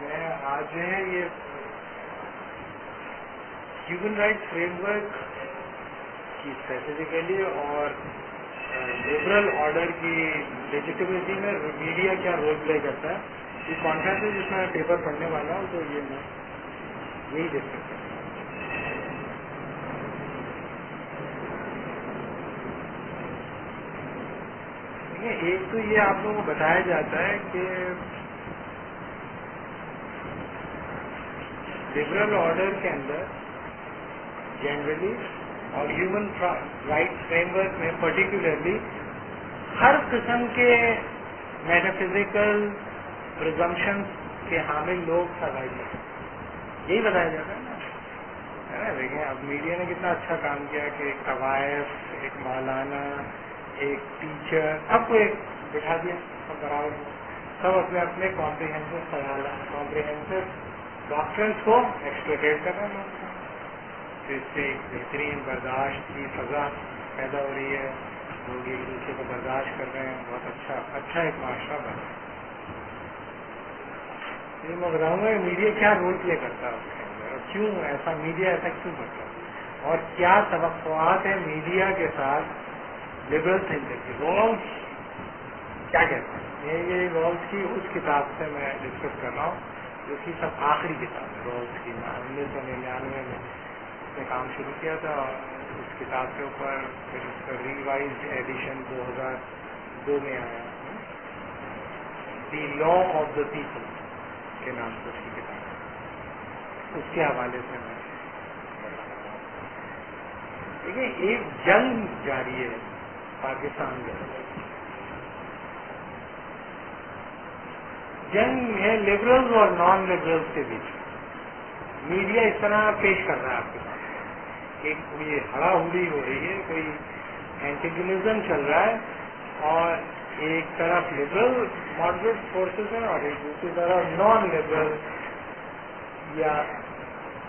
میں آج جو ہے یہ ہیومن رائٹس فریم ورک کی اسپیسیفکلی اور لبرل آرڈر کی لیجیٹیمیسی میں میڈیا کیا رول پلے کرتا ہے، یہ کانفرنس ہے جس میں پیپر پڑھنے والا ہوں، تو یہ میں یہی ڈسکس کروں. ایک تو یہ آپ لوگوں کو بتایا جاتا ہے کہ لبرل آرڈر کے اندر جنرلی اور ہیومن رائٹس فریم ورک میں پرٹیکولرلی ہر قسم کے میٹافزیکل پرزمپشنس کے حامل لوگ سرائیو ہیں، یہی بتایا جاتا ہے نا. دیکھیں اب میڈیا نے کتنا اچھا کام کیا کہ ایک طوائف، ایک مولانا، ایک ٹیچر، سب کو ایک بٹھا دیا، سب برابر ہو، سب اپنے اپنے کمپریہنسو ڈاکٹرنس کو ایکسپلوٹیٹ کر رہے ہیں. تو اس سے ایک بہترین برداشت کی فضا پیدا ہو رہی ہے، لوگ ایک دوسرے کو برداشت کر رہے ہیں، بہت اچھا ایک معاشرہ بن رہا ہے. یہ میں بتاؤں گا میڈیا کیا رول پلے کرتا ہے اس کے اندر، اور کیوں ایسا میڈیا ایسا کیوں کرتا ہے، اور کیا توقعات ہیں میڈیا کے ساتھ لبرل تھنکر کی. رولز کیا کہتے ہیں، یہ رولز کی اس کتاب سے میں ڈسکس کر رہا ہوں جو کہ سب آخری کتاب ہے رولز کی. 1999 میں اس نے کام شروع کیا تھا، اور اس کتاب کے اوپر پھر اس کا ریوائزڈ ایڈیشن 2002 میں آیا، دی لا آف دا پیپل کے نام سے اس کی کتاب ہے. اس کے حوالے سے میں دیکھیں ایک جنگ جاری ہے پاکستان کے اندر، جنگ ہے لبرلز اور نان لبرلز کے بیچ. میڈیا اس طرح پیش کر رہا ہے آپ کے پاس، ایک کوئی ہڑا ہڑی ہو رہی ہے، کوئی اینٹیگنزم چل رہا ہے، اور ایک طرف لبرل ماڈریٹ فورسز ہیں اور ایک دوسری طرف نان لبرل یا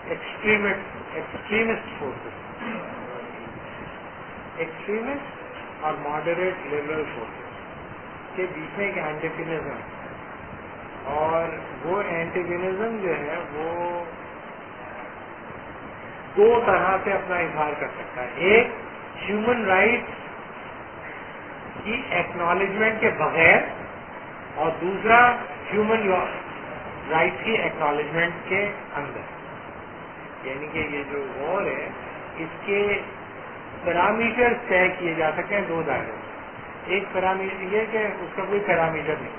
ایکسٹریمسٹ فورسز، ایکسٹریمسٹ اور ماڈریٹ لبرل فورسز کے بیچ میں ایک اینٹیگنزم ہے. اور وہ اینٹیگنزم جو ہے وہ دو طرح سے اپنا اظہار کر سکتا ہے. ایک ہیومن رائٹس کی ایکنالجمنٹ کے بغیر، اور دوسرا ہیومن رائٹس کی ایکنالجمنٹ کے اندر. یعنی کہ یہ جو وار ہے اس کے پیرامیٹر طے کیے جا سکتے ہیں دو دائروں میں. ایک پیرامیٹر یہ کہ اس کا کوئی پیرامیٹر نہیں،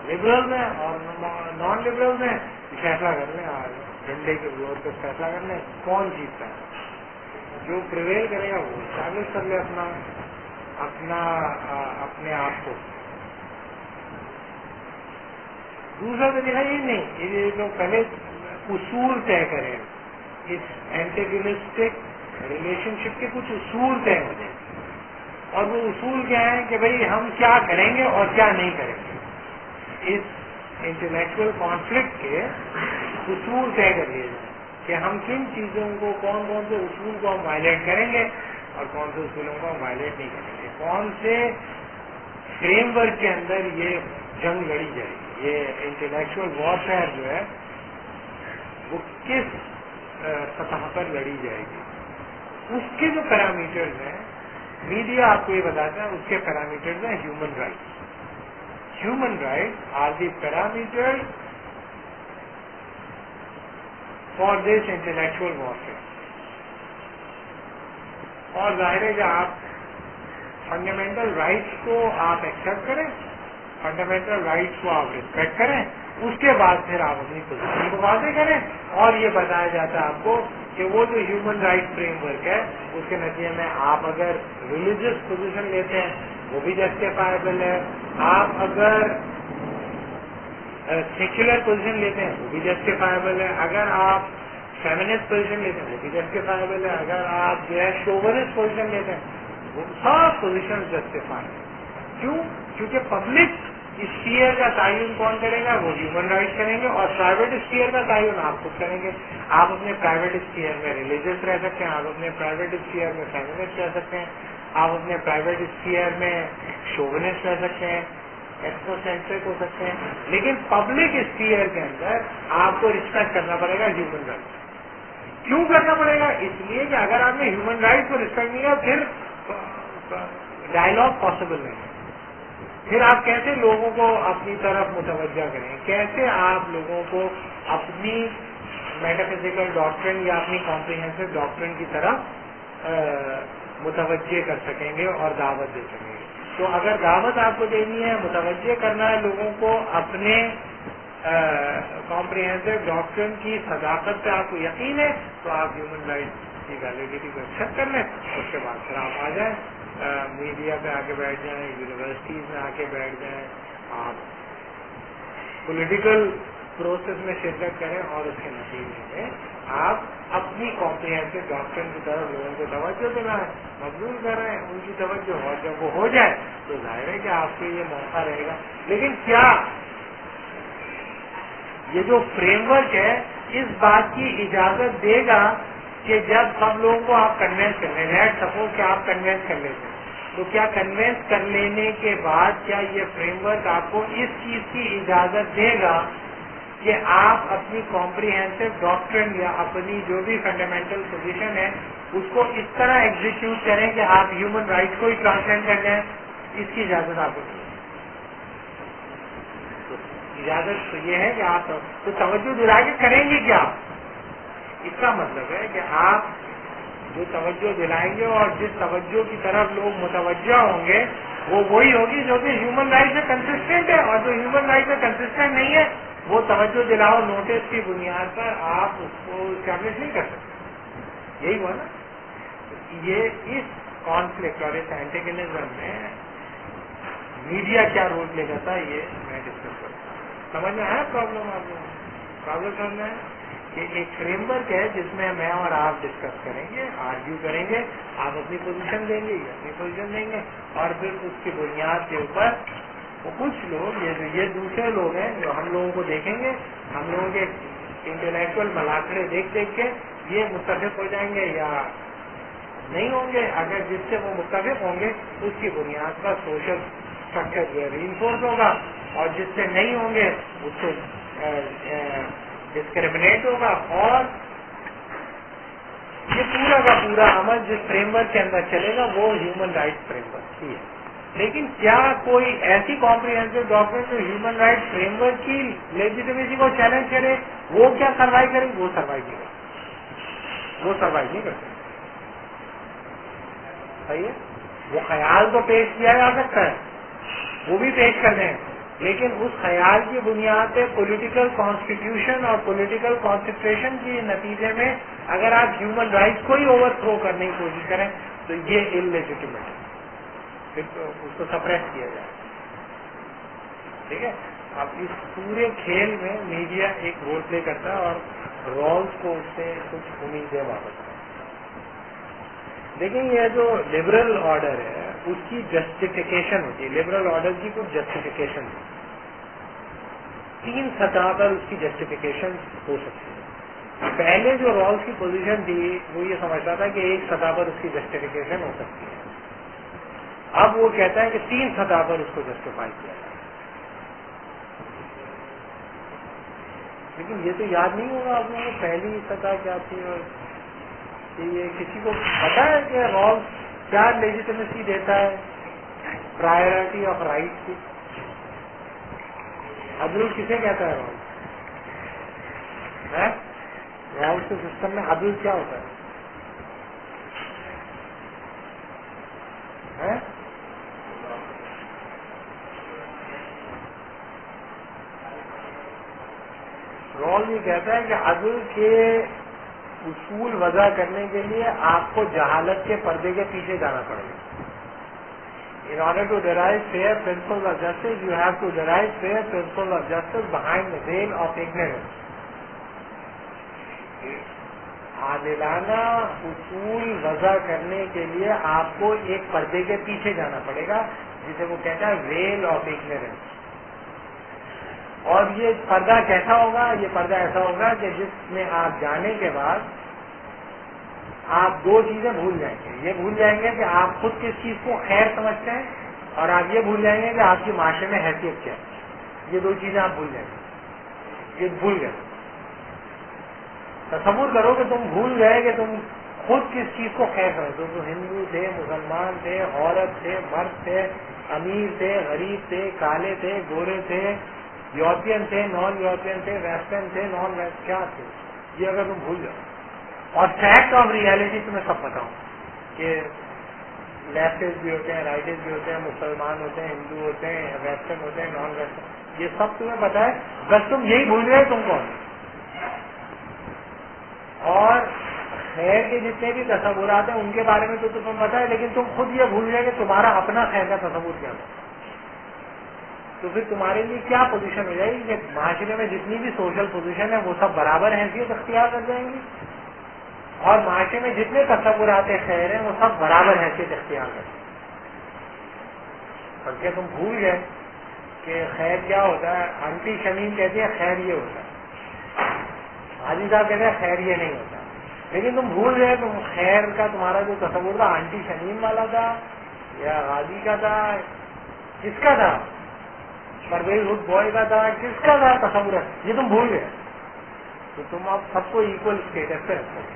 لبرلز ہیں اور نان لبرلز ہیں، فیصلہ کر لیں آج ڈنڈے کے زور پہ فیصلہ کر لیں کون جیتتا ہے، جو پریویل کرے گا وہ اسٹیبلش کر لے اپنے آپ کو. دوسرا تو دیکھا یہ نہیں، یہ جو پہلے اصول طے کریں، اس اینٹیگنسٹک ریلیشن شپ کے کچھ اصول طے ہو جائیں، اور وہ اصول کیا ہیں کہ بھئی ہم کیا کریں گے اور کیا نہیں کریں گے. اس انٹلیکچوئل کانفلکٹ کے اصول طے کر لیے جائیں کہ ہم کن چیزوں کو، کون کون سے اصول کو ہم وائلیٹ کریں گے اور کون سے اصولوں کو ہم وائلیٹ نہیں کریں گے، کون سے فریم ورک کے اندر یہ جنگ لڑی جائے گی. یہ انٹلیکچوئل وارفیئر جو ہے وہ کس سطح پر لڑی جائے گی. اس کے جو پیرامیٹرز ہیں میڈیا آپ کو یہ بتاتا ہے، اس کے پیرامیٹرز ہیں human rights. Human rights are the parameters for this intellectual warfare. اور ظاہر ہے کہ آپ فنڈامنٹل رائٹس کو آپ ایکسیپٹ کریں، فنڈامنٹل رائٹس کو آپ ریسپیکٹ کریں، اس کے بعد پھر آپ اپنی پوزیشن کو واضح کریں. اور یہ بتایا جاتا ہے آپ کو کہ وہ جو ہیومن رائٹ فریم ورک ہے اس کے نتیجے میں آپ اگر ریلیجیس پوزیشن لیتے ہیں وہ بھی جسٹیفائبل ہے، آپ اگر سیکولر پوزیشن لیتے ہیں وہ بھی جسٹیفائبل ہے، اگر آپ فیمنسٹ پوزیشن لیتے ہیں وہ بھی جسٹیفائبل ہے، اگر آپ جو ہے شوونسٹ پوزیشن لیتے ہیں وہ سب پوزیشن جسٹیفائی ہے. کیوں؟ کیونکہ پبلک اسفیئر کا تعین کون کرے گا؟ وہ ہیومن رائٹس کریں گے، اور پرائیویٹ اسفیئر کا تعین آپ خود کریں گے. آپ اپنے پرائیویٹ اسفیئر میں ریلیجیس رہ سکتے ہیں، آپ اپنے پرائیویٹ اسفیئر میں فیمنسٹ رہ سکتے ہیں، آپ اپنے پرائیویٹ اسفیئر میں شوونسٹ رہ سکتے ہیں، ایتھنوسینٹرک ہو سکتے ہیں، لیکن پبلک اسفیئر کے اندر آپ کو رسپیکٹ کرنا پڑے گا ہیومن رائٹس۔ کیوں کرنا پڑے گا؟ اس لیے کہ اگر آپ نے ہیومن رائٹس کو رسپیکٹ نہیں کیا پھر ڈائلاگ پاسبل نہیں ہے۔ پھر آپ کیسے لوگوں کو اپنی طرف متوجہ کریں، کیسے آپ لوگوں کو اپنی میٹافزیکل ڈاکٹرن یا اپنی کمپریہنسو ڈاکٹرن کی طرف متوجہ کر سکیں گے اور دعوت دے سکیں گے؟ تو اگر دعوت آپ کو دینی ہے، متوجہ کرنا ہے لوگوں کو اپنے کمپریہنسو ڈاکٹرن کی صداقت پہ آپ کو یقین ہے، تو آپ ہیومن رائٹس کی ویلیڈیٹی کو ایکسپٹ کر لیں، اس کے بعد پھر آپ آ جائیں، میڈیا پہ آ کے بیٹھ جائیں، یونیورسٹیز میں آ کے بیٹھ جائیں، آپ پولیٹیکل پروسیس میں شرکت کریں اور اس کے نتیجے میں آپ اپنی کمپریہنسو ڈاکٹرن کی طرف لوگوں کو توجہ دلائیں، مقبول کریں ان کی توجہ، اور جب وہ ہو جائے تو ظاہر ہے کہ آپ کے یہ موقع رہے گا۔ لیکن کیا یہ جو فریم ورک ہے اس بات کی اجازت دے گا کہ جب سب لوگوں کو آپ کنوینس کر لیں، لیٹ سپوز کہ آپ کنوینس کر لیتے ہیں، تو کیا کنوینس کر لینے کے بعد کیا یہ فریم ورک آپ کو اس چیز کی اجازت دے گا کہ آپ اپنی کمپریہنسو ڈاکٹرن یا اپنی جو بھی فنڈامنٹل پوزیشن ہے اس کو اس طرح ایگزیکیوٹ کریں کہ آپ ہیومن رائٹس کو ہی ٹرانسلینڈ کر جائیں؟ اس کی اجازت آپ کو نہیں ہے۔ اجازت تو یہ ہے کہ آپ تو توجہ دلا کے کریں گے کیا؟ اس کا مطلب ہے کہ آپ جو توجہ دلائیں گے اور جس توجہ کی طرف لوگ متوجہ ہوں گے وہ وہی ہوگی جو کہ ہیومن رائٹ سے کنسسٹنٹ ہے، اور جو ہیومن رائٹ سے کنسسٹنٹ نہیں ہے وہ توجہ دلاؤ نوٹس کی بنیاد پر آپ اس کو اسٹیبلش نہیں کر سکتے۔ یہی ہوا نا؟ یہ اس کانفلکٹ اور اس اینٹیگنزم میں میڈیا کیا رول پلے کرتا ہے یہ میں ڈسکس کرتا ہوں۔ سمجھ میں آیا پرابلم؟ آپ لوگوں کو پرابلم کرنا ہے کہ ایک فریم ورک ہے جس میں میں اور آپ ڈسکس کریں گے، آرگیو کریں گے، آپ اپنی پوزیشن دیں گے، یہ اپنی پوزیشن دیں گے، اور پھر اس کی بنیاد کے اوپر وہ کچھ لوگ یہ دوسرے لوگ ہیں جو ہم لوگوں کو دیکھیں گے، ہم لوگوں کے انٹلیکچوئل ملاقڑے دیکھ کے یہ متفق ہو جائیں گے یا نہیں ہوں گے۔ اگر جس سے وہ متفق ہوں گے اس کی بنیاد پر سوشل اسٹرکچر جو ہے ری انفورس ہوگا، اور جس سے نہیں ہوں گے اس سے ڈسکریمنیٹ ہوگا، اور یہ پورا کا پورا عمل جس فریم ورک کے اندر چلے گا وہ ہیومن رائٹس فریم ورک ہی ہے۔ لیکن کیا کوئی ایسی کمپریہنسو ڈاکٹرن جو ہیومن رائٹس فریم ورک کی لیجیٹمیسی کو چیلنج کرے وہ کیا سروائیو کرے؟ وہ سروائیو نہیں کرے، وہ سروائیو نہیں کرتے۔ صحیح ہے؟ وہ خیال تو پیش کیا جا سکتا ہے، وہ بھی پیش کر دیں، لیکن اس خیال کی بنیاد پہ پولیٹیکل کانسٹیٹیوشن اور پولیٹیکل کانسنٹریشن کے نتیجے میں اگر آپ ہیومن رائٹس کو ہی اوور تھرو کرنے کی کوشش کریں تو یہ انلیجیٹمیٹ ہے، پھر اس کو سپریس کیا جائے۔ ٹھیک ہے؟ اب اس پورے کھیل میں میڈیا ایک رول پلے کرتا ہے اور رولز کو اس سے کچھ امیدیں واپس کرتا ہے۔ دیکھیں یہ جو لبرل آرڈر ہے اس کی جسٹیفیکیشن ہوتی ہے، لبرل آرڈر کی کچھ جسٹیفیکیشن ہوتی ہے، 3 سطح پر اس کی جسٹیفیکیشن ہو سکتی ہے۔ پہلے جو رولز کی پوزیشن تھی وہ یہ سمجھتا تھا کہ ایک سطح پر اس کی جسٹیفیکیشن ہو سکتی ہے، اب وہ کہتا ہے کہ 3 سطح پر اس کو جسٹیفائی کیا جائے۔ لیکن یہ تو یاد نہیں ہوگا آپ لوگوں کو پہلی سطح کیا تھی، اور یہ کسی کو پتا ہے کہ رول کیا لیجیٹمیسی دیتا ہے؟ پرائرٹی آف رائٹ کی عدل کسے کہتا ہے؟ رول کے سسٹم میں عدل کیا ہوتا ہے؟ رول یہ کہتا ہے کہ عدل کے اصول وضع کرنے کے لیے آپ کو جہالت کے پردے کے پیچھے جانا پڑے گا۔ In order to derive fair principles of justice, you have to derive fair principles of justice behind the veil of ignorance. عادلانہ اصول وضع کرنے کے لیے آپ کو ایک پردے کے پیچھے جانا پڑے گا جسے وہ کہتا ہے ویل آف ignorance۔ اور یہ پردہ کیسا ہوگا؟ یہ پردہ ایسا ہوگا کہ جس میں آپ جانے کے بعد آپ 2 چیزیں بھول جائیں گے۔ یہ بھول جائیں گے کہ آپ خود کس چیز کو خیر سمجھتے ہیں اور آپ یہ بھول جائیں گے کہ آپ کی معاشرے میں حیثیت کیا ہے. یہ دو چیزیں آپ بھول جائیں گے. یہ بھول گئے. تصور کرو کہ تم بھول گئے کہ تم خود کس چیز کو خیر سمجھتے ہو. تو ہندو تھے، مسلمان تھے، عورت تھے، مرد تھے، امیر تھے، غریب تھے، کالے تھے، گورے تھے، یورپین تھے، نان یورپین تھے، ویسٹرن تھے، نان ویسٹ، کیا تھے یہ اگر تم بھول جاؤ. اور فیکٹ آف ریئلٹی تمہیں سب بتاؤں کہ لیفٹسٹ بھی ہوتے ہیں، رائٹسٹ بھی ہوتے ہیں، مسلمان ہوتے ہیں، ہندو ہوتے ہیں، ویسٹرن ہوتے ہیں، نان ویسٹرن، یہ سب تمہیں پتا ہے. بس تم یہی بھول گئے تم کون. اور خیر کے جتنے بھی تصورات ہیں ان کے بارے میں تو تمہیں پتا ہے، لیکن تم خود یہ بھول گئے کہ تمہارا اپنا خیر کا تصور کیا ہے. تو پھر تمہارے لیے کیا پوزیشن ہو جائے گی کہ معاشرے میں جتنی بھی سوشل پوزیشن ہے وہ سب برابر حیثیت اختیار کر جائیں گی، اور معاشرے میں جتنے تصورات خیر ہیں وہ سب برابر حیثیت اختیار کر جائیں گے. اور کیا تم بھول گئے کہ خیر کیا ہوتا ہے؟ آنٹی شمیم کہتی ہے خیر یہ ہوتا ہے، حاجی صاحب کہتے ہیں خیر یہ نہیں ہوتا. لیکن تم بھول گئے تم خیر کا تمہارا جو تصور تھا آنٹی شمیم والا تھا یا غازی کا تھا، کس کا تھا؟ پرویز ہڈ بوائے کا تھا، کس کا تھا تصور ہے؟ یہ تم بھول گئے. تو تم اب سب کو ایکول اسٹیٹس پہ رکھو گے.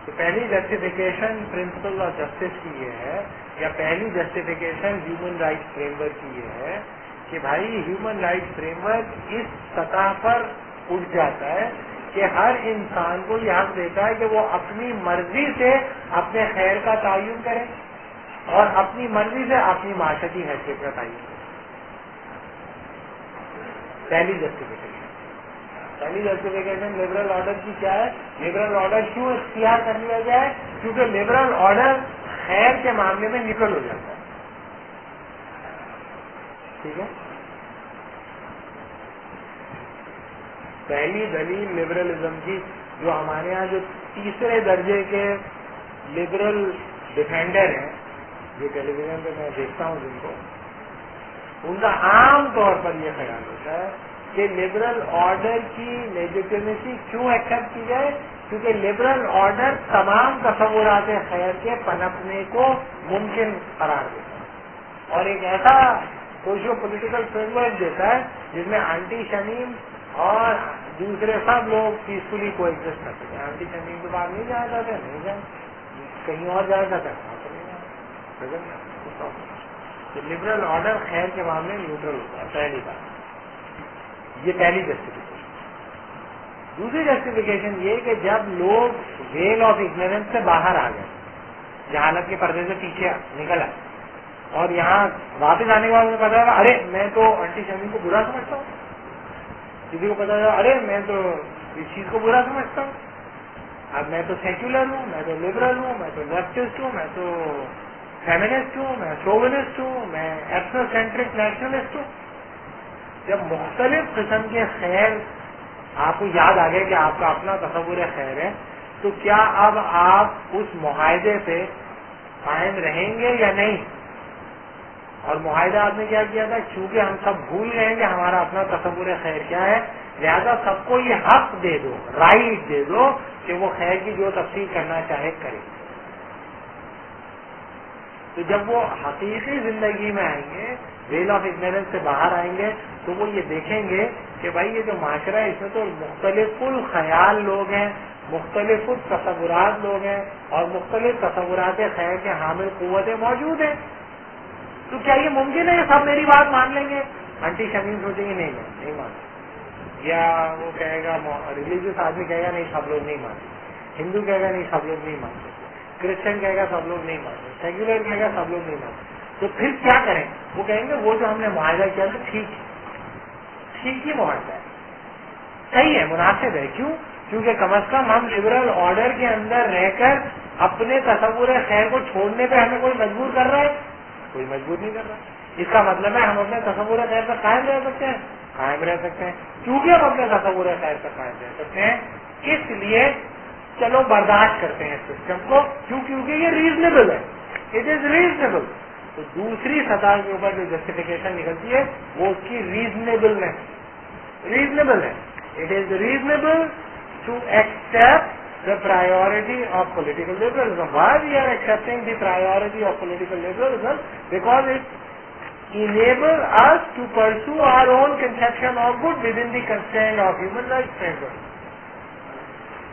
تو پہلی جسٹیفیکیشن پرنسپل آف جسٹس کی یہ ہے، یا پہلی justification human rights frame work کی یہ ہے کہ بھائی ہیومن رائٹس فریم ورک اس سطح پر اٹھ جاتا ہے کہ ہر انسان کو یہ حق دیتا ہے کہ وہ اپنی مرضی سے اپنے خیر کا تعین کرے اور اپنی مرضی سے اپنی معاشرتی حیثیت کا تعین کرے. پہلی جسٹیفیکیشن لبرل آرڈر کی کیا ہے؟ لبرل آرڈر کیوں اختیار کر لیا جائے؟ کیونکہ لبرل آرڈر خیر کے معاملے میں نکل ہو جاتا ہے. ٹھیک ہے. پہلی دلیل لبرلزم کی، جو ہمارے یہاں جو تیسرے درجے کے لبرل ڈیفینڈر ہیں، جو ٹیلی ویژن پہ میں دیکھتا ہوں جن کو، ان کا عام طور پر یہ خیال ہوتا ہے کہ لبرل آرڈر کی لیجیٹیمیسی کیوں ایکسپٹ کی جائے؟ کیونکہ لبرل آرڈر تمام تصورات خیر کے پنپنے کو ممکن قرار دیتا ہے اور ایک ایسا سوشیو پولیٹیکل فریم ورک دیتا ہے جس میں آنٹی شمیم اور دوسرے سب لوگ پیسفلی کو ایگزسٹ کرتے ہیں. آنٹی شمیم کے بعد نہیں جایا جاتا، نہیں جائیں، کہیں اور جایا جاتا ہے. تو لبرل آرڈر خیر کے معاملے میں نیوٹرل ہوتا ہے. پہلی بات یہ پہلی جسٹیفیکیشن. دوسری جسٹیفیکیشن یہ کہ جب لوگ ویل آف اگنورینس سے باہر آ گئے، جہالت کے پردے سے پیچھے نکل آئے، اور یہاں واپس آنے کے بعد مجھے پتا چلا ارے میں تو آنٹی شمیم کو برا سمجھتا ہوں، کسی کو پتا چلا ارے میں تو اس چیز کو برا سمجھتا ہوں، اب میں تو سیکولر ہوں، میں تو لبرل ہوں، میں تو لیفٹسٹ ہوں، میں تو فیمنسٹ ہوں، میں شوونسٹ ہوں، میں ایتھنو سینٹرک نیشنلسٹ ہوں. جب مختلف قسم کے خیر آپ کو یاد آ گئے کہ آپ کا اپنا تصور خیر ہے، تو کیا اب آپ اس معاہدے پہ قائم رہیں گے یا نہیں؟ اور معاہدہ آپ نے کیا کیا تھا؟ چونکہ ہم سب بھول گئے ہیں کہ ہمارا اپنا تصور خیر کیا ہے، لہذا سب کو یہ حق دے دو، رائٹ دے دو کہ وہ خیر کی جو تفصیل کرنا چاہے کرے. تو جب وہ حقیقی زندگی میں آئیں گے، ویل آف اگنورینس سے باہر آئیں گے، تو وہ یہ دیکھیں گے کہ بھائی یہ جو معاشرہ ہے اس میں تو مختلف الخیال لوگ ہیں، مختلف تصورات لوگ ہیں، اور مختلف تصورات خیر کے حامل قوتیں موجود ہیں. تو کیا یہ ممکن ہے کہ سب میری بات مان لیں گے؟ آنٹی شمیم سوچیں گے نہیں مانتے، یا وہ کہے گا ریلیجیس آدمی کہے گا نہیں سب لوگ نہیں مانتے، ہندو کہے گا نہیں سب لوگ نہیں مانتے، کرسچن کہے گا سب لوگ نہیں مانتے، سیکولر کہے گا سب لوگ نہیں مانتے. تو پھر کیا کریں؟ وہ کہیں گے وہ جو ہم نے معاہدہ کیا تھا ٹھیک ہی معاہدہ ہے، صحیح ہے، مناسب ہے. کیوں؟ کیونکہ کم از کم ہم لبرل آرڈر کے اندر رہ کر اپنے تصور خیر کو چھوڑنے پہ ہمیں کوئی مجبور کر رہا ہے؟ کوئی مجبور نہیں کر رہا. اس کا مطلب ہے ہم اپنے تصور خیر پر قائم رہ سکتے ہیں، قائم رہ سکتے ہیں. کیونکہ ہم اپنے تصور خیر پر قائم رہ سکتے ہیں اس لیے چلو برداشت کرتے ہیں سسٹم کو. کیونکہ یہ ریزنیبل ہے، اٹ از ریزنیبل. تو دوسری سطح کے اوپر جو جسٹیفیکیشن نکلتی ہے وہ اس کی ریزنیبل ہے. It is reasonable to accept the priority of political liberalism. Why we are accepting the priority of political liberalism? Because it enables us to pursue our own conception of good within the constraint of human rights framework.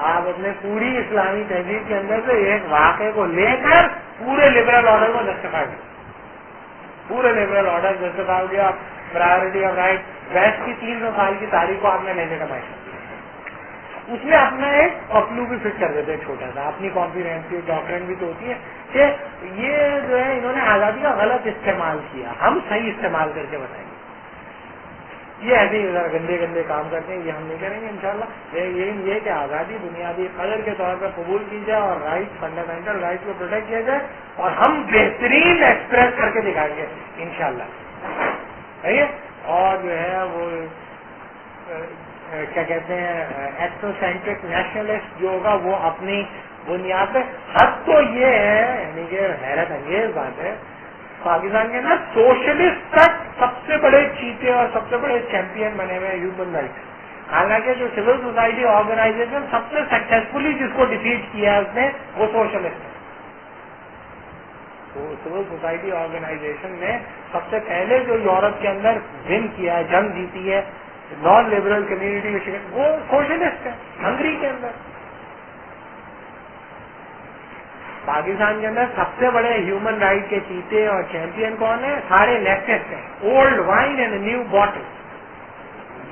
آپ اپنے پوری اسلامی تہذیب کے اندر سے ایک واقعے کو لے کر پورے لبرل آرڈر کو جسٹیفائی کر، پورے لبرل آرڈر جسٹیفائی ہو گیا. پرائرٹی آف رائٹ ویسٹ کی 300 سال کی تاریخ کو آپ نے لینے کا مائشہ اس میں اپنا ایک پپلو بھی فٹ کر دیتے ہیں چھوٹا سا. اپنی کمپریہنسو ڈاکٹرن بھی تو ہوتی ہے کہ یہ جو ہے انہوں نے آزادی کا غلط استعمال کیا، ہم صحیح استعمال کر کے بتائیں گے. یہ ایسے ہی گندے گندے کام کرتے ہیں، یہ ہم نہیں کریں گے انشاءاللہ. یہ کہ آزادی بنیادی قدر کے طور پر قبول کی جائے اور رائٹ فنڈامنٹل رائٹ کو پروٹیکٹ کیا جائے اور ہم بہترین ایکسپریس کر کے دکھائیں گے انشاءاللہ. اور جو ہے وہ کیا کہتے ہیں ایتھنو سینٹرک نیشنلسٹ جو ہوگا وہ اپنی بنیاد پہ. حد تو یہ ہے یعنی کہ حیرت انگیز بات ہے پاکستان کے اندر سوشلسٹ تک سب سے بڑے چیتے اور سب سے بڑے چیمپئن بنے ہوئے ہیومن رائٹس. حالانکہ جو سول سوسائٹی آرگنائزیشن سب سے سکسیسفلی جس کو ڈیفیٹ کیا ہے اس نے وہ سوشلسٹ ہے. سول سوسائٹی آرگنائزیشن نے سب سے پہلے جو یورپ کے اندر ون کیا ہے، جنگ جیتی ہے نان لبرل کمیونٹی، وہ سوشلسٹ ہے. ہنگری کے اندر، پاکستان کے اندر سب سے بڑے ہیومن رائٹ کے چیتے اور چیمپئن کون ہیں؟ سارے لیفٹسٹ ہیں. Old wine and new bottle.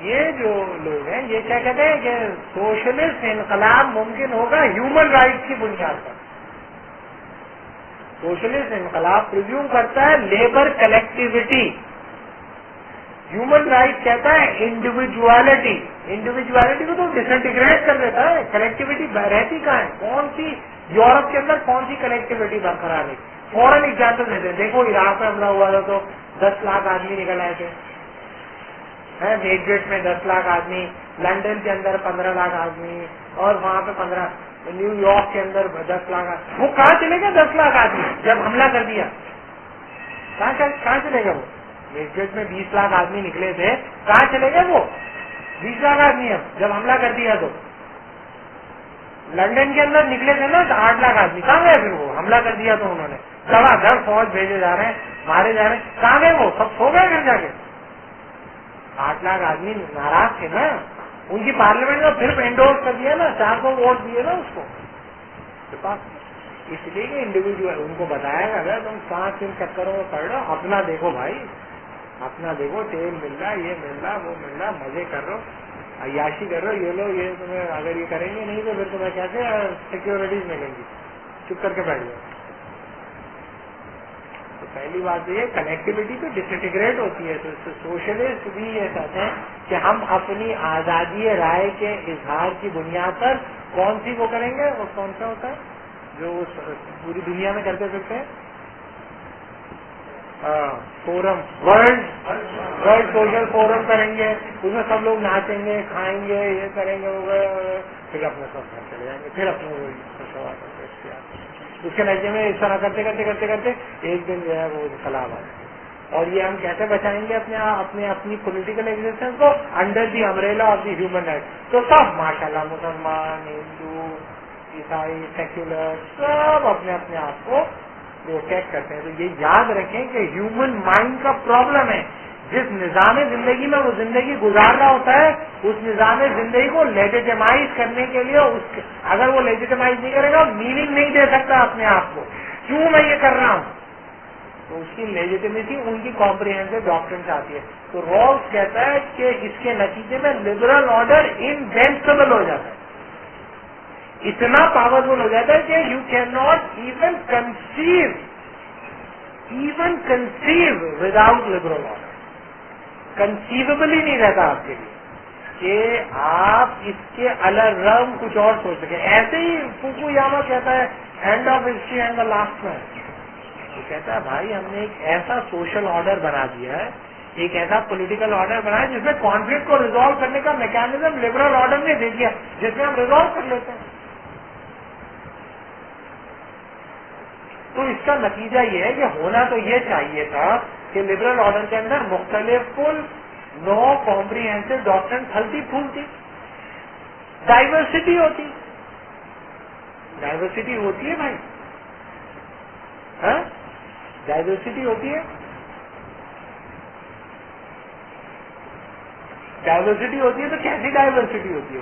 یہ جو لوگ ہیں یہ کیا کہتے ہیں کہ سوشلسٹ انقلاب ممکن ہوگا ہیومن رائٹ کی بنیاد پر. سوشلسٹ انقلاب پریزیوم کرتا ہے لیبر کلیکٹیوٹی. ہیومن رائٹ کہتا ہے انڈیویجوالٹی. انڈیویجوالٹی کو تو ڈسنٹیگریٹ کر دیتا ہے. کلیکٹیوٹی رہتی کہاں ہے؟ کون سی یورپ کے اندر کون سی کلیکٹیوٹی برقرار ہے؟ فوراً ایگزامپل دیتے ہیں. دیکھو عراق میں حملہ ہوا تھا تو 10 لاکھ آدمی نکل آئے تھے. میڈرڈ میں 10 لاکھ آدمی، لندن کے اندر 15 لاکھ آدمی، اور وہاں پہ 15، نیو یارک کے اندر 10 لاکھ آدمی. وہ کہاں چلے گئے 10 لاکھ آدمی جب حملہ کر دیا؟ کہاں چلے گئے وہ؟ میڈرڈ میں 20 لاکھ آدمی نکلے تھے، کہاں چلے گئے وہ 20 لاکھ آدمی جب حملہ کر دیا؟ تو لندن کے اندر نکلے تھے نا 8 لاکھ آدمی، کہاں گئے پھر وہ؟ حملہ کر دیا تو انہوں نے دڑا دڑ فوج بھیجے جا رہے ہیں، مارے جا رہے ہیں، کہاں گئے وہ؟ سب سو گئے گھر جا کے. 8 لاکھ آدمی ناراض تھے نا، ان کی پارلیمنٹ میں پھر انڈورس کر دیا نا، 400 ووٹ دیے نا اس کو. اس لیے کہ انڈیویجل ان کو بتایا گا اگر تم 5 دن چکروں میں پڑھ رہو، اپنا دیکھو بھائی، اپنا دیکھو، تیل مل رہا، یہ مل رہا، وہ مل رہا، مزے کر رہو، عیاشی کر رہو، یہ لو، یہ تمہیں اگر یہ کریں گے نہیں تو پھر تمہیں کیسے سیکورٹیز ملیں گی؟ چپ کر کے بیٹھ جاؤ. تو پہلی بات یہ کنیکٹیوٹی تو ڈسنٹیگریٹ ہوتی ہے. تو سوشلسٹ بھی یہ کہتے ہیں کہ ہم اپنی آزادی رائے کے اظہار کی بنیاد پر کون سی وہ کریں گے، اور کون سا ہوتا ہے جو پوری دنیا میں کرتے پھرتے ہیں فورم، ورلڈ سوشل فورم کریں گے، اس میں سب لوگ ناچیں گے، کھائیں گے، یہ کریں گے، پھر اپنے سب گھر چلے جائیں گے، پھر اپنے اس کے نتیجے میں اس طرح کرتے کرتے کرتے کرتے ایک دن جو ہے وہ انقلاب آ جائے. اور یہ ہم کیسے بچائیں گے اپنی پولیٹیکل ایگزسٹنس کو؟ Under the umbrella of the human right. تو سب ماشاءاللہ مسلمان، ہندو، عیسائی، سیکولر سب اپنے اپنے آپ کو پروٹیکٹ کرتے ہیں. تو یہ یاد رکھیں کہ ہیومن مائنڈ کا پرابلم ہے. جس نظام زندگی میں وہ زندگی گزار رہا ہوتا ہے، اس نظام زندگی کو لیجیٹمائز کرنے کے لیے اگر وہ لیجیٹمائز نہیں کرے گا، میننگ نہیں دے سکتا اپنے آپ کو، کیوں میں یہ کر رہا ہوں، تو اس کی لیجیٹمیسی ان کی کمپریہنسو ڈاکٹرن سے آتی ہے. تو رالس کہتا ہے کہ اس کے نتیجے میں لبرل آرڈر انوینسبل ہو جاتا ہے، اتنا پاورفل ہو جاتا ہے کہ you can not even conceive without liberal order. Conceivable ہی نہیں رہتا آپ کے لیے کہ آپ اس کے الرغم کچھ اور سوچ سکیں. ایسے ہی فوکویاما کہتا ہے end of history and the last man. وہ کہتا ہے بھائی ہم نے ایک ایسا سوشل آرڈر بنا دیا ہے، ایک ایسا پولیٹیکل آرڈر بنا ہے جس میں کانفلکٹ کو ریزالو کرنے کا میکینزم لبرل آرڈر نے دے دیا، جس میں ہم ریزالو کر لیتے ہیں. تو اس کا نتیجہ یہ ہے کہ ہونا تو یہ چاہیے تھا کہ لبرل آرڈر کے اندر مختلف نو کمپریہنسو ڈاکٹرن پھلتی پھولتی، ڈائیورسٹی ہوتی ہے بھائی، ڈائیورسٹی ہوتی ہے. ڈائیورسٹی ہوتی ہے تو کیسی ڈائیورسٹی ہوتی ہے؟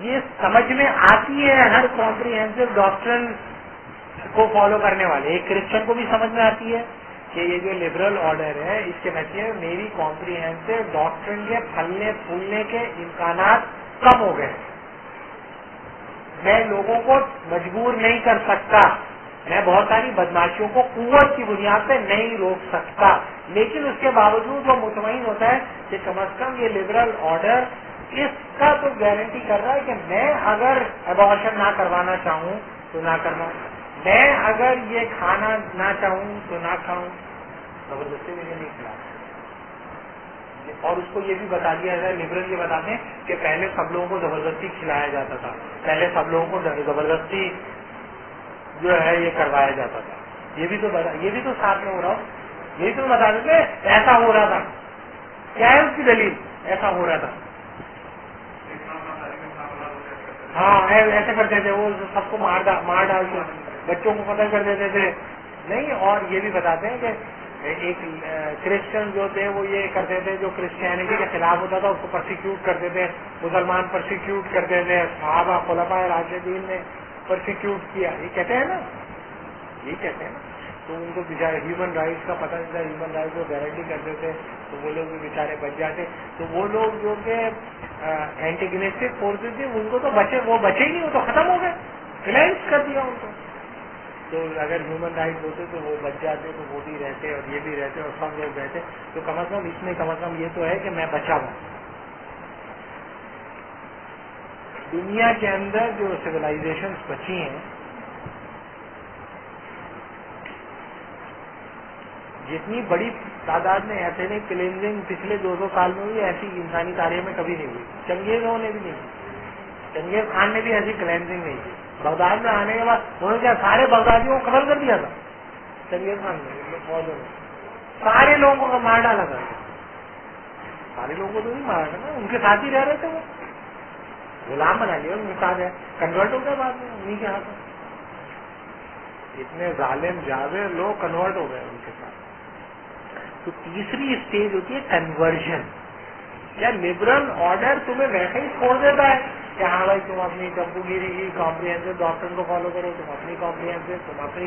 یہ سمجھ میں آتی ہے ہر کمپریہنسو ڈاکٹرن کو فالو کرنے والے. ایک کرسچن کو بھی سمجھ میں آتی ہے کہ یہ جو لبرل آرڈر ہے اس کے نتیجے میں میری کمپریہنسو ڈاکٹرن کے پھلنے پھولنے کے امکانات کم ہو گئے. میں لوگوں کو مجبور نہیں کر سکتا, میں بہت ساری بدماشیوں کو قوت کی بنیاد پہ نہیں روک سکتا, لیکن اس کے باوجود وہ مطمئن ہوتا ہے کہ کم از کم یہ لبرل آرڈر اس کا تو گارنٹی کر رہا ہے کہ میں اگر ابارشن نہ کروانا چاہوں تو نہ کرواؤں, میں اگر یہ کھانا نہ چاہوں تو نہ کھاؤں, زبردستی مجھے نہیں کھلاؤں. اور اس کو یہ بھی بتا دیا جائے, لبرل یہ بتاتے ہیں کہ پہلے سب لوگوں کو زبردستی کھلایا جاتا تھا, پہلے سب لوگوں کو زبردستی جو ہے یہ کروایا جاتا تھا. یہ بھی تو ساتھ میں ہو رہا ہو, یہی تو بتا دیتے ایسا ہو رہا تھا. کیا ہے اس کی دلیل؟ ایسا ہو رہا تھا. ہاں ایسے کرتے تھے وہ, سب کو مار ڈالتے, بچوں کو قتل کر دیتے تھے. نہیں, اور یہ بھی بتاتے ہیں کہ ایک کرسچن جو تھے وہ یہ کرتے تھے, جو کرسچینٹی کے خلاف ہوتا تھا اس کو پرسیکیوٹ کرتے تھے, مسلمان پرسیکیوٹ کرتے تھے, صحابہ خلفاء راشدین نے پرسیکیوٹ کیا. یہ کہتے ہیں نا, یہ کہتے ہیں نا. تو ان کو بیچارے ہیومن رائٹس کا پتہ نہیں تھا, ہیومن رائٹس کو گارنٹی کرتے تھے تو وہ لوگ بھی بیچارے بچ جاتے. تو وہ لوگ جو کہ اینٹیگنسٹک فورسز تھے ان کو تو وہ بچے ہی نہیں, وہ تو ختم ہو گئے, کلینس کر دیا ان کو. تو اگر ہیومن رائٹس ہوتے تو وہ بچ جاتے, تو وہ بھی رہتے اور یہ بھی رہتے اور سب لوگ رہتے. تو کم از کم اس میں کم از کم یہ تو ہے کہ میں بچا ہوں. دنیا کے اندر جو سویلائزیشنز بچی ہیں, جتنی بڑی تعداد میں ایتھنک کلینزنگ پچھلے 200 سال میں ہوئی, ایسی انسانی تاریخ میں کبھی نہیں ہوئی. چنگیزوں نے بھی نہیں کی, چنگیز خان نے بھی ایسی کلینزنگ نہیں کی. بغداد میں آنے کے بعد انہوں نے کیا سارے بغدادیوں کو قتل کر دیا تھا. چنگیز خان نے فوجوں نے سارے لوگوں کو مار ڈالا تھا. سارے لوگوں کو تو نہیں مارا تھا نا, ان کے ساتھ ہی رہ رہے تھے, وہ غلام بنا لیا ان کے ساتھ ہے, کنورٹ ہو گئے بعد میں انہیں کے ہاتھوں. اتنے ظالم جاوے لوگ کنورٹ ہو گئے ان کے ساتھ. تو تیسری اسٹیج ہوتی ہے کنورژن. یا لبرل آرڈر تمہیں ویسے ہی چھوڑ دیتا ہے کہ ہاں بھائی تم اپنی چمپو گیری کی کمپریہنسو ڈاکٹر کو فالو کرو, تم اپنی کمپریہنسو, تم اپنی.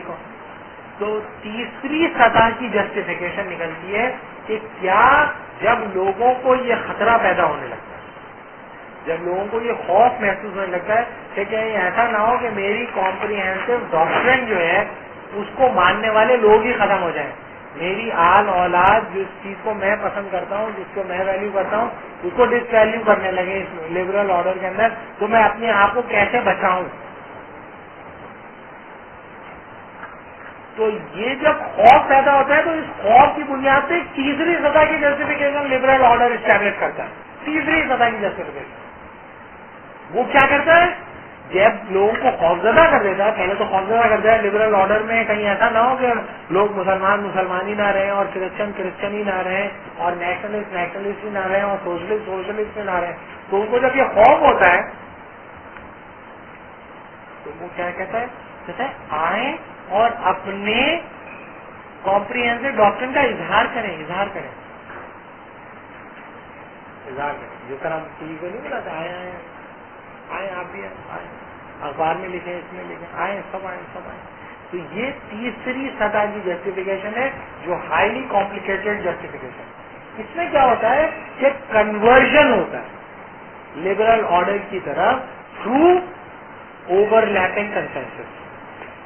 تو تیسری سطح کی جسٹیفیکیشن نکلتی ہے کہ کیا جب لوگوں کو یہ خطرہ پیدا ہونے لگتا ہے, جب لوگوں کو یہ خوف محسوس ہونے لگتا ہے کہ کہیں ایسا نہ ہو کہ میری کمپریہنسو ڈاکٹرن جو ہے اس کو ماننے والے لوگ ہی ختم ہو جائیں, میری آل اولاد جس چیز کو میں پسند کرتا ہوں, جس کو میں ویلیو کرتا ہوں, اس کو ڈس ویلیو کرنے لگے اس لبرل آرڈر کے اندر, تو میں اپنے آپ کو کیسے بچاؤں. تو یہ جب خوف پیدا ہوتا ہے تو اس خوف کی بنیاد پہ تیسری سطح کی جسٹیفیکیشن لبرل آرڈر اسٹیبلش کرتا ہے. تیسری سطح کی جسٹیفیکیشن وہ کیا کرتا ہے, جب لوگوں کو خوفزدہ کر دیتا ہے, پہلے تو خوفزدہ کرتا ہے لبرل آرڈر میں کہیں ایسا نہ ہو کہ لوگ مسلمان ہی نہ رہیں اور کرسچن ہی نہ رہیں اور نیشنلسٹ ہی نہ رہیں اور سوشلسٹ ہی نہ رہیں. تو ان کو جب یہ خوف ہوتا ہے تو وہ کیا کہتا ہے آئیں اور اپنے کمپریہنسو ڈاکٹرن کا اظہار کریں. جو طرح ہم ٹی وی کو نہیں بتاتے آئیں آپ بھی آئیں, اخبار میں لکھیں, اس میں لکھیں, آئیں سب آئیں. تو یہ تیسری سطح کی جسٹیفیکیشن ہے جو ہائیلی کمپلیکیٹڈ جسٹیفیکیشن. اس میں کیا ہوتا ہے کہ کنورژن ہوتا ہے لبرل آرڈر کی طرف تھرو اوور لیپنگ کنسنسس.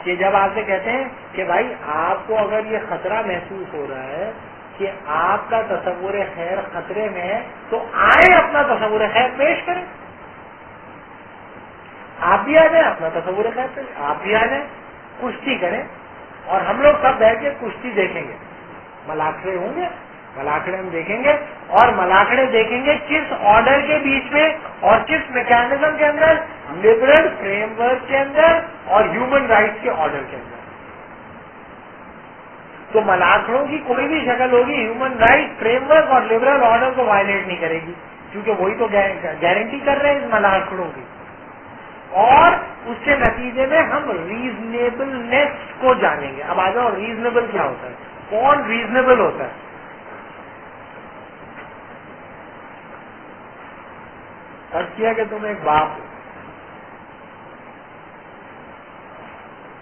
کہ جب آپ سے کہتے ہیں کہ بھائی آپ کو اگر یہ خطرہ محسوس ہو رہا ہے کہ آپ کا تصور خیر خطرے میں ہے تو آئیں اپنا تصور خیر پیش کریں. آپ بھی آ جائیں, اپنا تصور خیر پیش, آپ بھی آ جائیں, کشتی کریں اور ہم لوگ سب بیٹھ کے کشتی دیکھیں گے. ملاقڑے ہوں گے, ملاقڑے ہم دیکھیں گے اور ملاقڑے دیکھیں گے کس آرڈر کے بیچ میں اور کس میکینزم کے اندر, لبرل فریم ورک کے اندر اور ہیومن رائٹس کے آرڈر کے اندر. تو ملاقڑوں کی کوئی بھی شکل ہوگی ہیومن رائٹ فریم ورک اور لبرل آرڈر کو وائلیٹ نہیں کرے گی, کیونکہ وہی تو گارنٹی کر رہے ہیں اس ملاقڑوں کی. اور اس کے نتیجے میں ہم ریزنیبلنیس کو جانیں گے. اب آ جاؤ, ریزنیبل کیا ہوتا ہے, کون ریزنیبل ہوتا ہے؟ فرض کیا کہ تم ایک باپ ہو,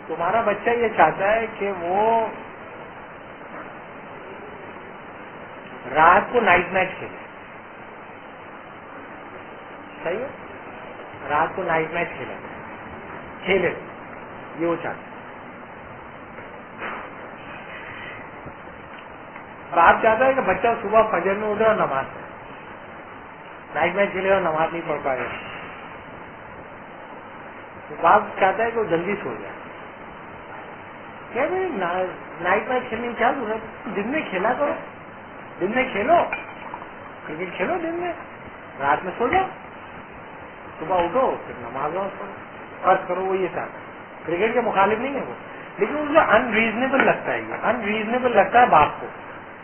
تمہارا بچہ یہ چاہتا ہے کہ وہ رات کو نائٹ میچ کھیلے. صحیح ہے, رات کو نائٹ میچ کھیلے یہ وہ چاہتا ہے. باپ چاہتا ہے کہ بچہ صبح فجر میں اٹھے اور نماز پڑھے. نائٹ میچ کھیلے اور نماز نہیں پڑھ پائے. تو باپ چاہتا ہے کہ وہ جلدی سو جائے. کیا بھائی نائٹ میچ کھیلنے کی کیا ضرورت, دن میں کھیلا کرو, دن میں کھیلو, کرکٹ کھیلو دن میں, رات میں سو جاؤ, صبح اٹھو پھر نماز پڑھو. فرض کرو وہ یہ چاہتا ہے, کرکٹ کے مخالف نہیں ہے وہ, لیکن مجھے انریزنیبل لگتا ہے. یہ انریزنیبل لگتا ہے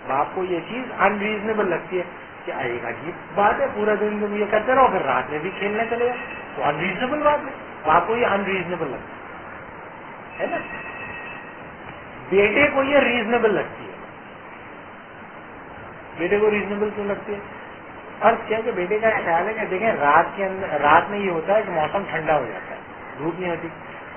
باپ کو یہ چیز انریزنیبل لگتی ہے کہ ایک عجیب بات ہے, پورا دن تم یہ کرتے رہو پھر رات میں بھی کھیلنے چلے جاؤ, تو انریزنیبل بات ہے. باپ کو یہ انریزنیبل لگتا ہے نا. بیٹے کو یہ ریزنیبل لگتی ہے. بیٹے کو ریزنیبل کیوں لگتی ہے؟ فرض کیا کہ بیٹے کا خیال ہے کہ دیکھیں رات میں یہ ہوتا ہے کہ موسم ٹھنڈا ہو جاتا ہے, دھوپ نہیں ہوتی.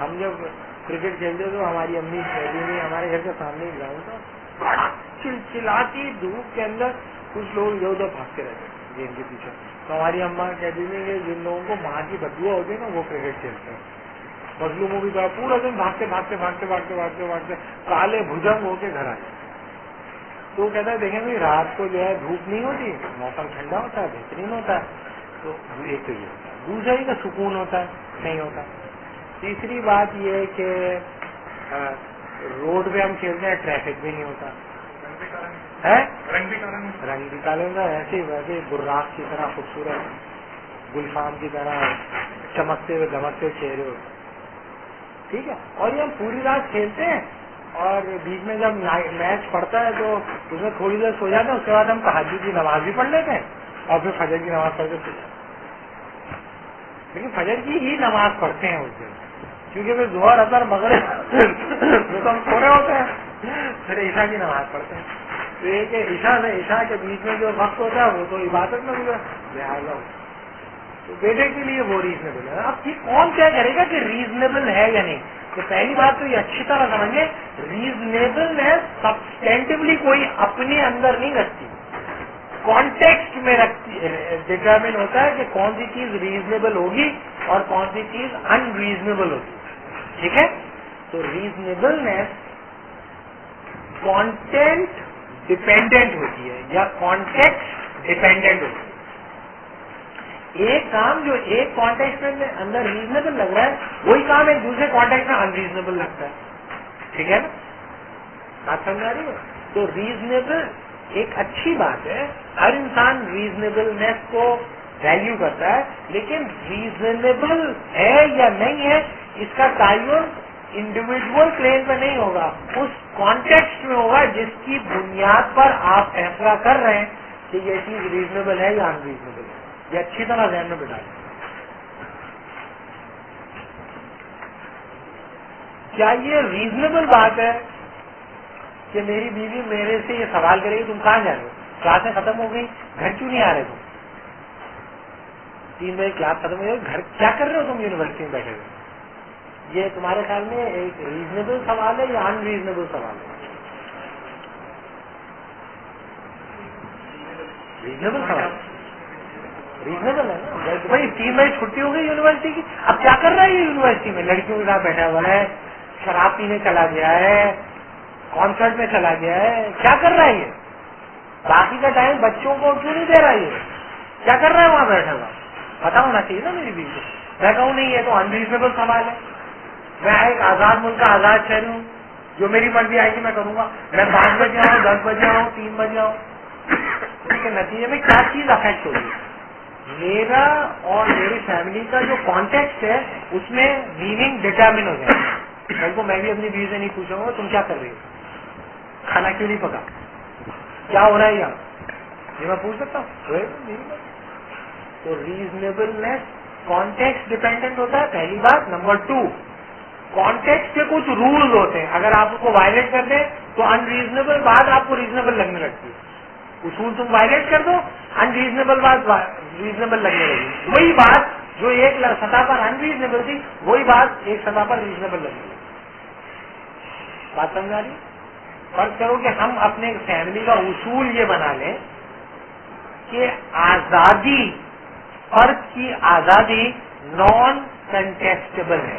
ہم جب کرکٹ کھیلتے تو ہماری امی کہتی تھی, ہمارے گھر کے سامنے ہی گراؤنڈ تھا, بڑا چلچلاتی دھوپ کے اندر کچھ لوگ ادھر ادھر بھاگتے رہتے گیم کے پیچھے. تو ہماری اماں کہتی تھی کہ جن لوگوں کو ماں کی بدبو ہوتی ہے نا وہ کرکٹ کھیلتے ہیں. مظلوموں کی طرح پورا دن بھاگتے کالے بھجنگ ہو کے گھر آ جائے. تو وہ کہتا ہے دیکھیں بھائی رات کو جو ہے دھوپ نہیں ہوتی, موسم ٹھنڈا ہوتا ہے, بہترین ہوتا ہے. تو ایک تو یہ ہوتا ہے. دوسرا ہی کا سکون ہوتا ہے, نہیں ہوتا. تیسری بات یہ ہے کہ روڈ پہ ہم کھیلتے ہیں, ٹریفک بھی نہیں ہوتا ہے, رنگ بھی کالے ہوتا ہے, ایسے ویسے براق کی طرح خوبصورت گلفام کی طرح چمکتے ہوئے دمکتے ہوئے چہرے ہوتے. ٹھیک ہے, اور یہ ہم پوری رات کھیلتے ہیں اور بیچ میں جب میچ پڑتا ہے تو اس میں تھوڑی دیر سو جاتے ہیں. اس کے بعد ہم تہجد کی نماز بھی پڑھ لیتے ہیں اور پھر فجر کی نماز پڑھ کے سو جاتے ہیں. لیکن فجر کی ہی نماز پڑھتے ہیں اس دن, کیونکہ پھر ظہر اثر مغرب تو ہم سو رہے ہوتے ہیں, پھر عشاء کی نماز پڑھتے ہیں. تو یہ کہ عشاء کے بیچ میں جو وقت ہوتا ہے وہ تو عبادت میں گزرا لہٰذا. تو بیٹے کے لیے وہ ریزنیبل ہے. اب یہ کون کیا کرے گا کہ ریزنیبل ہے یا نہیں؟ تو پہلی بات تو یہ اچھی طرح سمجھیں, ریزنیبلنیس سبسٹینٹیولی کوئی اپنے اندر نہیں رکھتی, کانٹیکسٹ میں رکھتی, ڈٹرمن ہوتا ہے کہ کون سی چیز ریزنیبل ہوگی اور کون سی چیز ان ریزنیبل ہوگی. ٹھیک ہے, تو ریزنیبلنیس کانٹینٹ ڈپینڈنٹ ہوتی ہے یا کانٹیکسٹ ڈپینڈنٹ ہوتی ہے. ایک کام جو ایک کانٹیکسٹ میں اندر ریزنیبل لگ رہا ہے, وہی کام ایک دوسرے کانٹیکسٹ میں انریزنیبل لگتا ہے. ٹھیک ہے نا, بات سمجھ آ رہی ہے؟ تو ریزنیبل ایک اچھی بات ہے, ہر انسان ریزنیبلنیس کو ویلیو کرتا ہے, لیکن ریزنیبل ہے یا نہیں ہے اس کا تعین انڈیویجول پلین پہ نہیں ہوگا, اس کانٹیکسٹ میں ہوگا جس کی بنیاد پر آپ فیصلہ کر رہے ہیں کہ یہ چیز ریزنیبل ہے یا ان ریزنیبل ہے. یہ اچھی طرح ذہن میں بٹھا لیں. کیا یہ ریزنیبل بات ہے کہ میری بیوی میرے سے یہ سوال کرے گی تم کہاں جا رہے ہو, کلاسیں ختم ہو گئی, گھر کیوں نہیں آ رہے تم, 3 بجے کلاس ختم ہو گئی, گھر کیا کر رہے ہو تم یونیورسٹی میں بیٹھے ہوئے؟ یہ تمہارے خیال میں ایک ریزنیبل سوال ہے یا ان ریزنیبل سوال ہے؟ ریزنیبل سوال, ریزنیبل ہے نا بھائی. 3 بجے چھٹی ہو گئی یونیورسٹی کی, اب کیا کر رہا ہے یہ یونیورسٹی میں؟ لڑکیوں کے ساتھ بیٹھا ہوا ہے, شراب پینے چلا گیا ہے, کانسرٹ میں چلا گیا ہے, کیا کر رہا ہے یہ؟ باقی کا ٹائم بچوں کو کیوں نہیں دے رہا ہے؟ یہ کیا کر رہا ہے وہاں بیٹھا ہوا؟ پتا ہونا چاہیے نا میری بیوی کو. میں کہوں نہیں, یہ تو انریزنیبل سوال ہے. میں ایک آزاد ملک کا آزاد شہری ہوں, جو میری مرضی آئے گی میں کروں گا. میں 5 بجے آؤں, 10 بجے آؤں, 3 بجے آؤں, اس کے نتیجے میں کیا چیز افیکٹ ہوگی؟ میرا اور میری فیملی کا جو کانٹیکسٹ ہے اس میں میننگ ڈٹرمن ہو جائے گا. کل کو میں بھی اپنی بیوی سے نہیں پوچھوں گا تم کیا کر رہی ہو, کھانا کیوں نہیں پکا, کیا ہو رہا ہے یہاں, یہ میں پوچھ سکتا ہوں. تو ریزنیبلنیس کانٹیکسٹ ڈپینڈنٹ ہوتا ہے, پہلی بات. نمبر 2, کانٹیکسٹ کے کچھ رولز ہوتے ہیں, اگر آپ اس کو وائلیٹ کر دیں تو انریزنیبل بات آپ کو ریزنیبل لگنے لگتی ہے. اصول تم وائلیٹ کر دو, انریزنیبل بات ریزنیبل لگنے لگی. وہی بات جو ایک سطح پر انریزنیبل تھی وہی بات ایک سطح پر ریزنیبل لگنے لگی. بات سمجھا رہی؟ فرض کرو کہ ہم اپنے فیملی کا اصول یہ بنا لیں کہ آزادی، فرد کی آزادی نان کنٹیسٹیبل ہے.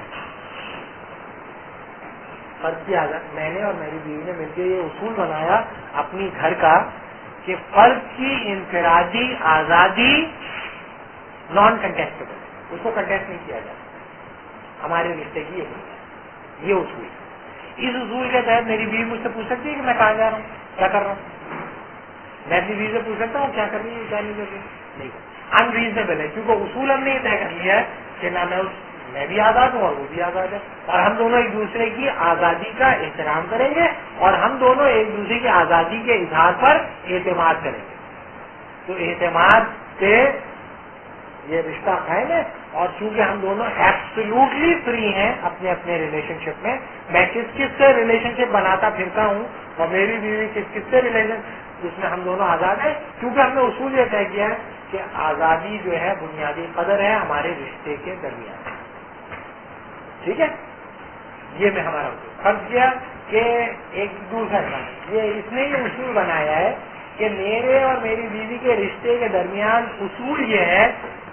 فرد کی آزادی، میں نے اور میری بیوی نے مل کے یہ اصول بنایا اپنی گھر کا کہ فرد کی انفرادی آزادی نان کنٹیسٹیبل ہے، اس کو کنٹیسٹ نہیں کیا جاتا. ہمارے رشتے کی یہ اصول. اس اصول کے تحت میری بیوی مجھ سے پوچھ سکتی ہے کہ میں کہاں جا رہا ہوں، کیا کر رہا ہوں. میں اپنی بیوی سے پوچھ سکتا ہوں کیا کر رہی ہے، کیا نہیں کر رہی. نہیں، انریزنیبل ہے، کیونکہ اصول ہم نے یہ طے کر لیا ہے کہ نہ میں بھی آزاد ہوں اور وہ بھی آزاد ہے، اور ہم دونوں ایک دوسرے کی آزادی کا احترام کریں گے اور ہم دونوں ایک دوسرے کی آزادی کے اظہار پر اعتماد کریں گے. تو اعتماد سے یہ رشتہ قائم ہے. اور چونکہ ہم دونوں ایبسلیوٹلی فری ہیں اپنے اپنے ریلیشن شپ میں، میں کس سے ریلیشن شپ بناتا پھرتا ہوں اور میری بیوی کس سے ریلیشن، اس میں ہم دونوں آزاد ہیں. کیونکہ ہم نے اصول یہ طے کیا ہے کہ آزادی جو ہے بنیادی قدر ہے ہمارے رشتے کے درمیان. ٹھیک ہے، یہ میں ہمارا اصول فرض کیا کہ ایک دوسرا یہ اس نے یہ اصول بنایا ہے کہ میرے اور میری بیوی کے رشتے کے درمیان اصول یہ ہے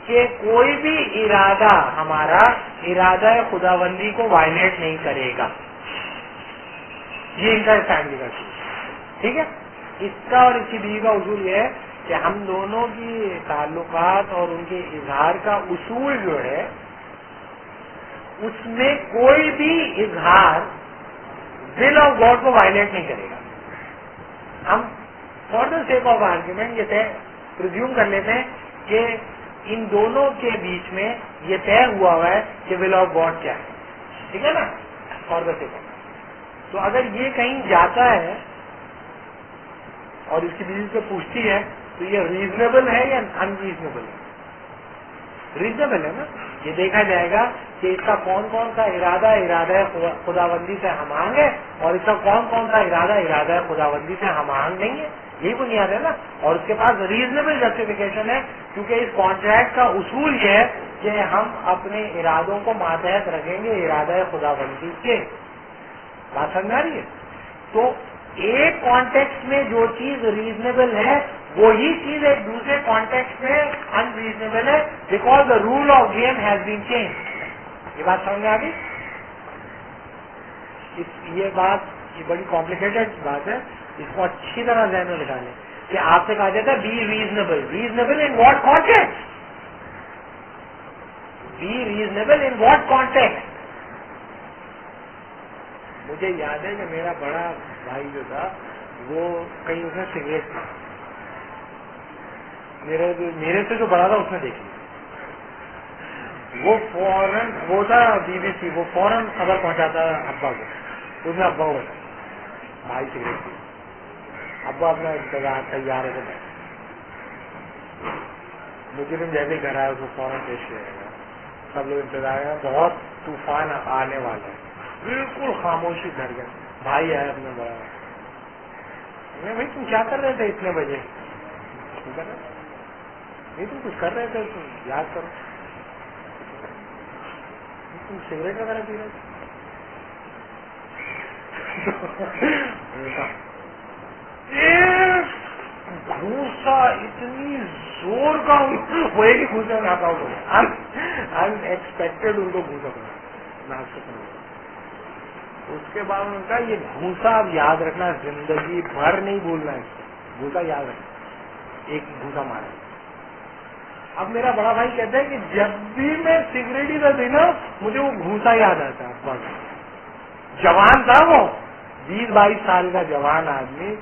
کہ کوئی بھی ارادہ ہمارا ارادہ خداوندی کو وائلیٹ نہیں کرے گا. یہ ان کا فیملی کا اصول. ٹھیک ہے، اس کا اور اس کی بیوی کا اصول یہ ہے کہ ہم دونوں کی تعلقات اور ان کے اظہار کا اصول جو ہے اس میں کوئی بھی اظہار ول آف گاڈ کو وائلیٹ نہیں کرے گا. ہم for the sake of argument یہ پرزیوم کر لیتے ہیں کہ ان دونوں کے بیچ میں یہ طے ہوا ہے کہ ول آف گاڈ کیا ہے. ٹھیک ہے نا، فار دا سیک آف. تو اگر یہ کہیں جاتا ہے اور اس کی بیوی سے پوچھتی ہے تو یہ ریزنیبل ہے یا ان ریزنیبل ہے؟ ریزنیبل ہے نا. یہ دیکھا جائے گا کہ اس کا کون کون سا ارادہ خداوندی سے ہم آہنگ ہے اور اس کا کون سا ارادہ خداوندی سے ہم آہنگ نہیں ہے. یہی بنیاد ہے نا. اور اس کے پاس ریزنیبل جسٹیفیکیشن ہے کیونکہ اس کانٹریکٹ کا اصول یہ ہے کہ ہم اپنے ارادوں کو ماتحت رکھیں گے ارادہ خداوندی کے. بات سمجھ آ رہی ہے؟ تو ایک کانٹیکسٹ میں جو چیز ریزنیبل ہے وہی چیز ایک دوسرے کانٹیکسٹ میں ان ریزنیبل ہے because the rule of game has been change. یہ بات سمجھ آ گئی؟ یہ بڑی کمپلیکیٹڈ بات ہے، اس کو اچھی طرح ذہن میں بٹھا لیں کہ آپ سے کہا جاتا ہے be reasonable. Reasonable in what context? Be reasonable in what context? مجھے یاد ہے کہ میرا بڑا بھائی جو تھا وہ کہیں اس نے سگریٹ تھا، میرے سے جو بڑا تھا اس نے دیکھی، وہ فوراً، وہ تھا BBC، وہ فوراً خبر پہنچاتا ابا کو. اس نے ابا کو بتایا بھائی سگریٹ پی. ابا اپنا انتظار تیار ہے. مجرم جیسے گھر آیا اس کو فوراً پیش کیا گیا. سب لوگ انتظار ہے، بہت طوفان آنے والا ہے. بالکل خاموشی گھر گئے. بھائی آیا اپنا بڑا، بھائی تم کیا کر رہے تھے اتنے بجے؟ نہیں تم کچھ کر رہے تھے، تم یاد کرو. تم سگریٹ وغیرہ پی رہے تھے؟ گھوسا اتنی زور کا وہ ایک ہی گھوسا میں آتا ہوں، ان ایکسپیکٹڈ ان کو گھوسا پڑا. اس کے بعد ان کا یہ گھوسا اب یاد رکھنا، زندگی بھر نہیں بھولنا ہے. گھوسا یاد رکھنا، ایک گھوسا مارا. اب میرا بڑا بھائی کہتا ہے کہ جب بھی میں سگریٹ ادھر دینا مجھے وہ گھوسا یاد آتا ہے. جوان تھا وہ 20-22 سال کا جوان آدمی.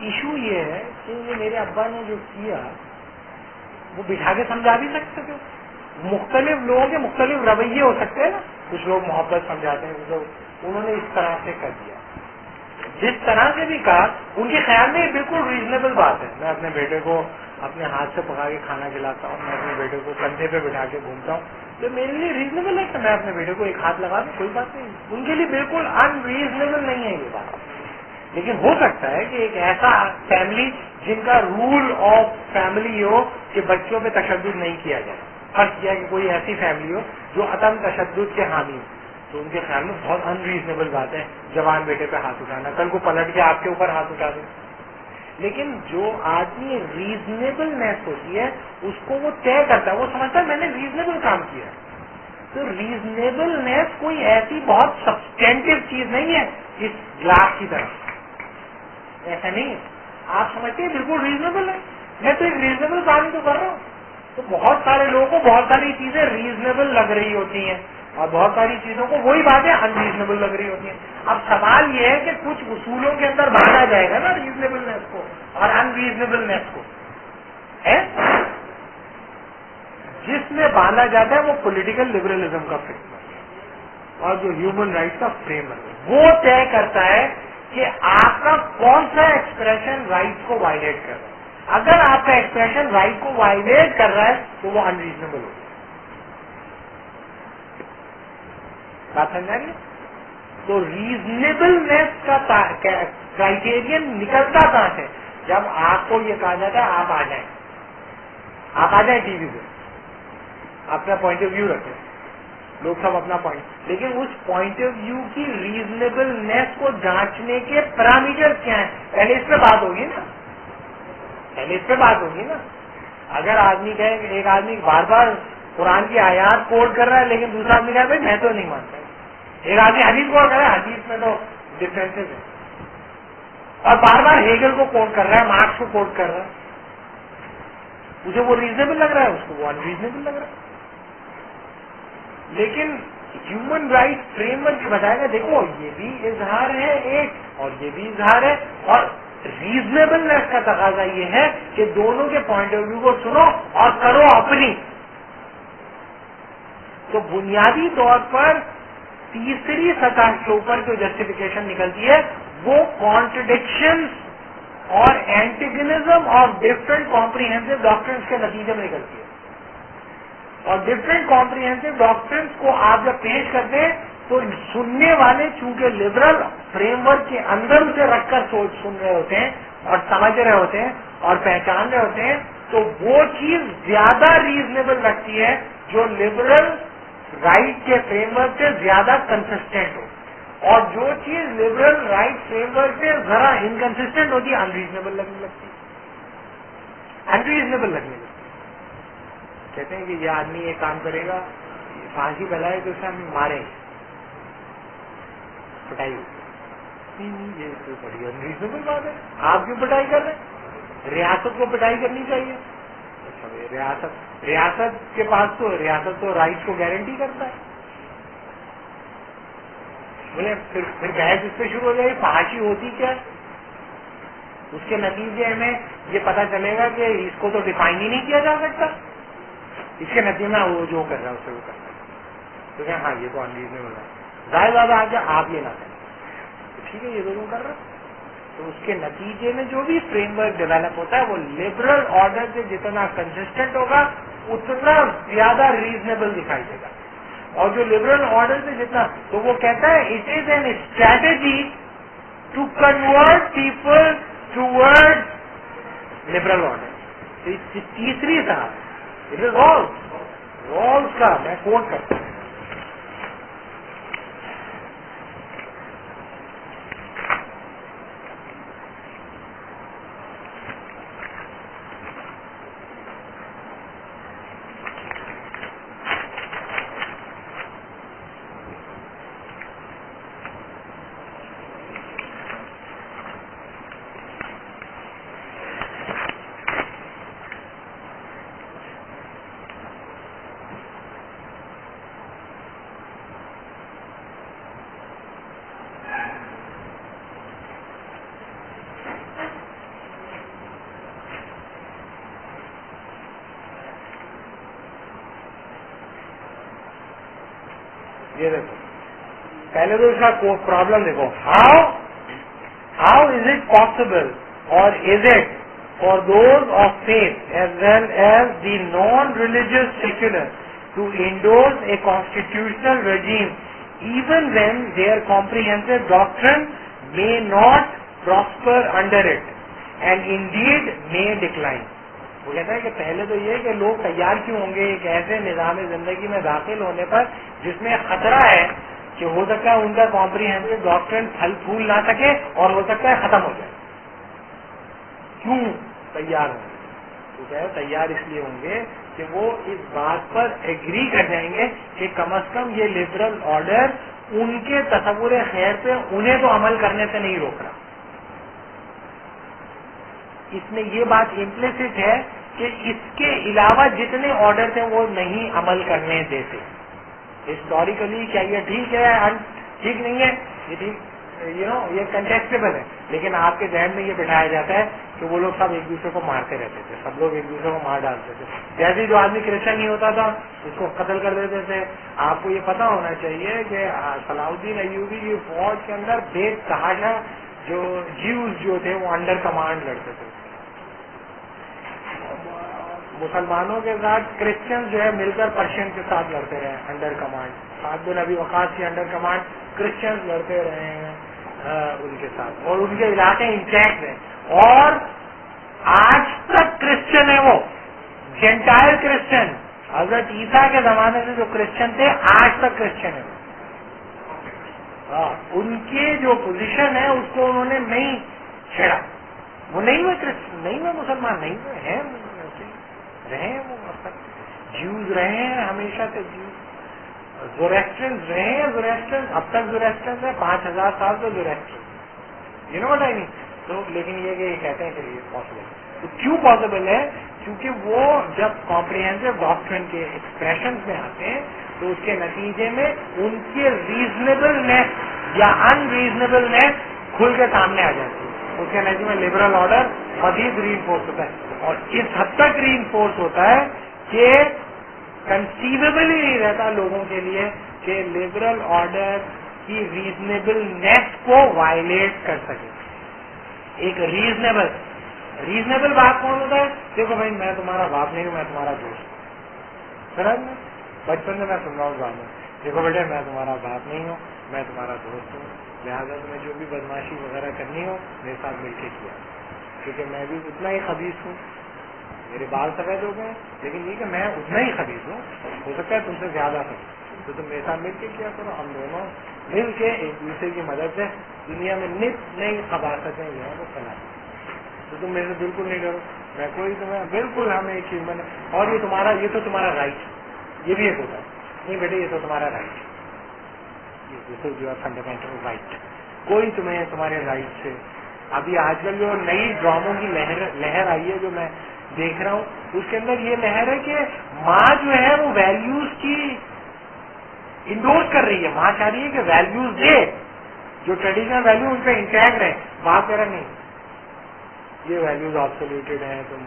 ایشو یہ ہے کہ یہ میرے ابا نے جو کیا وہ بٹھا کے سمجھا بھی سکتے تھے. مختلف لوگوں کے مختلف رویے ہو سکتے ہیں نا. کچھ لوگ محبت سمجھاتے ہیں، انہوں نے اس طرح سے کر دیا. جس طرح سے بھی کہا ان کے خیال میں یہ بالکل ریزنیبل بات ہے. میں اپنے بیٹے کو اپنے ہاتھ سے پکا کے کھانا کھلاتا ہوں، میں اپنے بیٹے کو کندھے پہ بٹھا کے گھومتا ہوں، تو میرے لیے ریزنیبل ہے کہ میں اپنے بیٹے کو ایک ہاتھ لگا دوں، کوئی بات نہیں. ان کے لیے بالکل ان ریزنیبل نہیں ہے یہ بات. لیکن ہو سکتا ہے کہ ایک ایسا فیملی جن کا رول آف فیملی ہو کہ بچوں پہ تشدد نہیں کیا جائے. فرض کیا کہ کوئی ایسی فیملی ہو جو عدم تشدد کے حامی ہو، تو ان کے خیال میں بہت انریزنیبل بات ہے جوان بیٹے پہ ہاتھ اٹھانا، کل کو پلٹ کے آپ کے اوپر ہاتھ اٹھا دیں. لیکن جو آدمی ریزنیبلنیس ہوتی ہے اس کو وہ طے کرتا ہے، وہ سمجھتا ہے میں نے ریزنیبل کام کیا. تو ریزنیبلنیس کوئی ایسی بہت سبسٹینٹیو چیز نہیں ہے اس گلاس کی طرح، ایسا نہیں ہے. آپ سمجھتے ہیں بالکل ریزنیبل ہے، میں تو ایک ریزنیبل کام ہی تو کر رہا ہوں. تو بہت سارے لوگوں کو بہت ساری چیزیں ریزنیبل لگ رہی ہوتی ہیں اور بہت ساری چیزوں کو وہی باتیں انریزنیبل لگ رہی ہوتی ہیں. اب سوال یہ ہے کہ کچھ اصولوں کے اندر باندھا جائے گا نا ریزنیبلنیس کو اور انریزنیبلنیس کو، ہے جس میں باندھا جاتا ہے وہ پولیٹیکل لبرلزم کا فریم ورک اور جو ہیومن رائٹ کا فریم ورک وہ طے کرتا ہے کہ آپ کا کون سا ایکسپریشن رائٹ کو وائلیٹ کر رہا ہے. اگر آپ کا ایکسپریشن رائٹ کو وائلیٹ کر رہا ہے تو وہ انریزنیبل ہوگا. بات سمجھ رہی ہے؟ تو ریزنیبلنیس کا کرائٹیرین نکلتا کہاں سے؟ جب آپ کو یہ کہا جاتا ہے آپ آ جائیں ٹی وی پہ، اپنا پوائنٹ آف ویو رکھیں، لوگ سب اپنا پوائنٹ، لیکن اس پوائنٹ آف ویو کی ریزنیبلنیس کو جانچنے کے پیرامیٹر کیا ہیں؟ پہلے اس پہ بات ہوگی نا. اگر آدمی کہے کہ ایک آدمی بار بار قرآن کی آیات کوٹ کر رہا ہے لیکن دوسرا آدمی کہا بھائی میں تو نہیں مانتا. ایک آدمی حدیث کوٹ کر رہا ہے، حدیث میں تو ڈفرینسز ہیں، اور بار بار ہیگل کو کوٹ کر رہا ہے، مارکس کو کوٹ کر رہا ہے. مجھے وہ ریزنیبل لگ رہا ہے، اس کو وہ انریزنیبل لگ رہا ہے. لیکن ہیومن رائٹ فریم ورک بتائے گا دیکھو یہ بھی اظہار ہے ایک اور یہ بھی اظہار ہے، اور ریزنیبلنیس کا تقاضا یہ ہے کہ دونوں کے پوائنٹ آف ویو کو سنو اور کرو اپنی. تو بنیادی طور پر تیسری سطح کے اوپر جو جسٹیفیکیشن نکلتی ہے وہ کانٹرڈکشن اور اینٹیگنزم اور ڈفرینٹ کمپریہنسو ڈاکٹرنس کے نتیجے میں نکلتی ہے. اور ڈفرینٹ کمپریہنسو ڈاکٹرنس کو آپ جب پیش کرتے ہیں تو سننے والے چونکہ لبرل فریم ورک کے اندر اسے رکھ کر سن رہے ہوتے ہیں اور سمجھ رہے ہوتے ہیں اور پہچان رہے ہوتے ہیں، تو وہ چیز زیادہ ریزنیبل لگتی ہے جو لبرل رائٹ کے فریم ورک سے زیادہ کنسسٹینٹ ہو، اور جو چیز لبرل رائٹ فریم ورک سے ذرا انکنسسٹینٹ ہوتی ہے انریزنیبل لگنے لگتی ہے. کہتے ہیں کہ یہ آدمی یہ کام کرے گا، پھانسی پھیلائے تو اسے ہم ماریں گے، پٹائی ہوگی. نہیں، یہ تو بڑی انریزنیبل بات ہے. آپ کیوں پٹائی کر رہے ہیں؟ ریاست کو پٹائی کرنی چاہیے. ریاست کے پاس تو ریاست تو رائٹ کو گارنٹی کرتا ہے. بولے پھر بحث اس پہ شروع ہو جائے فحاشی ہوتی کیا ہے؟ اس کے نتیجے میں یہ پتا چلے گا کہ اس کو تو ڈیفائن ہی نہیں کیا جا سکتا، اس کے نتیجے میں وہ جو کر رہا ہے اس سے وہ کرتا ہے. تو کہ ہاں یہ تو انریزنیبل ہے، ظاہر بات آ جائے آپ یہ نہ کریں تو ٹھیک ہے یہ تو کر رہا. تو اس کے نتیجے میں جو بھی فریم ورک ڈیولپ ہوتا ہے وہ لبرل آرڈر سے جتنا کنسسٹنٹ ہوگا اتنا زیادہ ریزنیبل دکھائی دے گا، اور جو لبرل آرڈر سے جتنا، تو وہ کہتا ہے it is an strategy to convert people toward liberal order. تیسری صاحب اٹ از رالز کا میں کوٹ کرتا ہوں. یہ دیکھو پہلے تو اس کا پرابلم دیکھو، ہاؤ از اٹ پاسبل اور is it for those of faith as well as the non religious secular to endorse a constitutional regime even when their comprehensive doctrine may not prosper under it and indeed may decline. وہ کہتا ہے کہ پہلے تو یہ کہ لوگ تیار کیوں ہوں گے ایک ایسے نظام زندگی میں داخل ہونے پر جس میں خطرہ ہے کہ ہو سکتا ہے ان کا کمپریہنسو ڈاکٹرن پھل پھول نہ سکے اور ہو سکتا ہے ختم ہو جائے. کیوں تیار ہوں گے؟ تو کیا تیار اس لیے ہوں گے کہ وہ اس بات پر ایگری کر جائیں گے کہ کم از کم یہ لبرل آرڈر ان کے تصور خیر پہ انہیں تو عمل کرنے سے نہیں روک رہا. اس میں یہ بات امپلیسٹ ہے کہ اس کے علاوہ جتنے آرڈر تھے وہ نہیں عمل کرنے دیتے. ہسٹوریکلی کیا یہ ٹھیک ہے ٹھیک نہیں ہے یہ ٹھیک یہ کنٹیکسٹیبل ہے, لیکن آپ کے ذہن میں یہ بٹھایا جاتا ہے کہ وہ لوگ سب ایک دوسرے کو مارتے رہتے تھے, سب لوگ ایک دوسرے کو مار ڈالتے تھے. جیسے جو آدمی کرسچن نہیں ہوتا تھا اس کو قتل کر دیتے تھے. آپ کو یہ پتا ہونا چاہیے کہ صلاح الدین ایوبی کی فوج کے اندر بے تحاشا جو جیوز جو تھے وہ انڈر کمانڈ لڑتے تھے. مسلمانوں کے ساتھ کرسچن جو ہے مل کر پرشین کے ساتھ لڑتے رہے انڈر کمانڈ. سعد بن ابی وقاص کی انڈر کمانڈ کرسچن لڑتے رہے ہیں ان کے ساتھ, اور ان کے علاقے انٹیکٹ ہیں. اور آج تک کرسچن ہے وہ جینٹائل کرسچن. حضرت عیسیٰ کے زمانے سے جو کرسچن تھے آج تک کرسچن ہے. ان کے جو پوزیشن ہے اس کو انہوں نے نہیں چھیڑا. وہ نہیں ہوئے کرسچن, نہیں ہوئے مسلمان, نہیں ہوئے ہیں, رہے ہیں وہ اب تک جیوز رہے ہیں ہمیشہ سے. زوریسٹرنز رہے ہیں, زوریسٹرنز اب تک زوریسٹرنز ہیں 5000 سال سے زوریسٹرنز. یو نو واٹ آئی مین. تو لیکن یہ کہ یہ کہتے ہیں کہ یہ پاسبل ہے. تو کیوں پاسبل ہے؟ کیونکہ وہ جب کمپریہنسو ڈاکٹرن کے ایکسپریشنز میں آتے ہیں تو اس کے نتیجے میں ان کی ریزنیبلنیس یا ان ریزنیبلنیس کھل کے سامنے آ جاتی ہے. اس کے نتیجے میں لبرل آرڈر مزید ری انفورس ہوتا ہے, اور اس حد تک ری انفورس ہوتا ہے کہ کنسیویبل ہی نہیں رہتا لوگوں کے لیے کہ لبرل آرڈر کی ریزنیبلنیس کو وائلیٹ کر سکے. ایک ریزنیبل بات کون ہوتا ہے؟ دیکھو بھائی میں تمہارا باپ نہیں ہوں, میں تمہارا دوست ہوں. سمجھ میں بچپن میں سن رہا ہوں بات, دیکھو بیٹے میں تمہارا باپ نہیں ہوں, میں تمہارا دوست ہوں, لہٰذا تمہیں جو بھی بدماشی وغیرہ کرنی ہو میرے ساتھ مل کے کیا, کیونکہ میں بھی اتنا ہی خبیث ہوں. میرے بال سفید ہو گئے لیکن یہ کہ میں اتنا ہی خبیث ہوں, ہو سکتا ہے تم سے زیادہ خبیث, تو تم میرے ساتھ مل کے کیا کرو. ہم دونوں مل کے ایک دوسرے کی مدد سے دنیا میں نت نئی خباستیں جو ہیں وہ پھیلاتے. تو تم میرے سے بالکل نہیں ڈرو, میں کوئی تمہیں بالکل ہمیں ایک چیز میں نے, اور یہ تو تمہارا رائٹ ہے. یہ بھی ایک ہوتا ہے نہیں بیٹے یہ تو تمہارا رائٹ ہے, دس از یور فنڈامنٹل رائٹ. کوئی تمہیں تمہارے رائٹ سے. ابھی آج کل جو نئی ڈراموں کی لہر آئی ہے جو میں دیکھ رہا ہوں, اس کے اندر یہ لہر ہے کہ ماں جو ہے وہ ویلیوز کی انڈورس کر رہی ہے. ماں چاہ رہی ہے کہ ویلیوز دے, جو ٹریڈیشنل ویلیو ان پہ انٹیکٹ رہے. باپ کہہ رہا نہیں, یہ ویلیوز آبسولیوٹیڈ ہیں, تم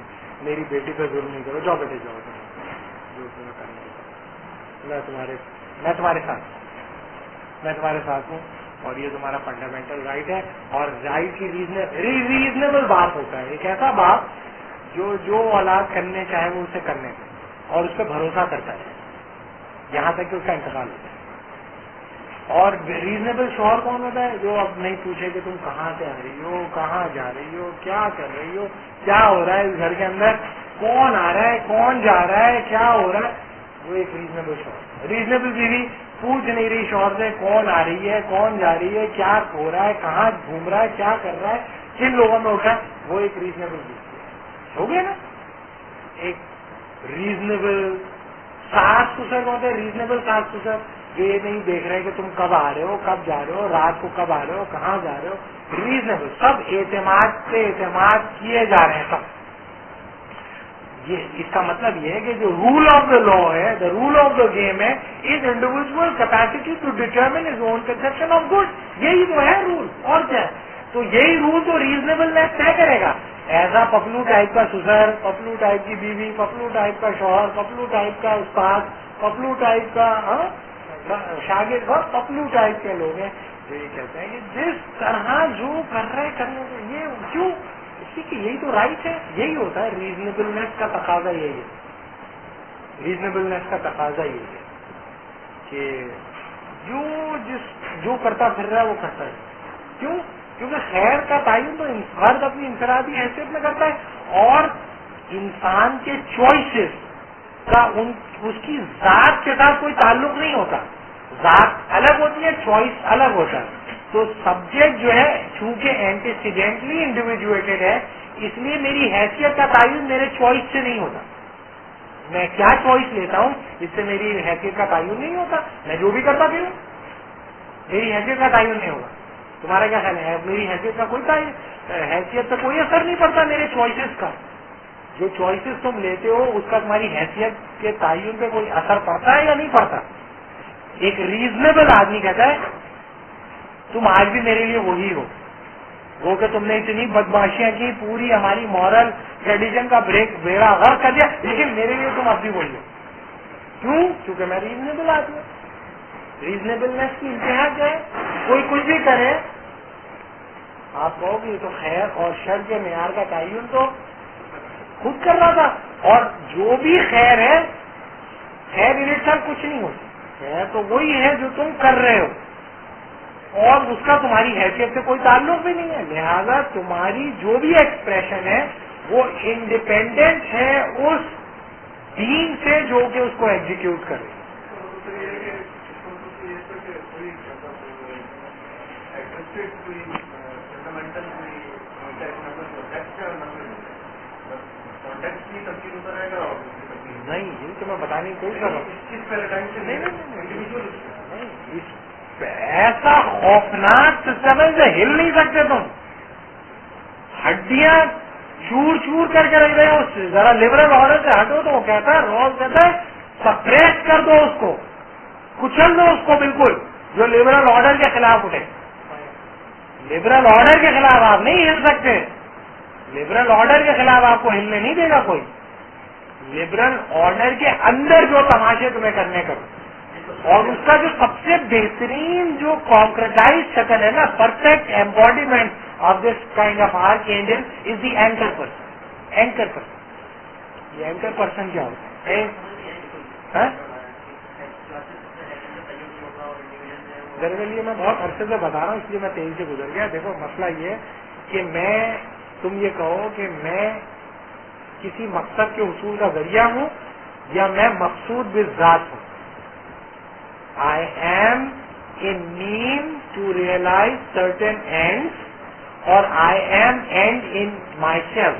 میری بیٹی پہ ظلم نہیں کرو, جاؤ بیٹے جاؤ, جو تمہیں کرنا ہے میں تمہارے ساتھ ہوں, اور یہ تمہارا فنڈامنٹل رائٹ ہے. اور رائٹ کی ریزنیبل باپ ہوتا ہے ایک ایسا باپ جو اولاد کرنے چاہے وہ اسے کرنے دے اور اس پہ بھروسہ کرتا ہے یہاں تک کہ اس کا انتقال ہوتا ہے. اور ریزنیبل شوہر کون ہوتا ہے؟ جو اب نہیں پوچھے کہ تم کہاں سے آ رہی ہو, کہاں جا رہی ہو, کیا کر رہی ہو, کیا ہو رہا ہے اس گھر کے اندر, کون آ رہا ہے, کون جا رہا ہے, کیا ہو رہا ہے. وہ ایک ریزنیبل شوہر. ریزنیبل بیوی پوچھ نہیں رہی شوہر سے کون آ رہی ہے, کون جا رہی ہے, کیا ہو رہا ہے, کہاں گھوم رہا ہے, کیا کر رہا ہے, کن لوگوں میں اٹھا ہے. وہ ایک ریزنیبل بیوی ہو گیا نا. ایک ریزنیبل ساس سسر ہوتے ہیں, ریزنیبل ساس سسر جو یہ نہیں دیکھ رہے کہ تم کب آ رہے ہو, کب جا رہے ہو, رات کو کب آ رہے ہو, کہاں جا رہے ہو. ریزنیبل, سب اعتماد پہ اعتماد کیے جا رہے ہیں سب. یہ اس کا مطلب یہ ہے کہ جو رول آف دا لا ہے, the rule of the game ہے, is individual capacity to determine his own conception of good. یہی تو ہے رول, اور کیا ہے. تو یہی رول تو ریزنیبلنیس طے کرے گا. ایسا پپلو ٹائپ کا سسر, پپلو ٹائپ کی بیوی, پپلو ٹائپ کا شوہر, پپلو ٹائپ کا استاد, پپلو ٹائپ کا شاگرد, بہت پپلو ٹائپ کے لوگ ہیں جو یہ کہتے ہیں کہ جس طرح جو کر رہے کرنے کو, یہ کیوں, اسی کی یہی تو رائٹ ہے. یہی ہوتا ہے ریزنیبلنیس کا تقاضا. یہی ہے ریزنیبلنیس کا تقاضا, یہی ہے کہ جو کرتا پھر رہا ہے وہ کرتا ہے. کیوں؟ کیونکہ خیر کا تعین تو فرد اپنی انفرادی حیثیت میں کرتا ہے, اور انسان کے چوائسز کا اس کی ذات کے ساتھ کوئی تعلق نہیں ہوتا. ذات الگ ہوتی ہے، چوائس الگ ہوتا ہے. تو سبجیکٹ جو ہے چونکہ اینٹیسیڈنٹلی انڈیویجویٹڈ ہے، اس لیے میری حیثیت کا تعین میرے چوائس سے نہیں ہوتا. میں کیا چوائس لیتا ہوں اس سے میری حیثیت کا تعین نہیں ہوتا. میں جو بھی کرتا پھر میری حیثیت کا تعین نہیں ہوگا. تمہارا کیا خیال ہے؟ میری حیثیت کا کوئی تعین، حیثیت پہ کوئی اثر نہیں پڑتا میرے چوائسیز کا. جو چوائسیز تم لیتے ہو اس کا تمہاری حیثیت کے تعین پہ کوئی اثر پڑتا ہے یا نہیں پڑتا؟ ایک ریزنیبل آدمی کہتا ہے تم آج بھی میرے لیے وہی ہو، وہ کہ تم نے اتنی بدماشیاں کی، پوری ہماری مورل ٹریڈیشن کا بیڑا غرق کر دیا، لیکن میرے لیے تم اب بھی وہی ہو. کیوں؟ کیونکہ میں ریزنیبل آدمی ہوں. ریزنیبلنس کی انتہا کیا ہے؟ کوئی کچھ بھی کرے آپ کہو کہ یہ تو خیر اور شر کے معیار کا تعین تو خود کر رہا تھا، اور جو بھی خیر ہے، خیر انسان کچھ نہیں ہوتی، خیر تو وہی ہے جو تم کر رہے ہو، اور اس کا تمہاری حیثیت سے کوئی تعلق بھی نہیں ہے. لہذا تمہاری جو بھی ایکسپریشن ہے وہ انڈیپینڈنٹ ہے اس دین سے جو کہ اس کو ایگزیکیوٹ کرے. نہیں، یہ تو میں بتانے کی کوشش کر رہا ہوں. ایسا خوفناک سسٹم ہے جسے ہل نہیں سکتے تم، ہڈیاں چور چور کر کے رکھ رہے ہو. ذرا لبرل آرڈر سے ہٹو تو وہ کہتا ہے، روز کہتا ہے سپریس کر دو اس کو، کچل دو اس کو بالکل، جو لبرل آرڈر کے خلاف اٹھے. لبرل آرڈر کے خلاف آپ نہیں ہل سکتے، لبرل آرڈر کے خلاف آپ کو ہلنے نہیں دے گا کوئی. لبرل آرڈر کے اندر جو تماشے تمہیں کرنے کرو، اور اس کا جو سب سے بہترین جو کانکریٹائز شکل ہے نا، perfect embodiment of this kind of archangel is the anchor person. Anchor person, یہ اینکر پرسن کیا ہوتا ہے؟ دراصل یہ میں بہت عرصے سے بتا رہا ہوں، اس لیے میں تیزی سے گزر گیا. دیکھو مسئلہ یہ ہے کہ تم یہ کہو کہ میں کسی مقصد کے حصول کا ذریعہ ہوں یا میں مقصود بالذات ہوں. I am a mean to realize certain ends, or I am end in myself.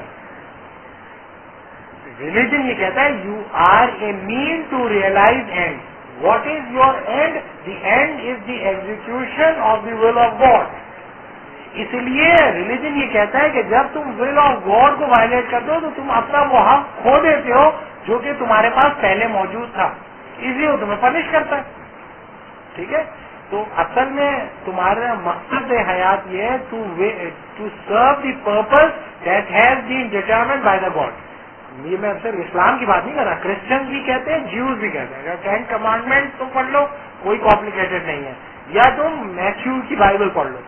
Religion یہ کہتا ہے you are a mean to realize end. What is your end? The end is the execution of the will of God. اس لیے religion یہ کہتا ہے کہ جب تم ول آف گاڈ کو وائلیٹ کرتے ہو تو تم اپنا وہ حق کھو دیتے ہو جو کہ تمہارے پاس پہلے موجود تھا، اس لیے وہ تمہیں پنش کرتا ہے. ٹھیک ہے؟ تو اصل میں تمہارا مقصد حیات یہ ہے to serve the purpose that has been determined by the God. یہ میں صرف اسلام کی بات نہیں کر رہا، کرسچن بھی کہتے ہیں، جیوز بھی کہتے ہیں. اگر 10 کمانڈمنٹ تم پڑھ لو کوئی کمپلیکیٹڈ نہیں ہے، یا تم میتھیو کی بائبل پڑھ لو.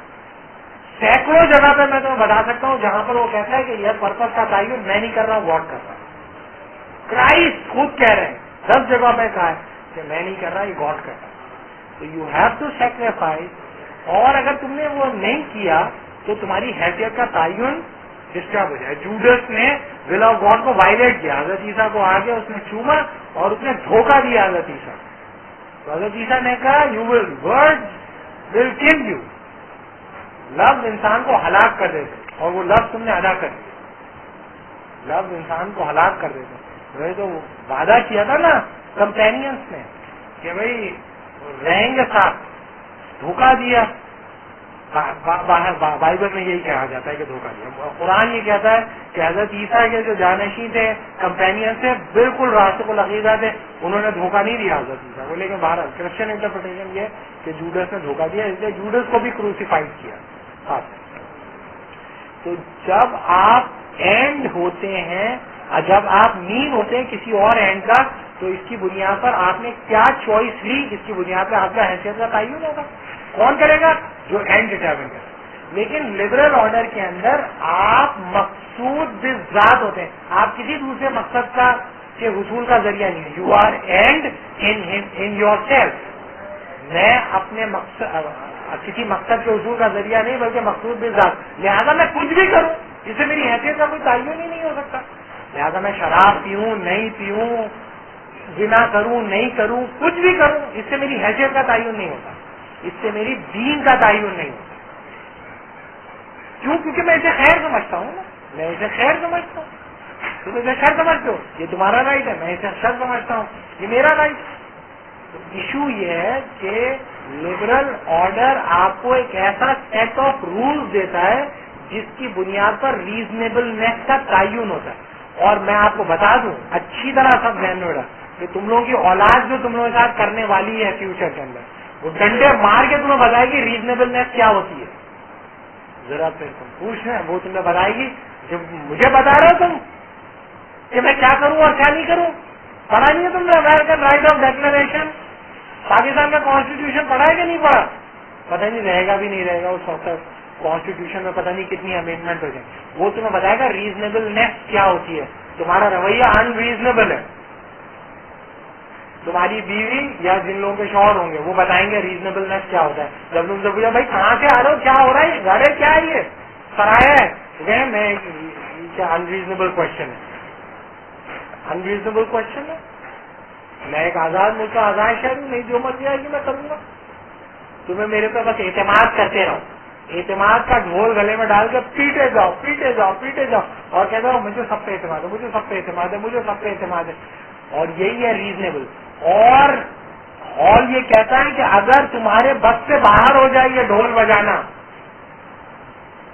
سینکڑوں جگہ پہ میں تمہیں بتا سکتا ہوں جہاں پر وہ کہتا ہے کہ یہ پرپز کا تعین میں نہیں کر رہا ہوں، گاڈ کر رہا ہے. کرائسٹ خود کہہ رہے ہیں 10 جگہ پہ کہا ہے کہ میں نہیں کر رہا، یہ گاڈ کر رہا ہے. تو یو ہیو ٹو سیکریفائز، اور اگر تم نے وہ نہیں کیا تو تمہاری حیثیت کا تعین ڈسٹرب ہو جائے. جوڈس نے ول آف گاڈ کو وائلیٹ کیا، حضرت عیسیٰ کو آگے اس نے چوما اور اس نے دھوکہ دیا حضرت عیسیٰ. تو حضرت عیسیٰ نے کہا یو ول ورڈ ول کل یو. لفظ انسان کو ہلاک کر دیتے، اور وہ لفظ تم نے ادا کر دیا. لفظ انسان کو ہلاک کر دیتے. تو وعدہ کیا تھا نا کمپینینس نے کہ بھائی رہیں گے ساتھ، دھوکہ دیا. بائبل میں یہی کہا جاتا ہے کہ دھوکہ دیا. قرآن یہ کہتا ہے کہ حضرت عیسیٰ کے جو جانشین تھے، کمپینین تھے، بالکل راستے کو عقیدہ تھے، انہوں نے دھوکہ نہیں دیا حضرت عیسیٰ کو. لیکن بہرحال کرسچن انٹرپریٹیشن یہ کہ جوڈس نے دھوکہ دیا، اس لیے جوڈس کو بھی کروسیفائڈ کیا. تو جب آپ اینڈ ہوتے ہیں، جب آپ مین ہوتے ہیں کسی اور اینڈ کا، تو اس کی بنیاد پر آپ نے کیا چوائس لی، اس کی بنیاد پر آپ کا حیثیت کا تعین ہوگا. کون کرے گا؟ جو اینڈ ڈٹرمن کرے. لیکن لبرل آرڈر کے اندر آپ مقصود بالذات ہوتے ہیں، آپ کسی دوسرے مقصد کا کے حصول کا ذریعہ نہیں ہے. You are end in yourself. میں اپنے کسی مقصد کے حصول کا ذریعہ نہیں بلکہ مقصود بالذات. لہذا میں کچھ بھی کروں اس سے میری حیثیت کا کوئی تعین ہی نہیں ہو سکتا. لہذا میں شراب پیوں نہیں پیوں، زنا کروں نہیں کروں کچھ بھی کروں، اس سے میری حیثیت کا تعین نہیں ہوتا، اس سے میری دین کا تعین نہیں ہوتا. کیوں؟ کیونکہ میں اسے خیر سمجھتا ہوں نا، میں اسے خیر سمجھتا ہوں. تم اسے شر سمجھتے ہو، یہ تمہارا رائٹ ہے، میں اسے شر سمجھتا ہوں، یہ میرا رائٹ. تو ایشو یہ ہے کہ لبرل آرڈر آپ کو ایک ایسا سیٹ آف رولز دیتا ہے جس کی بنیاد پر ریزنیبلنیس کا تعین ہوتا ہے. اور میں آپ کو بتا دوں اچھی طرح سب ذہن میں رکھ کہ تم لوگوں کی اولاد جو تم لوگوں کے ساتھ کرنے والی ہے فیوچر کے اندر، وہ ڈنڈے مار کے تمہیں بتائے گی ریزنیبلنیس کیا ہوتی ہے. ذرا پھر تم پوچھ رہے ہیں، وہ تمہیں بتائے گی. جب مجھے بتا رہے ہو تم کہ میں کیا کروں اور کیا نہیں کروں، پڑھا نہیں ہے تم نے American right of declaration? Pakistan میں کانسٹیٹیوشن پڑھا ہے کہ نہیں پڑھا؟ پتہ نہیں رہے گا بھی نہیں رہے گا اس وقت. کانسٹیٹیوشن میں پتہ نہیں کتنی امینڈمنٹ ہو جائیں. وہ تمہیں بتائے گا ریزنیبلنیس کیا ہوتی ہے. تمہارا رویہ انریزنیبل ہے. تمہاری بیوی یا جن لوگوں کے شوہر ہوں گے وہ بتائیں گے ریزنیبلنیس کیا ہوتا ہے. جب تم سے پوچھا بھائی کہاں سے آ رہے ہو، کیا ہو رہا ہے، گھر ہے، کیا ہے، یہ سرایا ہے، میں کیا انریزنیبل کوشچن ہے. انریزنیبل کوشچن ہے. میں ایک آزاد ملک کا آزاد شہر ہوں، نہیں جو مرضی آئے گی میں کروں گا. تمہیں میرے پہ بس اعتماد کرتے رہو، اعتماد کا ڈھول گلے میں ڈال کے پیٹے جاؤ پیٹے جاؤ پیٹے جاؤ اور کہتے ہو مجھے سب پہ اعتماد ہے، مجھے سب پہ اعتماد ہے، مجھے سب پہ اعتماد ہے. اور یہی ہے ریزنیبل. اور یہ کہتا ہے کہ اگر تمہارے بس سے باہر ہو جائے یہ ڈھول بجانا،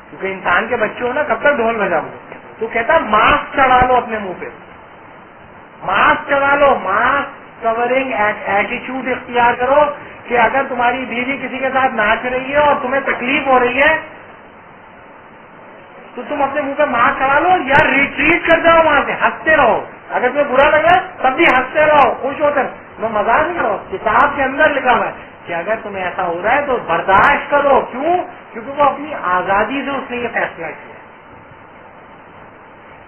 کیونکہ انسان کے بچے ہو نا کب تک ڈھول بجاؤ گے، تو کہتا ہے ماسک چڑھا لو اپنے منہ پہ، ماسک چڑھا لو، ماسک کورنگ ایٹیچیوڈ اختیار کرو کہ اگر تمہاری بیوی کسی کے ساتھ ناچ رہی ہے اور تمہیں تکلیف ہو رہی ہے تو تم اپنے منہ پہ ماسک چڑھا لو یا ریٹریٹ کر جاؤ وہاں سے، ہنستے رہو. اگر تمہیں برا لگا تب بھی ہنستے رہو، خوش ہوتے رہو. میں مزاق نہیں کرو، کتاب کے اندر لکھا ہوا ہے کہ اگر تمہیں ایسا ہو رہا ہے تو برداشت کرو. کیوں؟ کیونکہ وہ اپنی آزادی سے اس نے یہ فیصلہ کیا،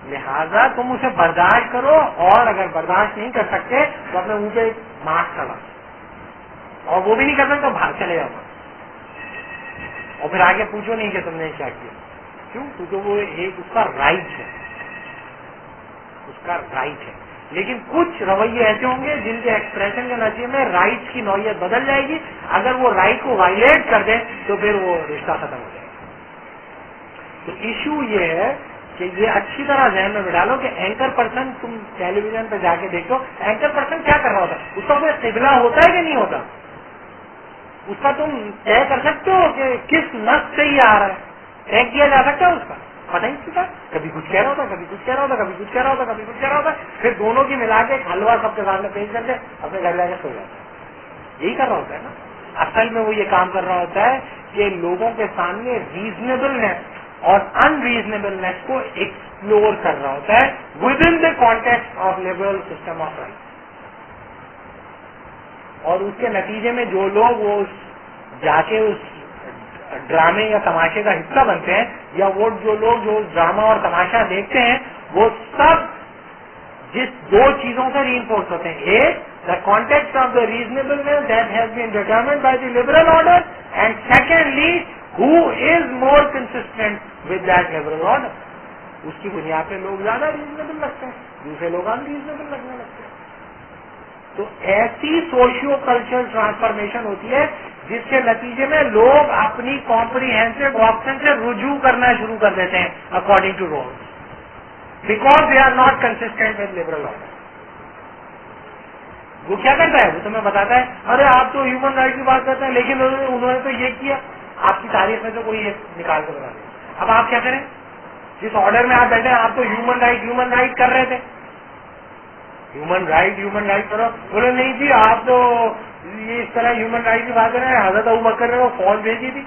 لہذا تم اسے برداشت کرو. اور اگر برداشت نہیں کر سکتے تو اپنے منہ پہ ماسک چڑھا، اور وہ بھی نہیں کر سکتے تو باہر چلے جاؤ اور پھر آگے پوچھو نہیں کہ تم نے کیا کیا. کیوں؟ کیونکہ وہ ایک اس کا رائٹ ہے، اس کا رائٹ ہے. لیکن کچھ رویے ایسے ہوں گے جن کے ایکسپریشن کے نتیجے میں رائٹ کی نوعیت بدل جائے گی. اگر وہ رائٹ کو وائلیٹ کر دیں تو پھر وہ رشتہ ختم ہو جائے گا. تو ایشو یہ ہے کہ یہ اچھی طرح ذہن میں بٹھا لو کہ اینکر پرسن، تم ٹیلی ویژن پہ جا کے دیکھو اینکر پرسن کیا کر رہا ہوتا ہے، اس کا کوئی قبلہ ہوتا ہے کہ نہیں ہوتا، اس کا تم طے کر سکتے ہو کہ کس نس سے ہی آ رہا ہے، طے کیا جا سکتا ہے اس کا. پتہ نہیں چلتا، کبھی کچھ کہہ رہا ہوتا، کبھی کچھ کہہ رہا ہوتا، کبھی کچھ کہہ رہا ہوتا، کبھی کچھ کہہ رہا ہوتا. پھر دونوں کی ملا کے ایک حلوہ سب کے سامنے پیش کر کے اپنے گھر جا کے سو جاتا ہے. یہی کر رہا ہوتا ہے نا. اصل میں وہ یہ کام کر رہا ہوتا ہے کہ لوگوں کے سامنے ریزنیبلنیس اور انریزنیبلنیس کو ایکسپلور کر رہا ہوتا ہے with in the context of liberal system of right. اور اس کے نتیجے میں جو لوگ وہ جا کے اس ڈرامے یا تماشے کا حصہ بنتے ہیں، یا وہ جو لوگ جو ڈرامہ اور تماشا دیکھتے ہیں، وہ سب جس دو چیزوں سے ری انفورس ہوتے ہیں. ایک، the context of the reasonableness that has been determined by the liberal order, and secondly who is more consistent with that liberal order. اس کی بنیاد پہ لوگ زیادہ ریزنیبل لگتے ہیں، دوسرے لوگ ان ریزنیبل لگنے لگتے ہیں. تو ایسی سوشیو کلچرل ٹرانسفارمیشن ہوتی ہے جس کے نتیجے میں لوگ اپنی کمپریہنسو ڈاکٹرن سے رجوع کرنا شروع کر دیتے ہیں according to rules, because they are not consistent with liberal order. وہ کیا کرتا ہے، وہ تمہیں بتاتا ہے ارے آپ تو ہیومن رائٹ کی بات کرتے ہیں لیکن انہوں نے تو یہ کیا. آپ کی تاریخ میں تو کوئی نکال کے بتا دیں. اب آپ کیا کریں، جس آرڈر میں آپ بیٹھے ہیں آپ تو ہیومن رائٹ کر رہے تھے، ہیومن رائٹ کرو. بولے نہیں جی آپ تو یہ اس طرح ہیومن رائٹ کی بات کر رہے ہیں. حضرت ابوبکر نے وہ فوج بھیجی تھی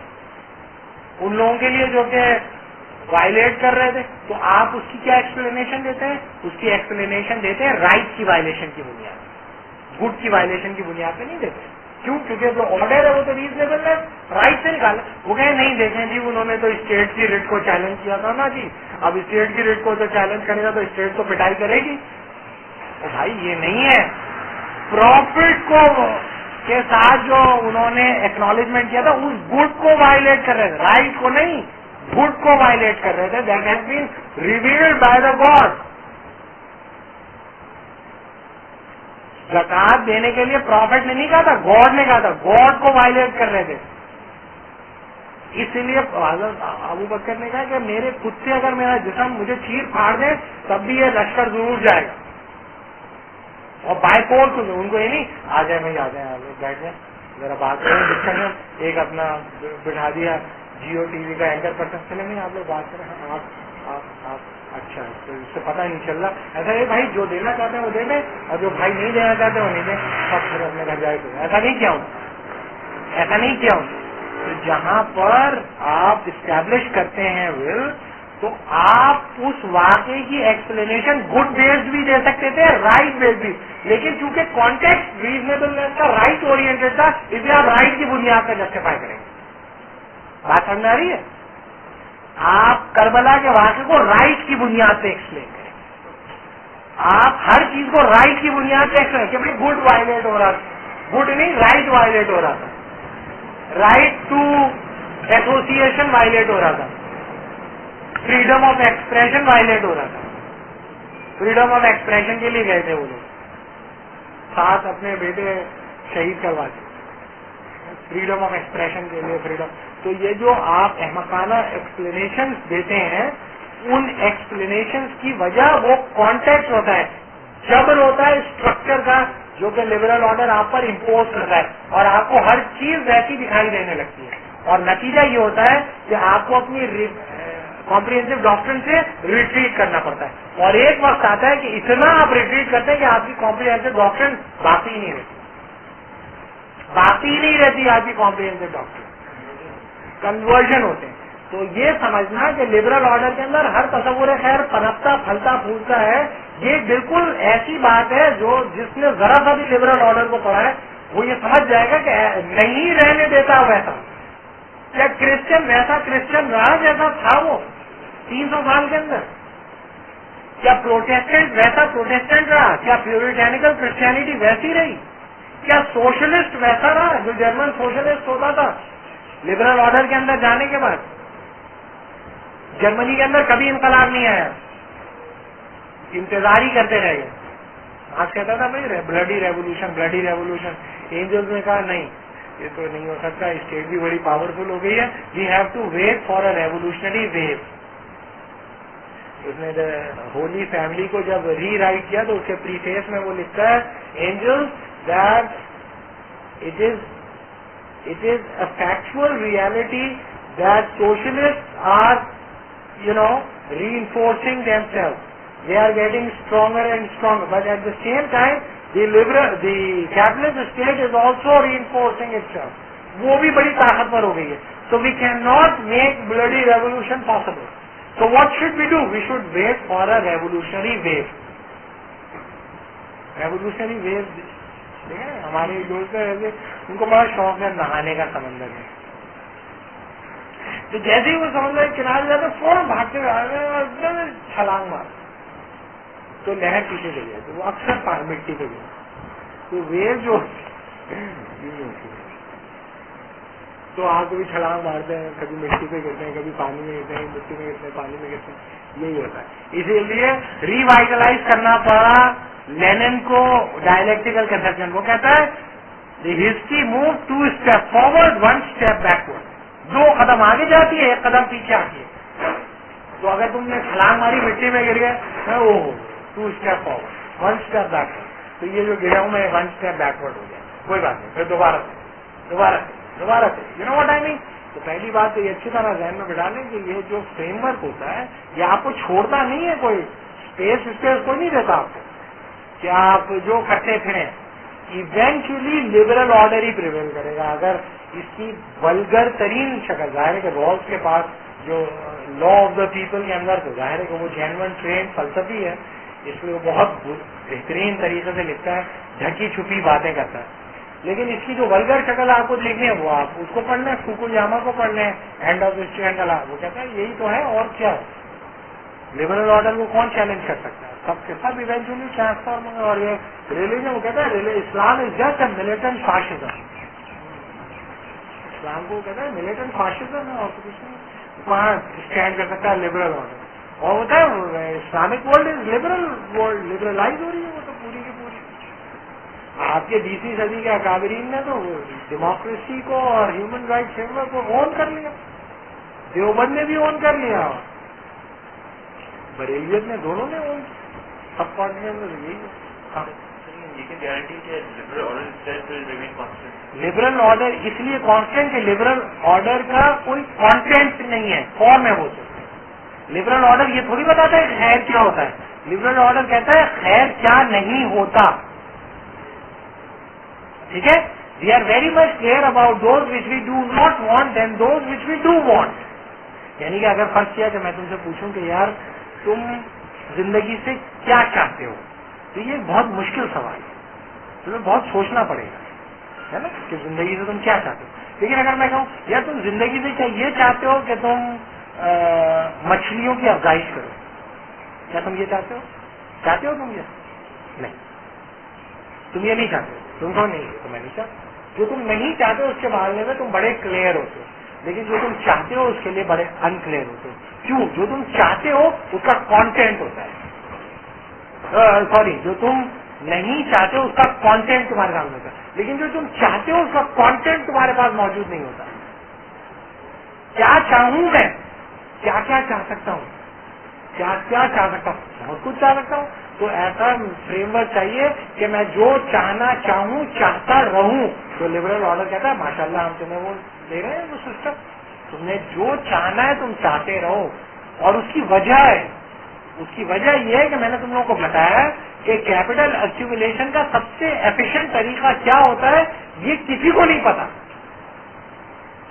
ان لوگوں کے لیے جو کہ وائلیٹ کر رہے تھے. تو آپ اس کی کیا ایکسپلینیشن دیتے ہیں؟ اس کی ایکسپلینیشن دیتے ہیں رائٹ کی وائلیشن کی بنیاد، گڈ کی وائلیشن کی بنیاد پہ نہیں دیتے. کیوں؟ کیونکہ جو آرڈر ہے وہ تو ریزنیبل ہے، رائٹ سے نکالا. وہ کہیں نہیں دیکھیں جی انہوں نے تو اسٹیٹ کی ریٹ کو چیلنج کیا تھا نا جی، اب اسٹیٹ کی ریٹ کو تو چیلنج کرے گا تو اسٹیٹ تو پٹائی کرے گی. بھائی یہ نہیں ہے. پروفٹ کو کے ساتھ جو انہوں نے ایکنالجمنٹ کیا تھا اس گڈ کو وائلیٹ کر رہے تھے، رائٹ کو نہیں، گڈ کو وائلیٹ کر رہے تھے. That has been revealed by the God. زکات دینے کے لیے پروفٹ نے نہیں کہا تھا، گاڈ نے کہا تھا. گاڈ کو وائلیٹ کر رہے تھے. اس لیے حضرت ابو بکر نے کہا کہ میرے کتے اگر میرا جسم مجھے چیر پھاڑ دے تب بھی یہ لشکر ضرور جائے گا. اور بائی کورس ان کو یہ نہیں آ جائے میں آ جائیں بیٹھ جائیں ذرا بات کریں ڈسکشن. ایک اپنا بٹھا دیا جیو ٹی وی کا اینکر پرسن، چلے نہیں آپ لوگ بات کریں. آپ اچھا تو اس سے پتہ نہیں چل رہا. ایسا یہ بھائی جو دینا چاہتے ہیں وہ دے دیں اور جو بھائی نہیں دینا چاہتے وہ نہیں دیں، سب پھر اپنے گھر جائے. ایسا نہیں کیا ہوں، ایسا نہیں کیا ہوں. تو جہاں پر آپ اسٹیبلش کرتے ہیں ول، تو آپ اس واقعے کی ایکسپلینیشن گڈ بیسڈ بھی دے سکتے تھے، رائٹ بیسڈ بھی. لیکن چونکہ کانٹیکسٹ ریزنیبلنس کا رائٹ اورینٹڈ تھا، اس لیے آپ رائٹ کی بنیاد پر جسٹیفائی کریں گے. بات سمجھ آ رہی ہے؟ آپ کربلا کے واقعے کو رائٹ کی بنیاد پہ ایکسپلین کریں. آپ ہر چیز کو رائٹ کی بنیاد پہ ایکسپلین کہ بھائی گڈ وائلیٹ ہو رہا تھا، گڈ نہیں رائٹ وائلیٹ ہو رہا تھا، رائٹ ٹو ایسوسیشن وائلیٹ ہو رہا تھا، فریڈم آف ایکسپریشن وائلیٹ ہو رہا تھا. فریڈم آف ایکسپریشن کے لیے گئے تھے وہ لوگ، ساتھ اپنے بیٹے شہید کرواتے. فریڈم آف ایکسپریشن کے لیے فریڈم. تو یہ جو آپ احمقانہ ایکسپلینیشن دیتے ہیں، ان ایکسپلینیشن کی وجہ وہ کانٹیکٹ ہوتا ہے، جبر ہوتا ہے اسٹرکچر کا جو کہ لبرل آرڈر آپ پر امپوز کرتا ہے، اور آپ کو ہر چیز ویسی دکھائی دینے لگتی ہے. اور نتیجہ یہ ہوتا ہے کہ آپ کو اپنی کمپریہنسو ڈاکٹرن سے ریٹریٹ کرنا پڑتا ہے. اور ایک وقت آتا ہے کہ اتنا آپ ریٹریٹ کرتے ہیں کہ آپ کی کمپریہنسو ڈاکٹرن باقی نہیں رہتی، باقی نہیں رہتی آپ کی کمپریہنسو ڈاکٹرن، کنورژن ہوتے ہیں. تو یہ سمجھنا کہ لبرل آرڈر کے اندر ہر تصور خیر پنپتا پھلتا پھولتا ہے، یہ بالکل ایسی بات ہے جو جس نے ذرا سا بھی لبرل آرڈر کو پڑھا ہے وہ یہ سمجھ جائے گا کہ نہیں رہنے دیتا ویسا. کیا کرسچن ویسا کرسچن رہا جیسا تھا وہ 300 سال کے اندر؟ کیا پروٹیسٹنٹ ویسا پروٹیسٹنٹ رہا؟ کیا پیوریٹینیکل کرسچینٹی ویسی رہی؟ کیا سوشلسٹ ویسا رہا جو جرمن سوشلسٹ ہوتا تھا لبرل آرڈر کے اندر جانے کے بعد؟ جرمنی کے اندر کبھی انقلاب نہیں آیا، انتظار ہی کرتے رہ گئے. آج کہتا تھا بھائی bloody revolution bloody revolution. Angels نے کہا نہیں یہ تو نہیں ہو سکتا، اسٹیٹ بھی بڑی پاورفل ہو گئی ہے، we have to wait for a revolutionary wave. اس نے ہولی فیملی کو جب ری رائٹ کیا تو اس کے پریفیس میں وہ لکھتا ہے angels that it is a factual reality that socialists are reinforcing themselves. They are getting stronger and stronger, but at the same time the capitalist state is also reinforcing itself. وہ بھی بڑی طاقتور ہو گئی ہے. So we cannot make bloody revolution possible. So what should we do? We should wait for a revolutionary wave. Revolutionary wave. ہمارے دوست ہیں ان کو بڑا شوق ہے نہانے کا سمندر میں. تو جیسے ہی وہ سمندر کنارے جاتے فوراً بھاگتے ہوئے چھلانگ مار تو لہر پیچھے چلی جاتی. وہ اکثر مٹی پہ گئی. تو ویو جو تو آپ کبھی چھلانگ مارتے ہیں، کبھی مٹی پہ گرتے ہیں، کبھی پانی میں گرتے ہیں، مٹی میں گرتے ہیں، پانی میں گرتے ہیں. یہی ہوتا ہے. اسی لیے ریوائٹلائز کرنا پڑا لینن کو ڈائلیکٹیکل کنسپشن. وہ کہتا ہے the history move 2 step forward 1 step backward. 2 قدم آگے جاتی ہے، 1 قدم پیچھے آتی ہے. تو اگر تم نے چھلانگ ماری مٹی میں گر گئے وہ 2 اسٹیپ فارورڈ 1 اسٹیپ بیکورڈ. تو یہ جو گرا ہوں میں 1 اسٹیپ بیکورڈ ہو گیا، کوئی بات نہیں، پھر دوبارہ سے یو نو واٹ آئی مین. تو پہلی بات تو یہ اچھی طرح ذہن میں بٹھا لیں کہ یہ جو فریم ورک ہوتا ہے یہ آپ کو چھوڑتا نہیں ہے، کوئی اسپیس کوئی نہیں دیتا آپ کو کہ آپ جو کرتے پھریں. ایونچولی لبرل آرڈر ہی پریویل کرے گا. اگر اس کی ولگر ترین شکل ظاہر ہے کہ رالز کے پاس جو لا آف دا پیپل کے اندر تو ظاہر ہے کہ وہ جینون ٹرین فلسفی ہے، اس لیے وہ بہت بہترین طریقے سے لکھتا ہے، ڈھکی چھپی باتیں کرتا ہے. لیکن اس کی جو ولگر شکل آپ کو دیکھنی ہے وہ آپ اس کو پڑھ لیں، فوکویاما کو پڑھ لیں، اینڈ آف ہسٹری اینڈ لا. وہ کہتا ہے یہی تو ہے اور کیا ہے. لبرل آرڈر کو کون چیلنج کر سکتا ہے؟ سب کے سب ایونچولی ٹرانسفارم ہوگا. اور یہ ریلیجن وہ کہتا ہے Islam is just a militant fascism. اسلام کو کہتا ہے ملیٹنٹ فاشزم ہے اور کچھ نہیں. وہاں اسٹینڈ کر سکتا ہے لبرل آرڈر. اور ہوتا ہے Islamic world is liberal world, liberalize ہو رہی ہے وہ تو پوری کی پوری. آپ کے 20ویں صدی کے اکابرین نے تو ڈیموکریسی کو اور ہیومن رائٹ فریم ورک کو اون کر لیا، دیوبند نے بھی اون کر لیا، بریلیت نے، دونوں نے اون، سب کانٹیننٹ میں یہی ہے۔ لبرل آرڈر اس لیے کانسٹینٹ کہ لبرل آرڈر کا کوئی کانٹینٹ نہیں ہے، فارم ہے وہ تو۔ لبرل آرڈر یہ تھوڑی بتاتا ہے خیر کیا ہوتا ہے، لبرل آرڈر کہتا ہے خیر کیا نہیں ہوتا، ٹھیک ہے۔ We are very much clear about those which we do not want then those which we do want. یعنی کہ اگر فرض کیا کہ میں تم سے پوچھوں کہ یار تم زندگی سے کیا چاہتے ہو، تو یہ بہت مشکل سوال ہے، تمہیں بہت سوچنا پڑے گا، ہے نا، کہ زندگی سے تم کیا چاہتے ہو۔ لیکن اگر میں کہوں یار تم زندگی سے کیا یہ چاہتے ہو کہ تم مچھلیوں کی افزائش کرو، کیا تم یہ چاہتے ہو تم یہ؟ نہیں، تم یہ نہیں چاہتے، تم کہو نہیں تو میں نہیں چاہتا۔ جو تم نہیں چاہتے ہو اس کے معاملے میں تم بڑے کلیئر ہوتے ہو، لیکن جو تم چاہتے ہو اس کے لیے بڑے انکلیئر ہوتے ہو۔ کیوں؟ جو تم چاہتے ہو اس کا کانٹینٹ ہوتا ہے، سوری، جو تم نہیں چاہتے ہو اس کا کانٹینٹ تمہارے سامنے ہوتا ہے، لیکن جو تم چاہتے ہو اس کا کانٹینٹ تمہارے پاس موجود نہیں ہوتا۔ کیا چاہوں میں، کیا کیا چاہ سکتا ہوں، کیا کیا چاہ سکتا ہوں، بہت کچھ چاہ سکتا ہوں۔ تو ایسا فریم ورک چاہیے کہ میں جو چاہنا چاہوں چاہتا رہوں۔ تو لبرل آرڈر کہتا ہے ماشاءاللہ ہم تمہیں وہ دے رہے ہیں، وہ سسٹم، تم نے جو چاہنا ہے تم چاہتے رہو۔ اور اس کی وجہ ہے، اس کی وجہ یہ ہے کہ میں نے تم لوگوں کو بتایا کہ کیپٹل ایکومولیشن کا سب سے ایفیشینٹ طریقہ کیا ہوتا ہے یہ کسی کو نہیں پتا۔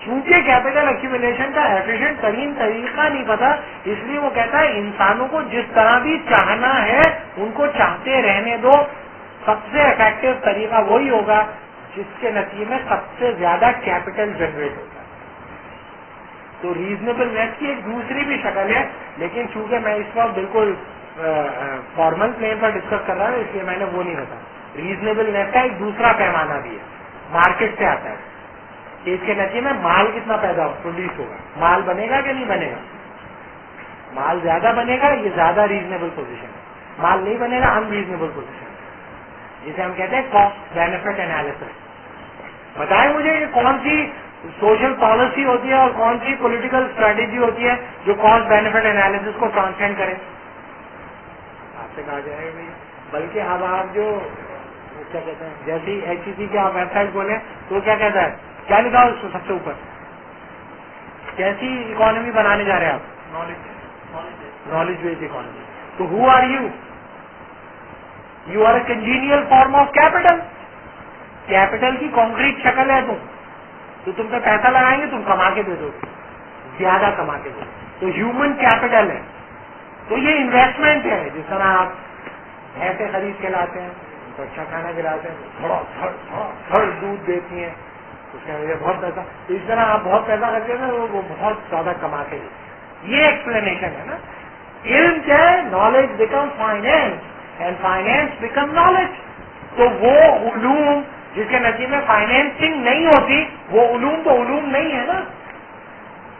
چونکہ کیپٹل ایکومولیشن کا ایفیشینٹ ترین طریقہ نہیں پتا، اس لیے وہ کہتا ہے انسانوں کو جس طرح بھی چاہنا ہے ان کو چاہتے رہنے دو، سب سے افیکٹو طریقہ وہی ہوگا جس کے نتیجے میں سب سے زیادہ کیپٹل جنریٹ ہوتا ہے۔ تو ریزنیبلنیس کی ایک دوسری بھی شکل ہے، لیکن چونکہ میں اس وقت بالکل فارمل پلین پر ڈسکس کر رہا ہوں اس لیے میں نے وہ نہیں بتایا۔ ریزنیبلنیس کا ایک دوسرا پیمانہ بھی ہے، مارکیٹ سے آتا ہے کہ اس کے نتیجے میں مال کتنا پیدا پروڈیوس ہوگا، مال بنے گا کہ نہیں بنے گا۔ مال زیادہ بنے گا یہ زیادہ ریزنیبل پوزیشن ہے، مال نہیں بنے گا ان ریزنیبل پوزیشن، جسے ہم کہتے ہیں کاسٹ بینیفٹ انالیسس۔ بتائیں مجھے یہ کون سی سوشل پالیسی ہوتی ہے اور کون سی پولیٹیکل اسٹریٹجی ہوتی ہے جو کاسٹ بینیفٹ انالیسس کو ٹرانسینڈ کرے؟ آپ سے کہا جائے گا بلکہ اب آپ جو کیا کہتے ہیں جیسی HEC کی آپ ویب سائٹ کھولیں تو کیا کہتا ہے، کیا لکھا اس کو سب سے اوپر، کیسی اکانومی بنانے جا رہے ہیں آپ؟ Knowledge based economy. تو who are you? You are a congenial form of capital, capital کی کانکریٹ شکل ہے تم، تو تم پہ پیسہ لگائیں گے تم کما کے دے دو، زیادہ کما کے دو، تو ہیومن کیپٹل ہے۔ تو یہ انویسٹمنٹ ہے، جس طرح آپ بھینسیں خرید کے لاتے ہیں ان کو اچھا کھانا کھلاتے ہیں، تھوڑا دودھ دیتی ہیں اس کے مجھے بہت پیسہ، اس طرح آپ بہت پیسہ خرچے ہیں وہ بہت زیادہ کما کے دیتے۔ یہ ایکسپلینیشن ہے نا۔ علم کیا ہے؟ Knowledge become finance and finance become knowledge. تو وہ علوم جس کے نتیجے میں فائنینسنگ نہیں ہوتی وہ علوم تو علوم نہیں ہے نا،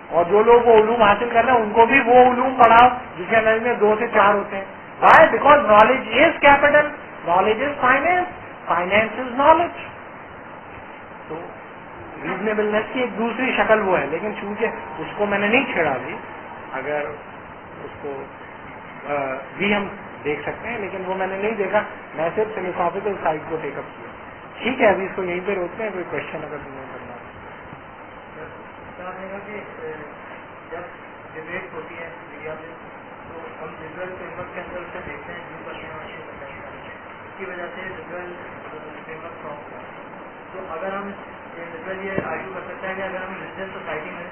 اور جو لوگ وہ علوم حاصل کر رہے ہیں ان کو بھی وہ علوم پڑھاؤ جس کے نتیجے میں 2 سے 4 ہوتے ہیں۔ Why? Because knowledge is capital, knowledge is finance, finance is knowledge. تو ریزنیبلنیس کی ایک دوسری شکل وہ ہے، لیکن چونکہ اس کو میں نے نہیں چھیڑا ابھی، اگر اس کو بھی ہم دیکھ سکتے ہیں، لیکن وہ میں نے نہیں دیکھا، میں صرف فلسافیکل سائڈ کو ٹیک اپ کیا۔ ٹھیک ہے، ابھی اس کو یہیں پہ روکتے ہیں، کوئی کوشچن اگر تمہیں کرنا کہ جب ڈبیٹ ہوتی ہے میڈیا میں تو ہم لبرل فریم ورک کے اندر اسے دیکھتے ہیں، جو کرتے ہیں اس کی وجہ سے لبرل فریم ورک فارم ہوتا ہے۔ تو اگر ہم لبرل یہ آرگیو کر سکتے ہیں کہ اگر ہم ریلیجیس سوسائٹی میں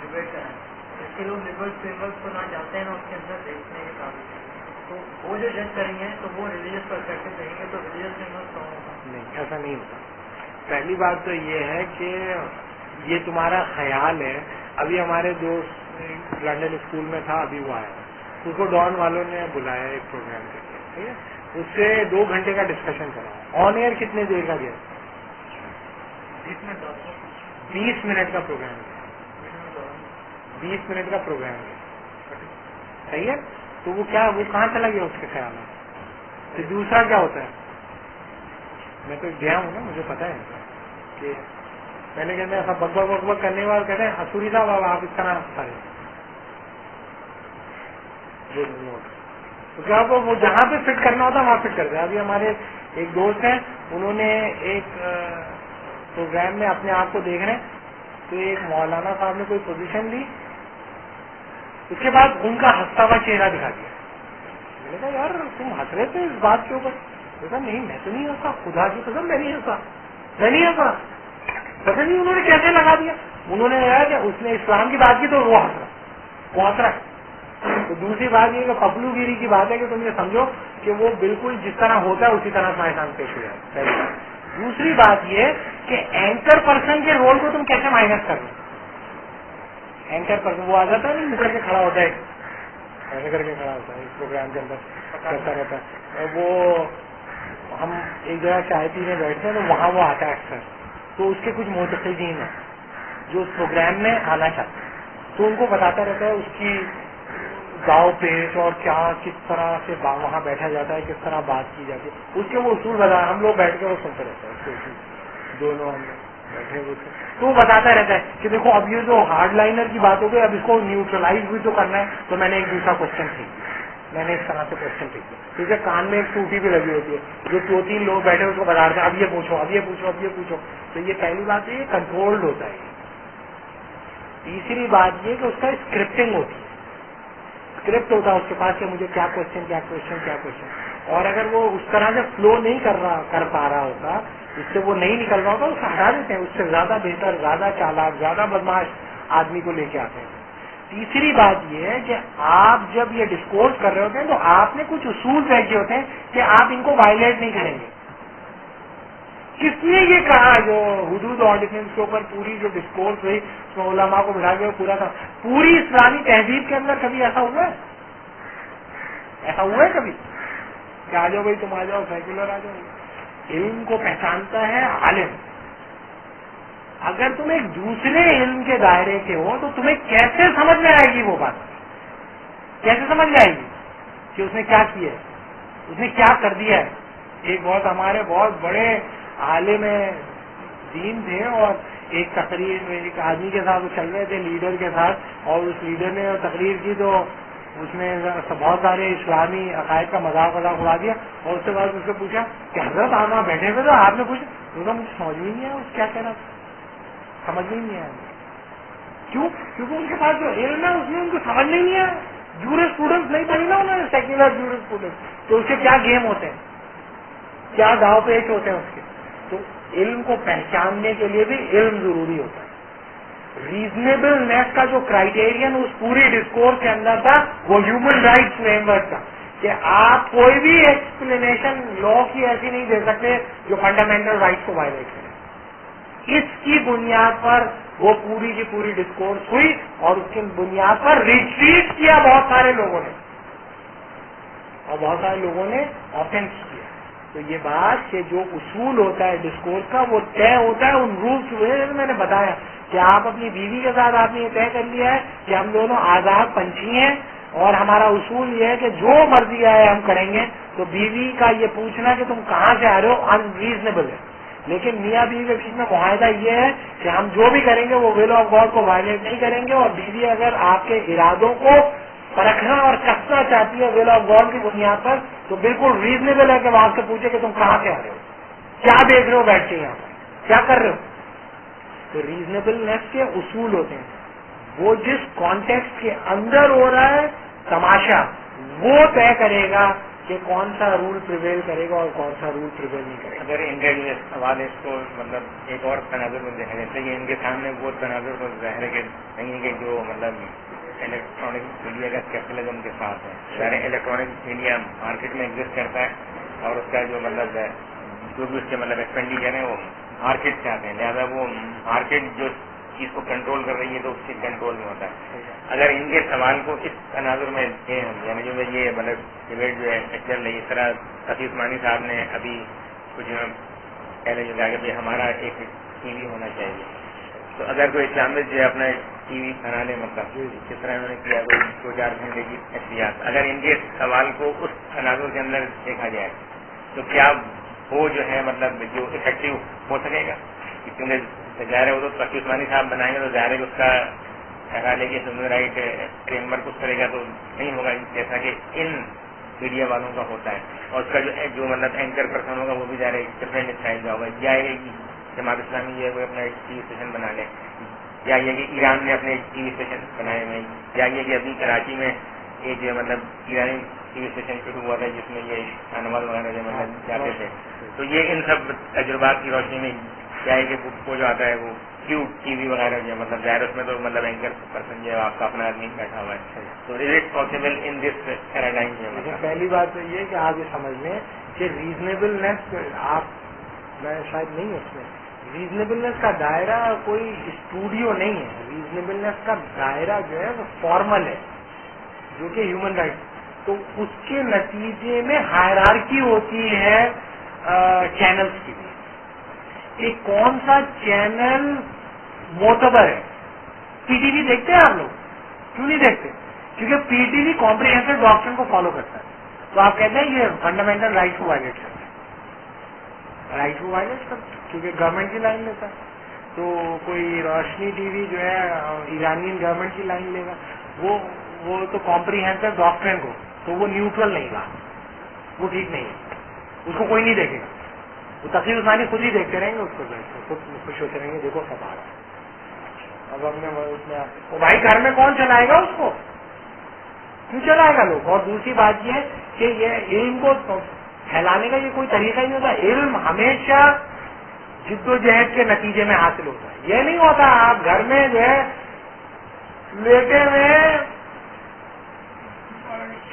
ڈبیٹ کریں اس کے لوگ لبرل فریم ورک کو نہ جانتے ہیں نہ اس کے اندر دیکھنے کے قابل، تو وہ جو جج کریں گے تو وہ ریلیجیس پرسپیکٹو دیں گے، تو ریلیجیس فریم ورک فارم ہوگا نہیں، ایسا نہیں ہوتا۔ پہلی بات تو یہ ہے کہ یہ تمہارا خیال ہے۔ ابھی ہمارے دوست لنڈن اسکول میں تھا، ابھی وہ آیا، اس کو ڈان والوں نے بلایا ایک پروگرام کے لیے، ٹھیک ہے، اس سے 2 گھنٹے کا ڈسکشن کرا۔ آن ایئر کتنے دیر کا گیا؟ 20 منٹ کا پروگرام گیا، 20 منٹ کا پروگرام گیا، صحیح ہے۔ تو وہ کیا، وہ کہاں چلا گیا اس کے خیال میں؟ تو دوسرا کیا ہوتا ہے، میں تو گیا ہوں نا, مجھے پتا ہے کہ پہلے کہتے ہیں ایسا بک بک بک کرنے والے کہتے ہیں اسوری صاحب اب آپ اس کا نام کریں, تو کیا وہ جہاں پہ فٹ کرنا ہوتا ہے وہاں فٹ کرتے ہیں. ابھی ہمارے ایک دوست ہیں, انہوں نے ایک پروگرام میں اپنے آپ کو دیکھ رہے ہیں, تو ایک مولانا صاحب نے کوئی پوزیشن لی, اس کے بعد ان کا ہنستا ہوا چہرہ دکھا دیا. میں نے کہا یار تم ہنس رہے تھے اس بات کے اوپر؟ کہا نہیں میں تو نہیں ہنسا, خدا کی قسم میں نہیں ہنسا, میں نہیں ہنسا. پتہ نہیں انہوں نے کیسے لگا دیا. انہوں نے کہا کہ اس نے اسلام کی بات کی تو وہ ہنس رہا, وہ ہنس رہا ہے. تو دوسری بات یہ کہ پپلو گیری کی بات ہے کہ تم یہ سمجھو کہ وہ بالکل جس طرح ہوتا ہے اسی طرح تمہارے سامنے پیش ہو جائے, پہلی بات. دوسری بات یہ کہ اینکر پرسن کے رول کو تم کیسے مائنس کر لو. اینکر پرسن وہ آ جاتا ہے نہیں, نکل کے کھڑا ہوتا ہے, ایسے کر کے کھڑا ہوتا ہے, اس پروگرام کے اندر کرتا رہتا ہے. وہ ہم ایک جگہ چائے پینے بیٹھتے ہیں تو وہاں وہ آتا ہے اکثر, تو اس کے کچھ معتقدین ہیں جو اس پروگرام میں آنا چاہتے ہیں, تو ان کو بتاتا رہتا ہے اس کی گاؤں پیش اور کیا کس طرح سے وہاں بیٹھا جاتا ہے, کس طرح بات کی جاتی ہے, اس کے وہ اصول بتا. ہم لوگ بیٹھ کے وہ سنتے رہتے ہیں اس کے اصول, دونوں ہم بیٹھے ہوئے, تو وہ بتاتا رہتا ہے کہ دیکھو اب یہ جو ہارڈ لائنر کی بات ہو گئی, اب اس کو نیوٹرلائز بھی تو کرنا ہے. تو میں نے ایک دوسرا کوشچن سیکھ دیا, میں نے اس طرح سے کوشچن سیکھ دیا, کیونکہ کان میں ایک ٹوٹی بھی لگی ہوتی ہے, جو 2-3 لوگ بیٹھے اس کو بتا رہے ہیں اب یہ پوچھو, اب یہ پوچھو, اب یہ پوچھو. تو یہ پہلی بات یہ کنٹرولڈ ہوتا ہے. تیسری بات یہ کہ اس کا اسکرپٹنگ ہوتی ہے, اسکرپٹ ہوتا ہے اس کے پاس کہ مجھے کیا کوشچن کیا کوشچن کیا کوشچن. اور اگر وہ اس طرح سے فلو نہیں کر پا رہا ہوتا, اس سے وہ نہیں نکل رہا ہوتا, اس کو ہٹا دیتے ہیں. اس سے زیادہ بہتر, زیادہ چالاک, زیادہ بدماش آدمی کو لے کے آتے ہیں. تیسری بات یہ ہے کہ آپ جب یہ ڈسکورس کر رہے ہوتے ہیں تو آپ نے کچھ اصول طے کیے ہوتے ہیں کہ آپ ان کو وائلیٹ نہیں کریں گے. کس نے یہ کہا جو حدود اور ڈیفینس کے اوپر پوری جو ڈسکورس ہوئی اس میں علماء کو بٹھا کے پورا تھا, پوری اسلامی تہذیب کے اندر کبھی ایسا ہوا ہے؟ ایسا ہوا ہے کبھی کہ آ جاؤ بھائی تم آ جاؤ, سیکولر آ جاؤ. علم کو پہچانتا ہے عالم. اگر تم ایک دوسرے علم کے دائرے کے ہو تو تمہیں کیسے سمجھ میں آئے گی وہ بات, کیسے سمجھ میں آئے گی کہ اس نے کیا کیا ہے, اس نے کیا کر دیا ہے. ایک بہت ہمارے بہت بڑے عالم دین تھے, اور ایک تقریر میں ایک آدمی کے ساتھ وہ چل رہے تھے, لیڈر کے ساتھ, اور اس لیڈر نے تقریر کی تو اس نے بہت سارے اسلامی عقائد کا مذاق اڑا دیا, اور اس کے بعد اس سے پوچھا کہ حضرت آپ وہاں بیٹھے ہوئے تو آپ نے پوچھا, مجھے سمجھ میں نہیں آیا اس کیا کہہ رہا تھا, سمجھ میں نہیں آیا. کیوں؟ کیونکہ ان کے پاس جو علم ہے اس میں ان کو سمجھ نہیں آیا. جورس اسٹوڈنٹس نہیں پڑھی نا انہوں نے, سیکولر جورس اسٹوڈنٹ, تو اس کے کیا گیم ہوتے ہیں, کیا داؤ پیچ ہوتے ہیں اس کے. تو علم کو پہچاننے کے لیے بھی علم ضروری ہوتا ہے. ریزنیبل نیس کا جو کرائیٹیرین اس پوری ڈسکورس کے اندر تھا وہ ہیومن رائٹس فریم ورک تھا, کہ آپ کوئی بھی ایکسپلینیشن لا کی ایسی نہیں دے سکتے جو فنڈامنٹل رائٹس کو وائلیٹ کرے. اس کی بنیاد پر وہ پوری کی پوری ڈسکورس ہوئی, اور اس کی بنیاد پر ریٹریٹ کیا بہت سارے لوگوں نے, اور بہت سارے لوگوں نے آفینس کیا. تو یہ بات کہ جو اصول ہوتا ہے ڈسکورس کا وہ طے ہوتا ہے ان رولس ہوئے. میں نے بتایا کہ آپ اپنی بیوی کے ساتھ آپ نے یہ طے کر لیا ہے کہ ہم دونوں آزاد پنچھی ہیں, اور ہمارا اصول یہ ہے کہ جو مرضی آئے ہم کریں گے. تو بیوی کا یہ پوچھنا کہ تم کہاں سے آ رہے ہو انریزنیبل ہے, لیکن میاں بیوی کے بیچ میں معاہدہ یہ ہے کہ ہم جو بھی کریں گے وہ ول آف گاڈ کو وائلیٹ نہیں کریں گے. اور بیوی اگر آپ کے ارادوں کو پرکھنا اور کسنا چاہتی ہے ول آف گاڈ کی بنیاد پر, تو بالکل ریزنیبل ہے کہ وہ آپ سے پوچھے کہ تم کہاں سے آ رہے ہو, کیا دیکھ رہے ہو بیٹھ کے یہاں پر, کیا کر رہے ہو. تو ریزنیبلنیس کے اصول ہوتے ہیں, وہ جس کانٹیکسٹ کے اندر ہو رہا ہے تماشا وہ طے کرے گا کہ کون سا رول پریویل کرے گا اور کون سا رول پریویل نہیں کرے گا. اگر ان کا یہ سوال ہے اس کو مطلب ایک اور تناظر کو دیکھا جیسے کہ ان کے سامنے وہ تناظر کو ظاہر ہے کہ نہیں کہ جو مطلب الیکٹرانک میڈیا کا کیپٹلزم کے ساتھ ہے, ظاہر الیکٹرانک میڈیا مارکیٹ میں ایگزسٹ کرتا ہے, اور اس کا جو مطلب جو بھی اس کے مطلب ایکسپینڈیچر ہے وہ مارکیٹ سے آتے ہیں, لہٰذا وہ مارکیٹ جو چیز کو کنٹرول کر رہی ہے تو اس کی کنٹرول میں ہوتا ہے. اگر ان کے سوال کو اس تناظر میں یعنی جو یہ مطلب ڈبیٹ جو ہے چل رہی, اس طرح تقی عثمانی صاحب نے ابھی کچھ پہلے جو کہا کہ ہمارا ایک ٹی وی ہونا چاہیے, تو اگر کوئی اسلامک جو ہے اپنا ٹی وی بنا لے, مطلب جس طرح انہوں نے کیا کوئی 2-4 گھنٹے کی احتیاط, اگر ان کے سوال کو اس تناظر کے اندر دیکھا جائے تو کیا وہ جو ہے مطلب جو افیکٹو ہو سکے گا. کیونکہ ظاہر ہے وہ تو تقی عثمانی صاحب بنائیں گے تو ظاہر ہے کہ اس کا خیال ہے کہ ہیومن رائٹ فریم ورک اس کرے گا تو نہیں ہوگا جیسا کہ ان میڈیا والوں کا ہوتا ہے. اور اس کا جو مطلب اینکر پرسن ہوگا وہ بھی ظاہر ڈفرینٹ اسٹائل کا ہوگا. یا یہ جماعت اسلامی یہ اپنا ٹی وی اسٹیشن بنا لے, یا یہ کہ ایران نے اپنے ٹی وی اسٹیشن بنائے ہوئے, یا یہ کہ ابھی کراچی میں ایک جو مطلب ایرانی ٹی وی اسٹیشن شروع ہوا تھا جس میں یہ شاہنواز وغیرہ جو مطلب جاتے تھے. تو یہ ان سب تجربات کی روشنی میں کیا ہے کہ وہ جو آتا ہے وہ کیو ٹی وی وغیرہ جو مطلب ظاہر اس میں تو مطلب اینکر پرسن جو ہے آپ کا اپنا آدمی بیٹھا ہوا ہے. تو از it possible in this paradigm جو پہلی بات تو یہ کہ آپ یہ سمجھ لیں کہ ریزنیبلنیس آپ میں شاید نہیں اس میں ریزنیبلنیس کا دائرہ کوئی اسٹوڈیو نہیں ہے. ریزنیبلنیس کا دائرہ جو ہے وہ فارمل ہے جو کہ ہیومن رائٹ. تو اس کے نتیجے میں ہائرارکی ہوتی ہے چینلز کی بھی کہ کون سا چینل معتبر ہے. پی ٹی وی دیکھتے ہیں آپ لوگ؟ کیوں نہیں دیکھتے؟ کیونکہ پی ٹی وی کمپریہنسو ڈاکٹرن کو فالو کرتا ہے. تو آپ کہتے ہیں یہ فنڈامنٹل رائٹ کو وائلیٹ کرتا ہے, رائٹ کو وائلیٹ کرتا ہے کیونکہ گورنمنٹ کی لائن لیتا ہے. تو کوئی روشنی ٹی وی جو ہے ایرانین گورنمنٹ کی لائن لے گا, وہ تو کمپریہنسو ڈاکٹرن کو, تو وہ نیوٹرل نہیں گا, وہ ٹھیک نہیں ہے, اس کو کوئی نہیں دیکھے گا. وہ تقی عثمانی خود ہی دیکھتے رہیں گے, اس کو خود خوش ہوتے رہیں گے, دیکھو سب آ رہا ہے. اب ہم نے بھائی گھر میں کون چلائے گا اس کو؟ کیوں چلائے گا لوگ؟ اور دوسری بات یہ کہ یہ علم کو پھیلانے کا یہ کوئی طریقہ ہی نہیں ہوتا. علم ہمیشہ جد و جہد کے نتیجے میں حاصل ہوتا ہے. یہ نہیں ہوتا آپ گھر میں جو ہے لیٹے ہوئے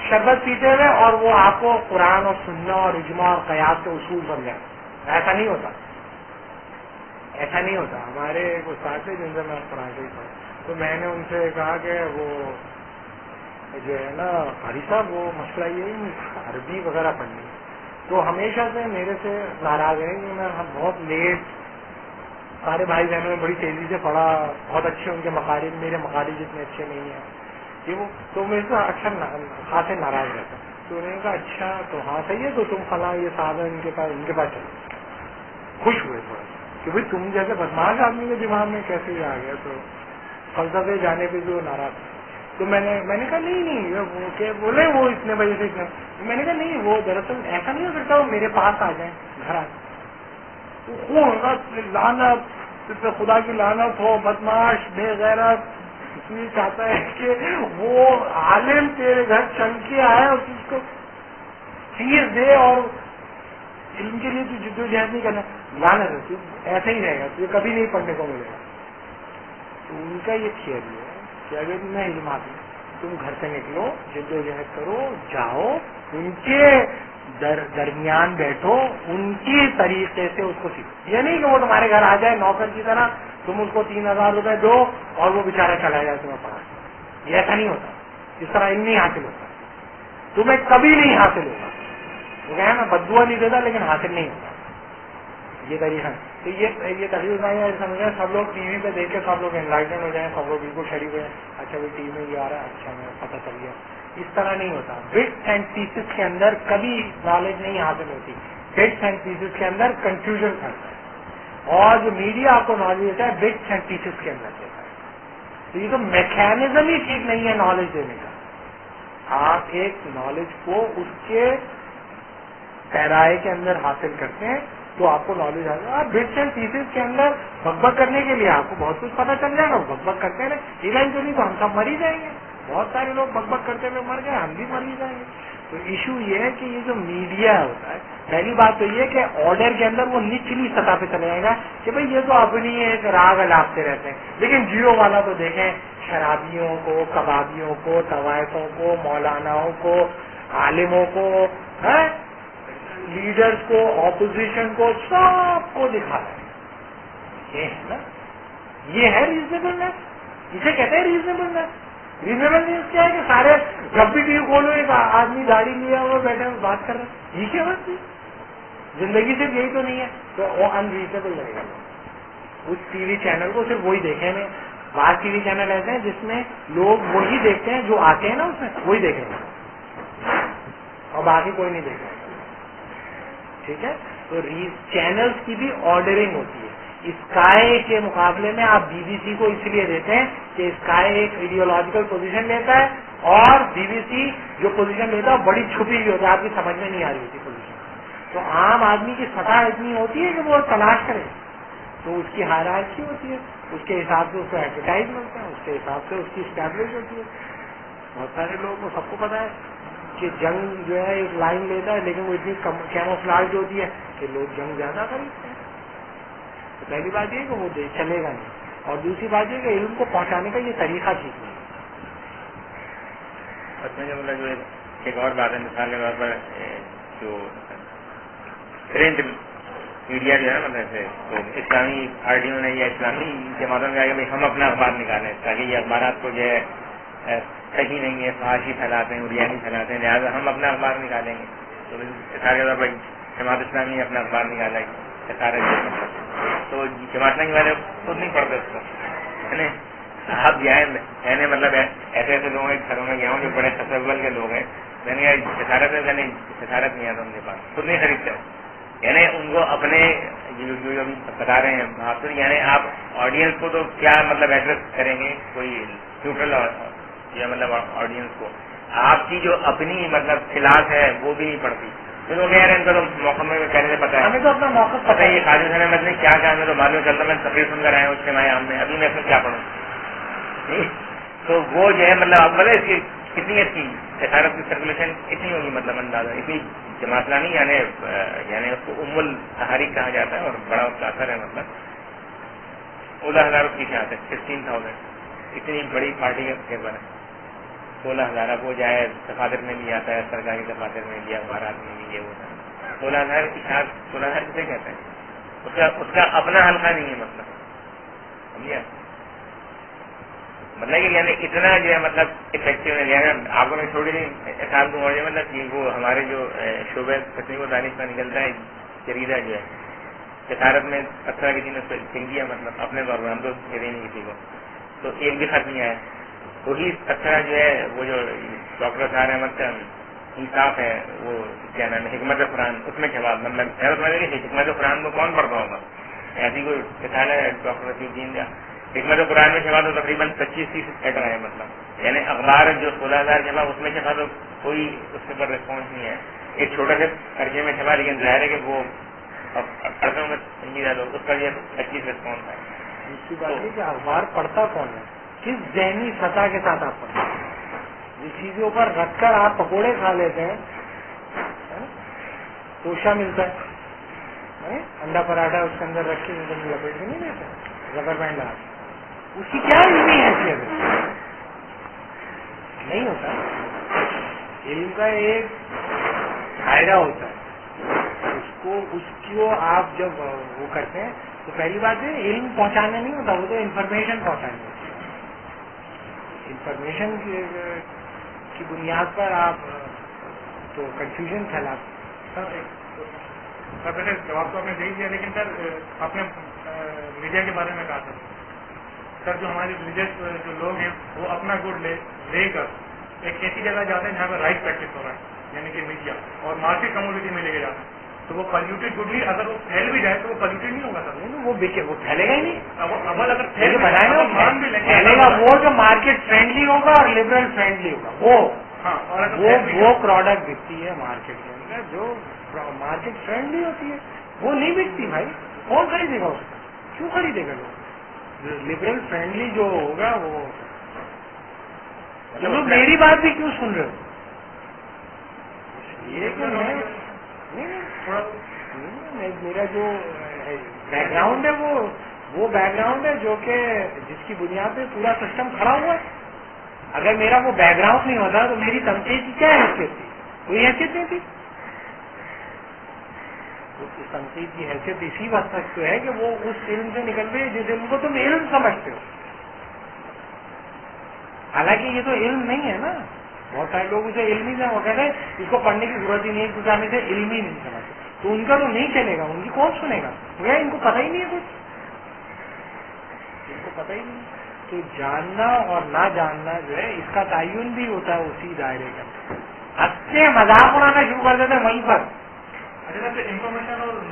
شربت پیتے ہوئے اور وہ آپ کو قرآن اور سننا اور اجماع اور قیاس کے اصول سمجھائیں. ایسا نہیں ہوتا, ایسا نہیں ہوتا. ہمارے ایک استاد تھے جن سے میں قرآن شریف پڑھا, تو میں نے ان سے کہا کہ وہ جو ہے نا قاری صاحب وہ مسئلہ یہ ہے عربی وغیرہ پڑھنی, تو ہمیشہ سے میرے سے ناراض ہے کہ میں بہت لیٹ, سارے بھائی بہنوں نے بڑی تیزی سے پڑھا, بہت اچھے ان کے مخارج, میرے مخارج اتنے اچھے نہیں ہیں یہ وہ, تو میرے سے اکثر خاصے ناراض رہتا. تو انہوں نے کہا اچھا تو ہاں صحیح ہے, تو تم فلاں یہ صاحب ان کے پاس چلو. خوش ہوئے تھوڑا کہ بھائی تم جیسے بدماش آدمی کے دماغ میں کیسے یہ آ گیا, تو فلسفے جانے پہ جو ناراض. تو میں نے کہا نہیں وہ کہ بولے وہ اتنے بجے سے اتنے, میں نے کہا نہیں وہ دراصل ایسا نہیں ہو سکتا, وہ میرے پاس آ جائیں گھر آ جائیں. لعنت خدا کی لعنت ہو, بدماش بے غیرت, یہ چاہتا ہے کہ وہ عالم تیرے گھر چل کے آئے اور اس کو فیس دے اور علم کے لیے تو جد و جہد نہیں کرنا. لعنت ہے, ایسا ہی رہے گا, تو یہ کبھی نہیں پڑھنے کو ملے گا. تو ان کا یہ تھیوری ہے کہ اگر تمہیں علم آتی تم گھر سے نکلو, جد و جہد کرو, جاؤ ان کے درمیان بیٹھو, ان کی طریقے سے اس کو سیکھو. یہ نہیں کہ وہ تمہارے گھر آ جائے نوکر کی طرح, تم اس کو 3,000 روپے دو اور وہ بیچارہ چلا جائے تمہیں پڑھا. یہ ایسا نہیں ہوتا, اس طرح علم نہیں حاصل ہوتا, تمہیں کبھی نہیں حاصل ہوگا. وہ کہا نا بدعا نہیں دیتا لیکن حاصل نہیں ہوتا, یہ طریقہ. تو یہ تقریب نہیں سمجھ رہے, سب لوگ ٹی وی پہ دیکھ کے سب لوگ انلائٹن ہو جائیں, سب لوگ بالکل شریک ہو جائیں, اچھا وہ ٹی وی میں یہ آ رہا ہے, اچھا میں پتہ چل گیا. اس طرح نہیں ہوتا. بٹس اینڈ پیسز کے اندر کبھی نالج نہیں حاصل ہوتی, بٹس اینڈ پیسز کے اندر کنفیوژن کرتا ہے, اور جو میڈیا آپ کو نالج دیتا ہے بٹس اینڈ پیسز کے اندر دیتا ہے. تو یہ تو میکینزم ہی ٹھیک نہیں ہے نالج دینے کا. آپ ایک نالج کو اس کے پیرائے کے اندر حاصل کرتے ہیں تو آپ کو نالج آ جائے. آپ بٹس اینڈ پیسز کے اندر بک بک کرنے کے لیے آپ کو بہت کچھ پتہ چل جائے گا, بک بک کرتے رہے, ایونچولی تو ہم سب مر ہی جائیں گے. بہت سارے لوگ بک بک کرتے ہوئے مر گئے, ہم بھی مر ہی جائیں گے. تو ایشو یہ ہے کہ یہ جو میڈیا ہوتا ہے, پہلی بات تو یہ کہ آرڈر کے اندر وہ نچلی سطح پہ چلے جائے گا کہ بھئی یہ تو اپنی ایک راگ الاپتے رہتے ہیں, لیکن جیو والا تو دیکھیں شرابیوں کو, کبابیوں کو, طوائفوں کو, مولاناؤں کو, عالموں کو, لیڈرز کو, اپوزیشن کو, سب کو دکھا رہے ہیں. یہ ہے نا, یہ ہے ریزنیبلنس, اسے کہتے ہیں ریزنیبلنس. ریزنیبلنس کیا ہے کہ سارے جب بھی ٹی وی کھولو ایک آدمی گاڑی لیا ہوا بیٹھے بات کر رہے ہیں, یہ کیا بات تھی؟ زندگی صرف یہی تو نہیں ہے. تو وہ انریزنیبل لگے گا. اس ٹی وی چینل کو صرف وہی دیکھیں گے. بعض ٹی وی چینل ایسے ہیں جس میں لوگ وہی دیکھتے ہیں جو آتے ہیں نا, اس میں وہی دیکھیں گے اور باقی کوئی نہیں دیکھے. ٹھیک ہے, تو چینلز کی بھی آرڈرنگ ہوتی ہے. اسکائی کے مقابلے میں آپ بی بی سی کو اس لیے دیتے ہیں کہ اسکائی ایک ایڈیولوجیکل پوزیشن لیتا ہے اور بی بی سی جو پوزیشن لیتا ہے بڑی چھپی ہوئی ہوتی ہے, آپ کی سمجھ میں نہیں آ رہی ہوتی پوزیشن. تو عام آدمی کی سطح اتنی ہوتی ہے کہ وہ تلاش کرے, تو اس کی ہائرارکی ہوتی ہے, اس کے حساب سے اس کو ایڈورٹائز ملتا ہے, اس کے حساب سے اس کی اسٹیبلش ہوتی ہے. بہت سارے لوگوں کو سب کو پتا ہے کہ جنگ جو ہے ایک لائن لیتا ہے لیکن وہ اتنی کیموفلاج ہوتی ہے کہ لوگ جنگ زیادہ خریدتے ہیں. تو پہلی بات یہ کہ وہ چلے گا نہیں, اور دوسری بات یہ کہ علم کو پہنچانے کا یہ طریقہ ٹھیک نہیں ہے. اس میں جو مطلب جو ایک اور بات ہے, مثال کے طور پر جو پرنٹ میڈیا جو ہے مطلب تو اسلامی پارٹیوں نے یا اسلامی جماعتوں نے کہا کہ ہم اپنا اخبار نکالیں تاکہ یہ اخبارات کو جو ہے صحیح نہیں ہے, فحاشی پھیلاتے ہیں, اریانی پھیلاتے ہیں, لہٰذا ہم اپنا اخبار نکالیں گے. تو مثال کے طور پر جماعت اسلامی نے اپنا اخبار نکالا سارے, تو جماعت اسلامی والے خود نہیں پڑھتے اس کو. آپ جائیں, میں نے مطلب ایسے ایسے لوگوں کے گھروں میں گیا ہوں جو بڑے تصول کے لوگ ہیں, میں نے سفارت نہیں آتا ان کے پاس, خود نہیں خریدتے. یعنی ان کو اپنے جو بتا رہے ہیں آپ, تو یعنی آپ آڈینس کو تو کیا مطلب ایڈریس کریں گے, کوئی نیوٹرل یا مطلب آڈینس کو, آپ کی جو اپنی مطلب کلاس ہے وہ بھی نہیں پڑتی. تو کہہ رہے ہیں ان کا تو موقع میں کہنے سے پتا ہے, ہمیں تو اپنا موقع پتہ ہے. یہ خالد حسین احمد نے کیا کہا, میں تو معلوم چلتا, میں تقریر سن کر آیا ہوں اجتماعی عام میں, ابھی میں اس میں کیا پڑھوں. تو وہ جو ہے مطلب آپ بولے اس کی کتنی اچھی سفارت کی سرکولیشن اتنی ہوگی, مطلب اندازہ اتنی جماعت نہیں, یعنی اس کو ام التحریک کہا جاتا ہے, اور بڑا اس کا اثر ہے. مطلب 16,000 اس کی شاعت ہے, 16,000 اتنی بڑی پارٹی کے بارے 16,000 وہ جائے دفاتر میں بھی آتا ہے, سرکاری دفاتر میں بھی, اخبارات میں بھی, یہ ہوتا ہے. 16,000 کی شاعت 16,000 کسے کہتے ہیں, اس کا اپنا حلقہ نہیں ہے. مطلب سمجھے, مطلب کہ یعنی اتنا جو ہے مطلب افیکٹو ہے. یعنی آپ کو میں چھوٹی سی احساس دوں, اور مطلب کہ وہ ہمارے جو شعبے تصنیف و تاریخ کا نکلتا ہے جریدہ جو ہے سفارت میں, اکثر کسی نے لکھ دیا مطلب اپنے طور پر, ہم تو دے نہیں کسی کو, تو ایک بھی خط نہیں آیا. وہی اکثر جو ہے وہ جو ڈاکٹر سار احمد کا انصاف ہے, وہ کیا نام ہے, حکمت قرآن, اس میں جواب مطلب حکمت قرآن کو کون پڑھتا ہوگا, ایسی کوئی کتاب ہے ڈاکٹر رفیق الدین کا حکمت قرآن میں چھپا تو تقریباً 25-30 ایڈر ہے. مطلب یعنی اخبار جو 16,000 چھپا اس میں چھپا تو کوئی اس کے پر ریسپانس نہیں ہے. ایک چھوٹا سے خرچے میں چھپا, لیکن ظاہر ہے کہ وہ اڑتوں میں سنجیدہ لوگ, اس پر یہ 25 ریسپانس ہے. دوسری بات یہ کہ اخبار پڑھتا کون ہے, کس ذہنی سطح کے ساتھ آپ پڑھتے ہیں. جس چیزوں پر رکھ کر آپ پکوڑے کھا لیتے ہیں, توشا ملتا ہے, انڈا پراٹھا اس کے اندر رکھ کے لپیٹ کے نہیں دیتے, ربر بینڈ لگا, اس کی کیا علمی حیثیت ہے, نہیں ہوتا. علم کا ایک دائرہ ہوتا ہے, اس کو آپ جب وہ کرتے ہیں تو پہلی بات ہے علم پہنچانا نہیں ہوتا, وہ تو انفارمیشن پہنچانا ہوتا ہے. انفارمیشن کی بنیاد پر آپ تو کنفیوژن پھیلاتے. سر ویسے جواب تو آپ نے دے دیا, لیکن سر آپ نے میڈیا کے بارے میں کہا تھا سر, جو ہمارے ریلیجس جو لوگ ہیں وہ اپنا گڈ لے کر ایک ایسی جگہ جاتے ہیں جہاں پہ رائٹ پریکٹس ہو رہا ہے, یعنی کہ میڈیا, اور مارکیٹ کموڈیٹی میں لے کے جاتے ہیں. تو وہ پلیوٹیڈ گڈ بھی اگر وہ پھیل بھی جائے تو وہ پلیوٹیڈ نہیں ہوگا سر, وہ پھیلے گا ہی نہیں. اول اگر پھیلے گا وہ جو مارکیٹ فرینڈلی ہوگا اور لبرل فرینڈلی ہوگا, وہ پروڈکٹ بکتی ہے مارکیٹ کے اندر جو مارکیٹ فرینڈلی ہوتی ہے وہ نہیں بکتی. بھائی کون خریدے گا اس کو, کیوں خریدے گا لوگ. لبرل فرینڈلی جو ہوگا وہ, میری بات بھی کیوں سن رہے ہو, یہ کہ میرا جو بیک گراؤنڈ ہے وہ بیک گراؤنڈ ہے جو کہ جس کی بنیاد پہ پورا سسٹم کھڑا ہوا ہے. اگر میرا وہ بیک گراؤنڈ نہیں ہوتا تو میری تنقید کی کیا حیثیت تھی, کوئی حیثیت نہیں تھی. تنقید کی حیثیت اسی وقت تک تو ہے کہ وہ اس علم سے نکل رہی ہے جس علم کو تم علم سمجھتے ہو. حالانکہ یہ تو علم نہیں ہے نا, بہت سارے لوگ اسے علم ہی سے وہ کہتے ہیں اس کو پڑھنے کی ضرورت ہی نہیں, کیونکہ ہم اسے علم ہی نہیں سمجھتے. تو ان کا تو نہیں چلے گا, ان کی کون سنے گا, ان کو پتہ ہی نہیں ہے کچھ, ان کو پتہ ہی نہیں. تو جاننا اور نہ جاننا جو ہے اس کا تعین بھی ہوتا ہے اسی دائرے کا. ہنستے مذاق اڑانا شروع کر دیتے ہیں وہیں پر. انفارمیشن اور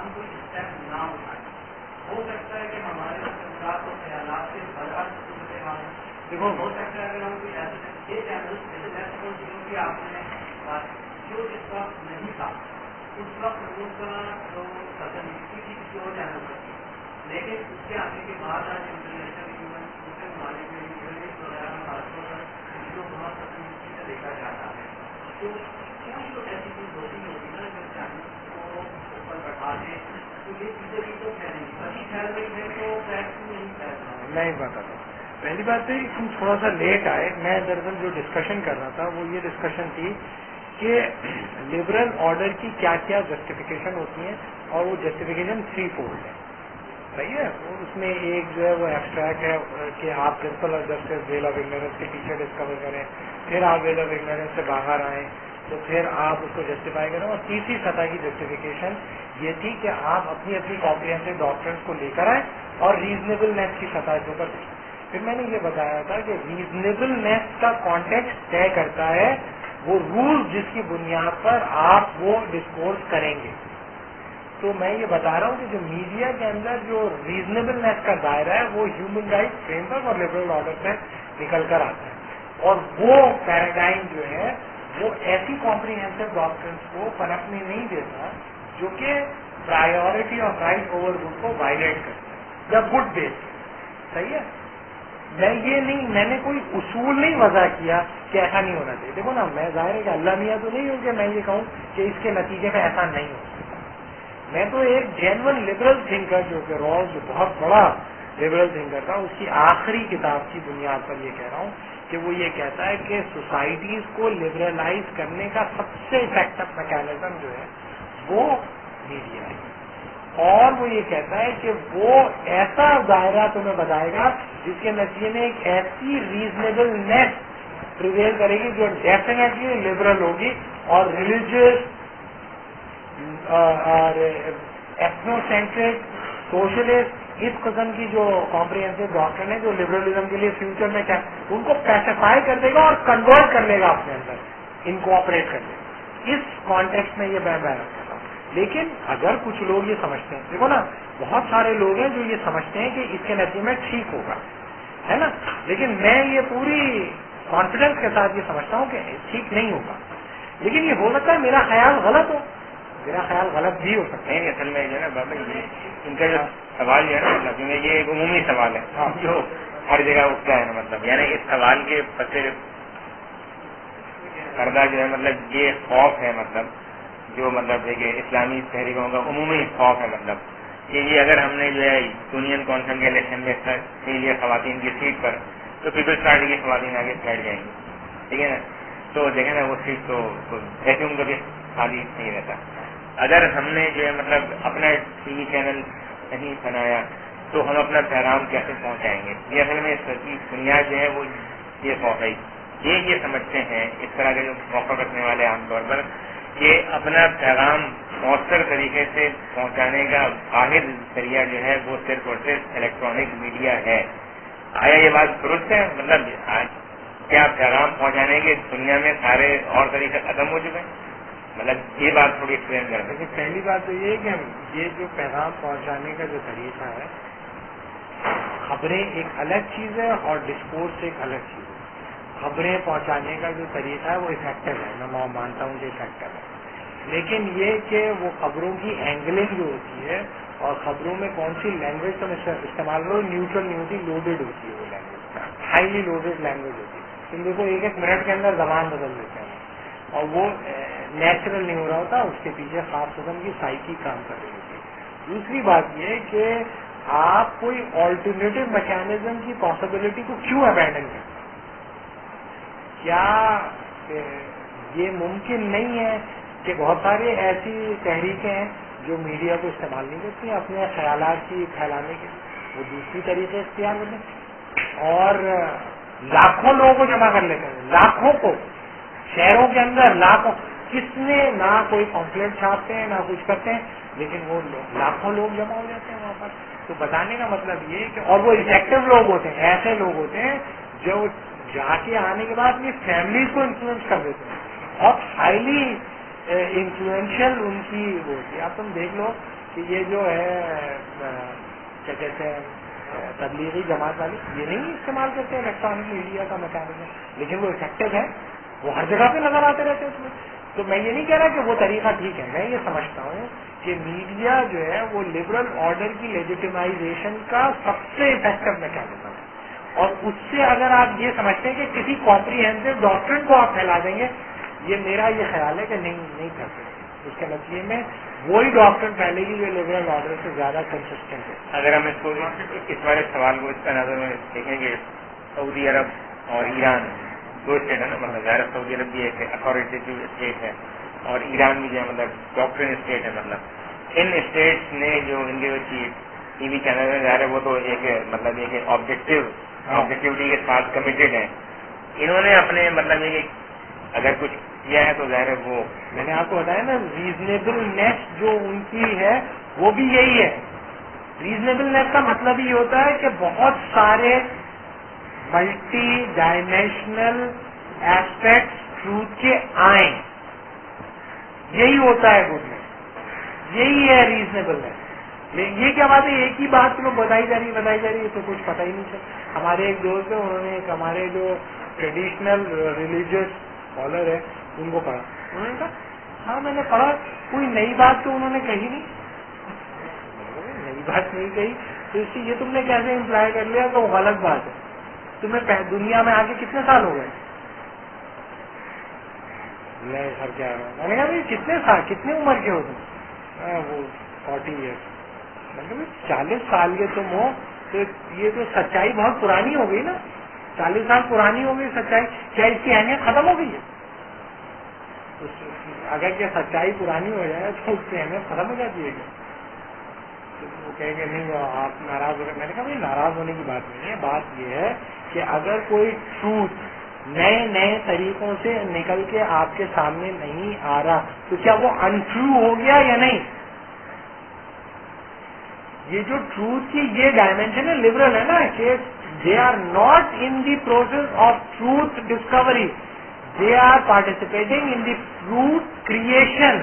ہم کوئی اسٹیپ نہ اٹھائیں. ہو سکتا ہے کہ ہمارے خیالات و خیالات کے برعکس صورت حال دیکھو ہو سکتا ہے اگر ہم کوئی ایسے یہ چینل جو کہ آپ نے بات جو اس وقت نہیں تھا اس وقت اس کا جو تکنیکی تھی کسی اور چینل پر تھی, لیکن اس کے آنے کے بعد آج انٹرنیشنل ایون دوسرے ممالک میں یونیورسٹی وغیرہ میں خاص طور پر جو بہت تکنیکی سے دیکھا جاتا ہے تو کوئی تو ایسی چیز ہوتی نا جو چینل کو اوپر بڑھا دے تو یہ چیزیں بھی تو پھیلیں گی, ابھی پھیل رہی ہے تو فیکٹ نہیں پھیل رہا. میں ایک بات بتاؤں. پہلی بات تو تم تھوڑا سا لیٹ آئے. میں دراصل جو ڈسکشن کر رہا تھا وہ یہ ڈسکشن تھی کہ لبرل آرڈر کی کیا کیا جسٹیفیکیشن ہوتی ہیں, اور وہ جسٹیفیکیشن 3 فولڈ ہے. صحیح ہے. اور اس میں ایک جو ہے وہ ایبسٹریکٹ ہے کہ آپ principle of justice veil of ignorance کے پیچھے ڈسکور کریں, پھر آپ ویل آف اگنورینس سے باہر آئیں تو پھر آپ اس کو جسٹیفائی کریں. اور تیسری سطح کی جسٹیفیکیشن یہ تھی کہ آپ اپنی اپنی کمپریہنسو ڈاکٹرنس کو لے کر آئیں اور ریزنیبلنیس کی سطح کے اوپر دیں. پھر میں نے یہ بتایا تھا کہ ریزنیبلنیس کا کانٹیکسٹ طے کرتا ہے وہ رول جس کی بنیاد پر آپ وہ ڈسکورس کریں گے. تو میں یہ بتا رہا ہوں کہ جو میڈیا کے اندر جو ریزنیبلنیس کا دائرہ ہے وہ ہیومن رائٹ فریم ورک اور لبرل آرڈر سے نکل کر آتا ہے, اور وہ پیراڈائم جو ہے وہ ایسی کمپریہنسو ڈاکٹرنس کو پنپنے نہیں دیتا جو کہ priority of right over good کو وائلیٹ کرتا ہے یا گڈ بیس. صحیح ہے. میں نے کوئی اصول نہیں وضع کیا کہ ایسا نہیں ہونا چاہیے. دیکھو نا, میں ظاہر ہے کہ اللہ میاں تو نہیں ہوں کہ میں یہ کہوں کہ اس کے نتیجے میں ایسا نہیں ہو سکتا. میں تو ایک جینون لبرل تھنکر جو کہ رالز جو بہت بڑا لبرل تھنکر تھا, اس کی آخری کتاب کی بنیاد پر یہ کہہ رہا ہوں کہ وہ یہ کہتا ہے کہ سوسائٹیز کو لبرلائز کرنے کا سب سے افیکٹو میکینزم جو ہے وہ میڈیا ہے. اور وہ یہ کہتا ہے کہ وہ ایسا دائرہ تمہیں بتائے گا جس کے نتیجے میں ایک ایسی ریزنیبلنیس پریویل کرے گی جو ڈیفینیٹلی لبرل ہوگی, اور ریلیجیس اور ایتھنوسینٹرک سوشلسٹ اس قسم کی جو کمپریہنسو ڈاکٹرن ہے جو لبرلزم کے لیے فیوچر میں کیا ان کو پیسیفائی کر دے گا اور کنورٹ کر لے گا اپنے اندر, انکوپریٹ کر لے گا. اس کانٹیکسٹ میں یہ بیان کرتا ہوں. لیکن اگر کچھ لوگ یہ سمجھتے ہیں, دیکھو نا بہت سارے لوگ ہیں جو یہ سمجھتے ہیں کہ اس کے نتیجے میں ٹھیک ہوگا, ہے نا, لیکن میں یہ پوری کانفیڈنس کے ساتھ یہ سمجھتا ہوں کہ ٹھیک نہیں ہوگا. لیکن یہ ہو سکتا ہے میرا خیال غلط ہو, میرا خیال غلط بھی ہو سکتا ہے. اصل میں جو ہے نا بابا یہ ان کا جو سوال جو ہے نا مطلب یہ ایک عمومی سوال ہے جو ہر جگہ اٹھتا ہے. مطلب یعنی اس سوال کے پتے پردہ جو ہے مطلب یہ خوف ہے, مطلب جو مطلب دیکھیے اسلامی تحریکوں کا عمومی خوف ہے, مطلب کہ یہ اگر ہم نے جو ہے یونین کونسل کے الیکشن میں کے لیے خواتین کی سیٹ پر تو پیپلز پارٹی کی خواتین آگے بیٹھ جائیں گی, ٹھیک ہے نا. تو دیکھیں نا وہ سیٹ تو ویکیوم کبھی خالی نہیں رہتا. اگر ہم نے جو ہے مطلب اپنا ٹی وی چینل نہیں بنایا تو ہم اپنا پیغام کیسے پہنچائیں گے. یہ اصل میں اس کی بنیاد جو ہے وہ یہ خوف ہے. یہ سمجھتے ہیں اس طرح کے جو موقع رکھنے والے عام طور پر کہ اپنا پیغام مؤثر طریقے سے پہنچانے کا واحد ذریعہ جو ہے وہ صرف اور صرف الیکٹرانک میڈیا ہے. آیا یہ بات درست ہے؟ مطلب کیا پیغام پہنچانے کے دنیا میں سارے اور طریقے ختم ہو چکے ہیں؟ مطلب یہ بات تھوڑی ایکسپلین کر دیں. پہلی بات تو یہ ہے کہ یہ جو پیغام پہنچانے کا جو طریقہ ہے, خبریں ایک الگ چیز ہے اور ڈسکورس ایک الگ چیز ہے. خبریں پہنچانے کا جو طریقہ ہے وہ افیکٹو ہے, میں مانتا ہوں کہ افیکٹو ہے. لیکن یہ کہ وہ خبروں کی اینگلنگ جو ہوتی ہے اور خبروں میں کون سی لینگویج تم استعمال کرو, نیوٹرل نہیں ہوتی, لوڈیڈ ہوتی ہے. وہ لینگویج ہائیلی لوڈیڈ لینگویج ہوتی ہے. تم دیکھو 1 منٹ کے اندر زبان بدل دیتے ہیں, اور وہ نیچرل نہیں ہو رہا ہوتا, اس کے پیچھے خاص قسم کی سائیکی کام کر رہی ہوتی ہے. دوسری بات یہ کہ آپ کوئی آلٹرنیٹو میکینزم کی پاسبلٹی کو کیوں ابینڈن کرتے ہیں؟ کیا یہ ممکن نہیں ہے کہ بہت سارے ایسی تحریکیں ہیں جو میڈیا کو استعمال نہیں کرتی ہیں اپنے خیالات کی پھیلانے کے لیے, وہ دوسری طریقے اختیار کرتے ہیں اور لاکھوں لوگوں کو جمع کر لیتے ہیں, لاکھوں کو, شہروں کے اندر لاکھوں. کس نے نہ کوئی پمفلیٹ چھاپتے ہیں نہ کچھ کرتے ہیں, لیکن وہ لاکھوں لوگ جمع ہو جاتے ہیں وہاں پر. تو بتانے کا مطلب یہ کہ اور وہ افیکٹو لوگ ہوتے ہیں, ایسے لوگ ہوتے ہیں جو جا کے آنے کے بعد اپنی فیملیز کو انفلوئنس کر دیتے ہیں, بہت ہائیلی انفلوئنشل ان کی وہ ہوتی ہے. اب تم دیکھ لو کہ یہ جو ہے کیا کہتے ہیں تبلیغی جماعت والی یہ نہیں استعمال کرتے الیکٹرانک میڈیا کا میکینزم، لیکن وہ افیکٹو ہے، وہ ہر جگہ پہ نظر آتے رہتے ہیں اس میں. تو میں یہ نہیں کہہ رہا کہ وہ طریقہ ٹھیک ہے، میں یہ سمجھتا ہوں کہ میڈیا جو ہے وہ لبرل آرڈر کی لیجیٹیمائزیشن کا سب سے افیکٹو میکینزم ہے، اور اس سے اگر آپ یہ سمجھتے ہیں کہ کسی کمپریہنسو ڈاکٹرن کو آپ پھیلا دیں گے، یہ میرا یہ خیال ہے کہ نہیں کر سکتے. اس کے نتیجے میں وہی ڈاکٹرن پھیلے گی جو لبرل آرڈر سے زیادہ کنسسٹنٹ ہے. اگر ہم اس کو اس والے سوال کو اس کا نظر میں دیکھیں گے، سعودی عرب اور ایران دو اسٹیٹ ہے نا، مطلب ظاہر سعودی عرب بھی ایک اتھارٹیٹیو اسٹیٹ ہے اور ایران بھی جو ہے مطلب ڈاکٹرن اسٹیٹ ہے. مطلب ان اسٹیٹس نے جو ان کے ٹی وی چینل میں ظاہر ہے وہ تو ایک مطلب ایک آبجیکٹیوٹی کے ساتھ کمیٹیڈ ہیں. انہوں نے اپنے مطلب یہ اگر کچھ کیا ہے تو ظاہر ہے وہ میں نے آپ کو بتایا نا ریزنیبلنیس جو ان کی ہے وہ بھی یہی ہے. ریزنیبلنیس کا مطلب یہ ہوتا ہے کہ بہت سارے ملٹی ڈائمینشنل ایسپیکٹس ٹروتھ کے آئیں، یہی ہوتا ہے گڈنس، یہی ہے ریزنیبلنیس. لیکن یہ کیا بات ہے ایک ہی بات میں بتائی جا رہی ہے تو کچھ پتہ ہی نہیں چلتا. ہمارے ایک دوست ہیں، انہوں نے ایک ہمارے جو ٹریڈیشنل ریلیجیس اسکالر ہے ان کو پڑھا، انہوں نے کہا ہاں میں نے پڑھا کوئی نئی بات تو انہوں نے کہی نہیں. نئی بات نہیں کہی تو اس سے یہ تم نے کیسے امپلائی کر لیا تو غلط بات ہے. تمہیں دنیا میں آگے کتنے سال ہو گئے؟ میں سر کیا میں نے کہا بھائی کتنے سال کتنے عمر کے ہو تم؟ وہ 40 ایئرس. میں نے کہا 40 سال کے تم ہو تو یہ تو سچائی بہت پرانی ہو گئی نا. 40 سال پرانی ہو گئی سچائی، کیا اس کی اہمیت ختم ہو گئی ہے؟ اگر کیا سچائی پرانی ہو جائے تو اس کی اہمیت ختم ہو جاتی ہے. وہ کہیں گے نہیں آپ ناراض ہو گئے. میں نے کہا بھائی ناراض ہونے کی بات نہیں ہے، بات یہ ہے کہ اگر کوئی ٹروتھ نئے طریقوں سے نکل کے آپ کے سامنے نہیں آ رہا تو کیا وہ انٹرو ہو گیا یا نہیں؟ یہ جو ٹروتھ کی یہ ڈائمینشن ہے لبرل ہے نا کہ they are not in the process of truth discovery, they are participating in the truth creation,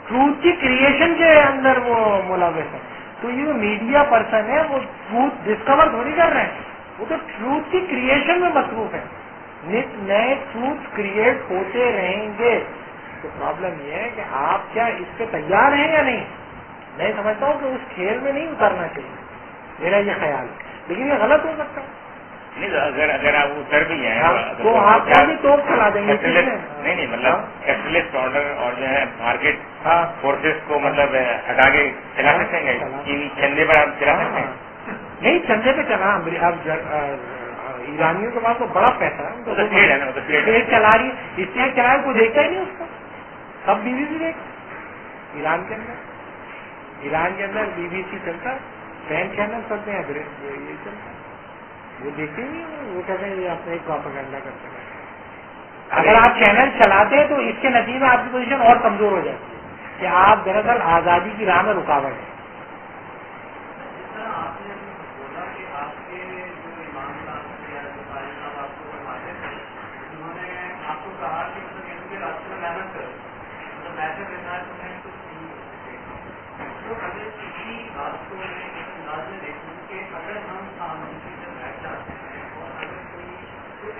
truth کی کریشن کے اندر وہ ملوث ہے. تو یہ جو میڈیا پرسن ہے وہ ٹروتھ ڈسکور تھوڑی کر رہے ہیں، وہ تو ٹروتھ کی کریشن میں مصروف ہے. نئے ٹروتھ کریٹ ہوتے رہیں گے. تو پرابلم یہ ہے کہ آپ کیا اس پہ تیار ہیں یا نہیں. میں سمجھتا ہوں کہ اس کھیل میں نہیں اترنا چاہیے، میرا یہ خیال ہے، لیکن یہ غلط ہو سکتا ہے. نہیں اگر آپ اتر بھی ہیں تو آپ کیا بھی توپ چلا دیں گے. نہیں مطلب کیپٹلسٹ آرڈر اور جو ہے مارکیٹ فورسز کو مطلب ہٹا کے چلا سکتے ہیں ٹی وی چندے پر آپ چلا سکتے ہیں. نہیں چندے پہ چلا اب ایرانیوں کے پاس تو بڑا پیسہ ہے، اسٹیٹ چلا رہی ہے، اسٹیٹ چلا کوئی دیکھتا ہی نہیں اس کو. سب بی بی سی دیکھ ایران کے اندر بی بی سی چلتا ہے، 10 چینل چلتے ہیں، یہ چلتا ہے، وہ دیکھتے نہیں، وہ کہتے ہیں یہ اپنے ایک پروپیگنڈا کرتے ہیں. اگر آپ چینل چلاتے ہیں تو اس کے نتیجے میں آپ کی پوزیشن اور کمزور ہو جاتی ہے کہ آپ دراصل آزادی کی راہ میں رکاوٹ ہے.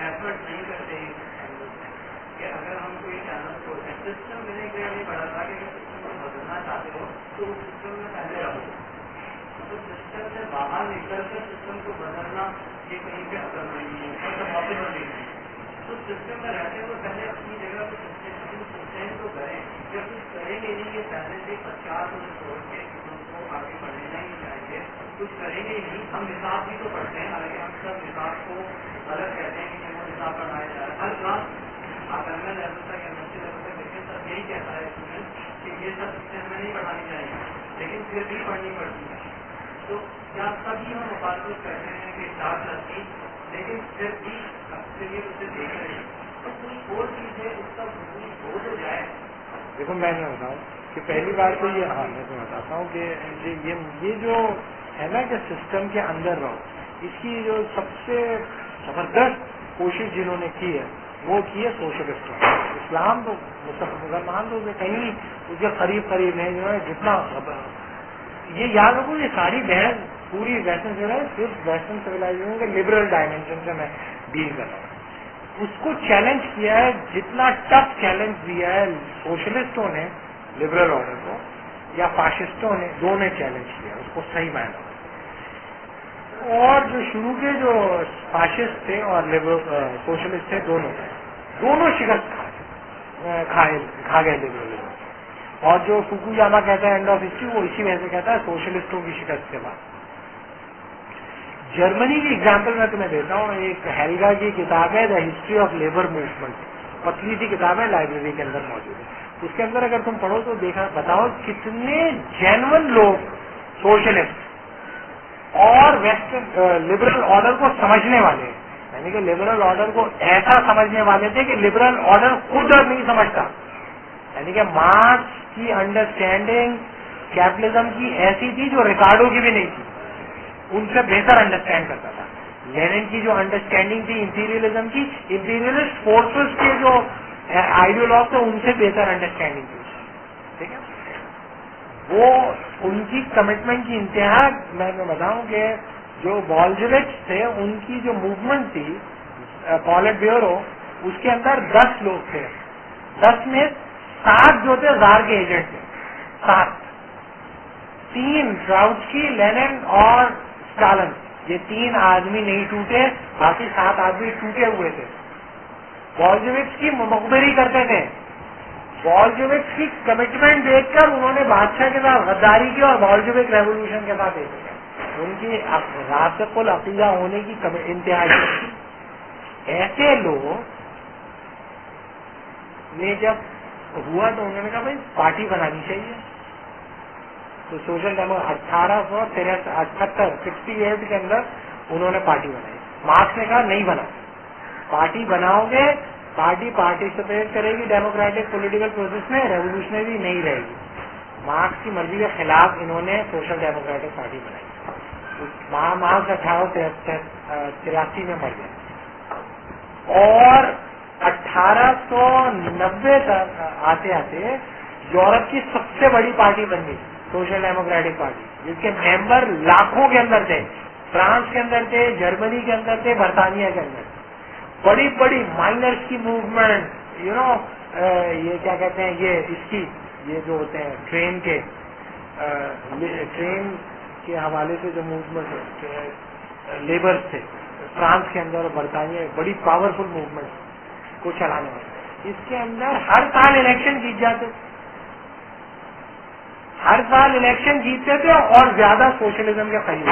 ایفرٹ نہیں کرتے ہیں کہ اگر ہم کوئی چینل کو سسٹم میں نے نہیں پڑھا تھا کہ سسٹم کو بدلنا چاہتے ہو تو اس سسٹم میں پہلے رہو. تو سسٹم سے باہر نکل کر سسٹم کو بدلنا یہ کہیں پہ اثر نہیں ہے، پاسبل نہیں ہے. تو سسٹم میں رہتے ہوئے پہلے اپنی جگہ پہ سسٹم کو کریں. جب کچھ کریں گے نہیں یہ پہلے سے 50 چھوڑ کے سسٹم کو آگے بڑھنا ہی چاہیے. کچھ کریں گے نہیں. ہم نصاب بھی تو پڑھتے ہیں، حالانکہ ہم سب نصاب کو غلط کہتے ہیں کہ وہ نصاب پڑھایا جا رہا ہے. ہر کلاس آپ ایم ایل لیول تک ایمبیسی لیول تک دیکھیں سب یہی کہتا ہے اسٹوڈنٹ کہ یہ سب چیزیں ہمیں نہیں پڑھانی چاہیے، لیکن پھر بھی پڑھنی پڑتی ہے. تو کیا سبھی ہم مخالفت کرتے ہیں کہ 4 لڑکی، لیکن پھر بھی اکثریت اسے دیکھ رہے ہیں. تو کوئی اور چیز ہے اس کا وجود ہو تو جائے. دیکھو میں نے بتاؤں کہ پہلی بات تو یہ میں تو بتاتا ہوں کہ یہ جو ہے نا کہ سسٹم کے اندر رہو، اس کی جو سب سے زبردست کوشش جنہوں نے کی ہے وہ کی ہے سوشلسٹ. اسلام تو مسلمان تو کہیں اس کے قریب ہیں جو ہے جتنا یہ یاد رکھو یہ ساری بحث پوری ویسٹرن صرف ویسٹرن سویلائزیشن کے لبرل ڈائمینشن سے میں ڈیل کر رہا ہوں. اس کو چیلنج کیا ہے, جتنا ٹف چیلنج دیا ہے سوشلسٹوں نے لبرل آرڈر کو یا فاشسٹوں نے, دونوں نے چیلنج کیا اس کو صحیح معنی. اور جو شروع کے جو فاشسٹ تھے اور سوشلسٹ تھے دونوں شکست کھا گئے لبرلزم. اور جو فوکویاما کہتا ہے اینڈ آف ہسٹری, وہ اسی وجہ سے کہتا ہے سوشلسٹوں کی شکست کے بعد. جرمنی کی اگزامپل میں تمہیں دیتا ہوں. ایک ہیلگا کی کتاب ہے the history of labour movement, پتلی سی کتاب ہے, لائبریری کے اندر موجود ہے. اس کے اندر اگر تم پڑھو تو بتاؤ کتنے جینون لوگ سوشلسٹ اور ویسٹرن لبرل آرڈر کو سمجھنے والے, یعنی کہ لبرل آرڈر کو ایسا سمجھنے والے تھے کہ لبرل آرڈر خود نہیں سمجھتا. یعنی کہ مارکس کی انڈرسٹینڈنگ کیپٹلزم کی ایسی تھی جو ریکارڈو کی بھی نہیں تھی, ان سے بہتر انڈرسٹینڈ کرتا تھا. لینن کی جو انڈرسٹینڈنگ تھی امپیریلزم کی, امپیریلسٹ فورسز کے جو آئیڈیولوگ تھے ان سے بہتر انڈرسٹینڈنگ تھی. ٹھیک ہے, وہ ان کی کمٹمنٹ کی انتہا. میں بتاؤں کہ جو بولشوکس تھے ان کی جو موومنٹ تھی پالٹ بیورو, اس کے اندر 10 لوگ تھے. 10 میں 7 جو تھے زار کے ایجنٹ تھے. 7, 3 ٹراؤٹسکی, لینن اور اسٹالن. یہ 3 آدمی نہیں ٹوٹے, باقی 7 آدمی ٹوٹے ہوئے تھے. بولشوکس کی مخبری کرتے تھے. بولشوکس کی کمٹمنٹ دیکھ کر انہوں نے بادشاہ کے ساتھ غداری کی اور بولشوک ریولیوشن کے ساتھ دیکھ لیا. ان کی راسخ العقیدہ ہونے کی انتہا. ایسے لوگ نے جب ہوا تو انہوں نے کہا بھائی پارٹی بنانی چاہیے. تو سوشل ڈیموکریٹ 1868 کے اندر انہوں نے پارٹی بنائی. مارکس نے کہا نہیں بنا, پارٹی بناؤ گے پارٹی پارٹیسپیٹ کرے گی ڈیموکریٹک پولیٹیکل پروسیس میں, ریولیوشنری نہیں رہے گی. مارکس کی مرضی کے خلاف انہوں نے سوشل ڈیموکریٹک پارٹی بنائی. مارکس 1883 میں مر گئے. اور 1890 تک آتے آتے یورپ کی سب سے بڑی پارٹی بن گئی سوشل ڈیموکریٹک پارٹی, جس کے ممبر لاکھوں کے اندر تھے. فرانس کے اندر تھے, جرمنی کے اندر تھے, برطانیہ کے اندر. بڑی بڑی مائنرس کی موومنٹ, یہ کیا کہتے ہیں, یہ جو ہوتے ہیں ٹرین کے حوالے سے جو موومنٹ لیبر تھے فرانس کے اندر اور برطانیہ, بڑی پاورفل موومنٹ کو چلانے والے. اس کے اندر ہر سال الیکشن جیت جاتے, ہر سال الیکشن جیتتے تھے اور زیادہ سوشلزم کے قریب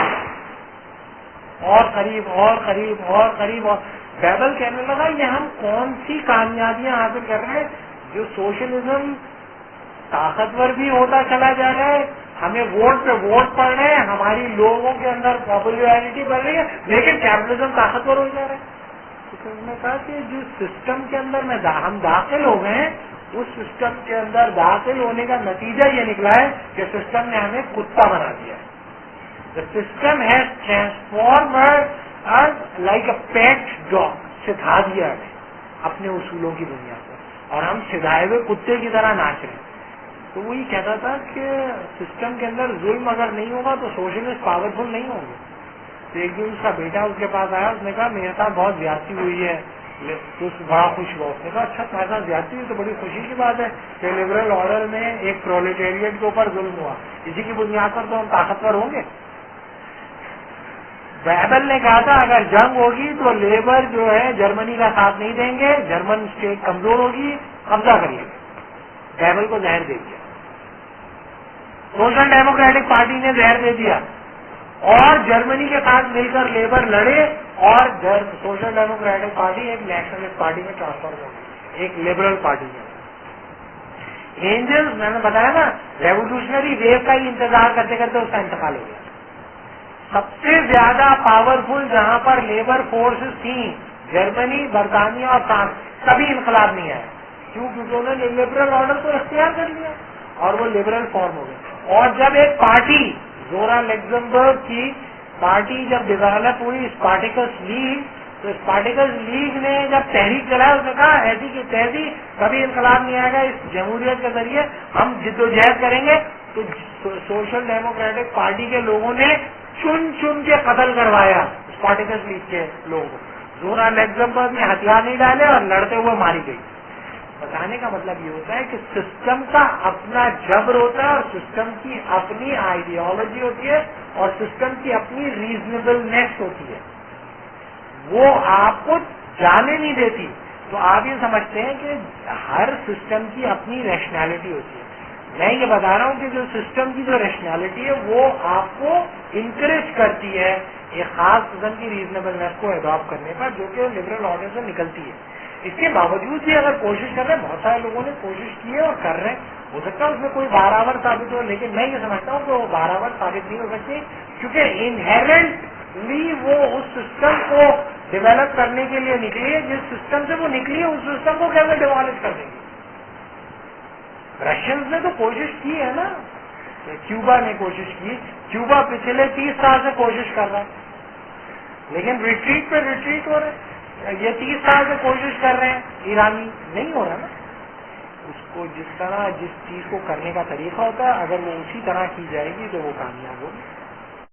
اور قریب اور قریب اور قریب. اور بیبل کہنے لگا یہ ہم کون سی کامیابیاں حاصل کر رہے ہیں, جو سوشلزم طاقتور بھی ہوتا چلا جا رہا ہے, ہمیں ووٹ پہ ووٹ پڑ رہے ہیں, ہماری لوگوں کے اندر پاپولیرٹی بڑھ رہی ہے, لیکن کیپٹلزم طاقتور ہو جا رہا ہے. تو انہوں نے کہا کہ جس سسٹم کے اندر ہم داخل ہو گئے ہیں, اس سسٹم کے اندر داخل ہونے کا نتیجہ یہ نکلا ہے کہ سسٹم نے ہمیں کتا بنا دیا ہے. The system has transformed us like a pet dog. سدھا دیا ہے اپنے اصولوں کی بنیاد پر, اور ہم سدھائے ہوئے کتے کی طرح ناچ رہے ہیں. تو وہی کہتا تھا کہ سسٹم کے اندر ظلم اگر نہیں ہوگا تو سوشلسٹ پاورفل نہیں ہوں گے. تو ایک دن اس کا بیٹا اس کے پاس آیا, اس نے کہا میرے ساتھ بہت زیادتی ہوئی ہے. تو بڑا خوش ہوا. اس نے کہا اچھا تمہارے ساتھ زیادتی ہوئی تو بڑی خوشی کی بات ہے کہ لبرل آرڈر میں ایک پرولٹیریٹ کے اوپر ظلم ہوا, اسی کی بنیاد پر تو ہم طاقتور ہوں گے. بائبل نے کہا تھا اگر جنگ ہوگی تو لیبر جو ہے جرمنی کا ساتھ نہیں دیں گے, جرمن اسٹیٹ کمزور ہوگی, قبضہ کریے. بائبل کو زہر دے دیا. سوشل ڈیموکریٹک پارٹی نے زہر دے دیا اور جرمنی کے ساتھ مل کر لیبر لڑے, اور سوشل ڈیموکریٹک پارٹی ایک نیشنلسٹ پارٹی میں ٹرانسفر ہو گئی, ایک لبرل پارٹی میں. اینجلز میں نے بتایا نا, ریولیوشنری ویو کا ہی انتظار کرتے کرتے اس کا انتقال ہو گیا. سب سے زیادہ پاورفل جہاں پر لیبر فورسز تھیں, جرمنی, برطانیہ اور فرانس, کبھی انقلاب نہیں آیا. کیوں؟ کیونکہ انہوں نے لبرل آرڈر کو اختیار کر لیا اور وہ لبرل فارم ہو گئے. اور جب ایک پارٹی زورا لگزمبرگ کی پارٹی جب ڈیولپ ہوئی اسپارٹیکس لیگ, تو اسپارٹیکس لیگ نے جب تحریک چلایا اس نے کہا ایسی کی تیزی کبھی انقلاب نہیں آئے گا, اس جمہوریت کے ذریعے ہم جد و جہد کریں گے تو سوشل ڈیموکریٹک پارٹی کے لوگوں نے چن چن کے قتل کروایا اسپارٹیکس لیگ کے لوگوں کو. زورا لیگزمبرگ نے ہتھیار نہیں ڈالے اور لڑتے ہوئے ماری گئی. بتانے کا مطلب یہ ہوتا ہے کہ سسٹم کا اپنا جبر ہوتا ہے اور سسٹم کی اپنی آئیڈیالوجی ہوتی ہے اور سسٹم کی اپنی ریزنیبلنیس ہوتی ہے, وہ آپ کو جانے نہیں دیتی. تو آپ یہ سمجھتے ہیں کہ ہر سسٹم کی اپنی ریشنالٹی ہوتی ہے. میں یہ بتا رہا ہوں کہ جو سسٹم کی جو ریشنالٹی ہے وہ آپ کو انکریج کرتی ہے ایک خاص قسم کی ریزنیبلنیس کو اڈاپٹ کرنے پر, جو کہ لبرل آرڈر سے نکلتی ہے. اس کے باوجود بھی اگر کوشش کر رہے ہیں, بہت سارے لوگوں نے کوشش کی ہے اور کر رہے ہیں, ہو سکتا ہے اس میں کوئی بارآور ثابت ہو, لیکن میں یہ سمجھتا ہوں کہ وہ بارآور ثابت نہیں ہو سکتی, کیونکہ انہیرنٹلی وہ اس سسٹم کو ڈیولپ کرنے کے لیے نکلی ہے. جس سسٹم سے وہ نکلی ہے اس سسٹم کو کیسے ڈیمالش کر دیں گے. رشینز نے تو کوشش کی ہے نا, کیوبا نے کوشش کی. کیوبا پچھلے 30 سال سے کوشش کر رہا ہے, لیکن ریٹریٹ پہ ریٹریٹ ہو رہے ہیں. یہ 30 سال سے کوشش کر رہے ہیں, ایرانی نہیں ہو رہا نا. اس کو جس طرح جس چیز کو کرنے کا طریقہ ہوتا ہے, اگر وہ اسی طرح کی جائے گی تو وہ کامیاب ہوگی.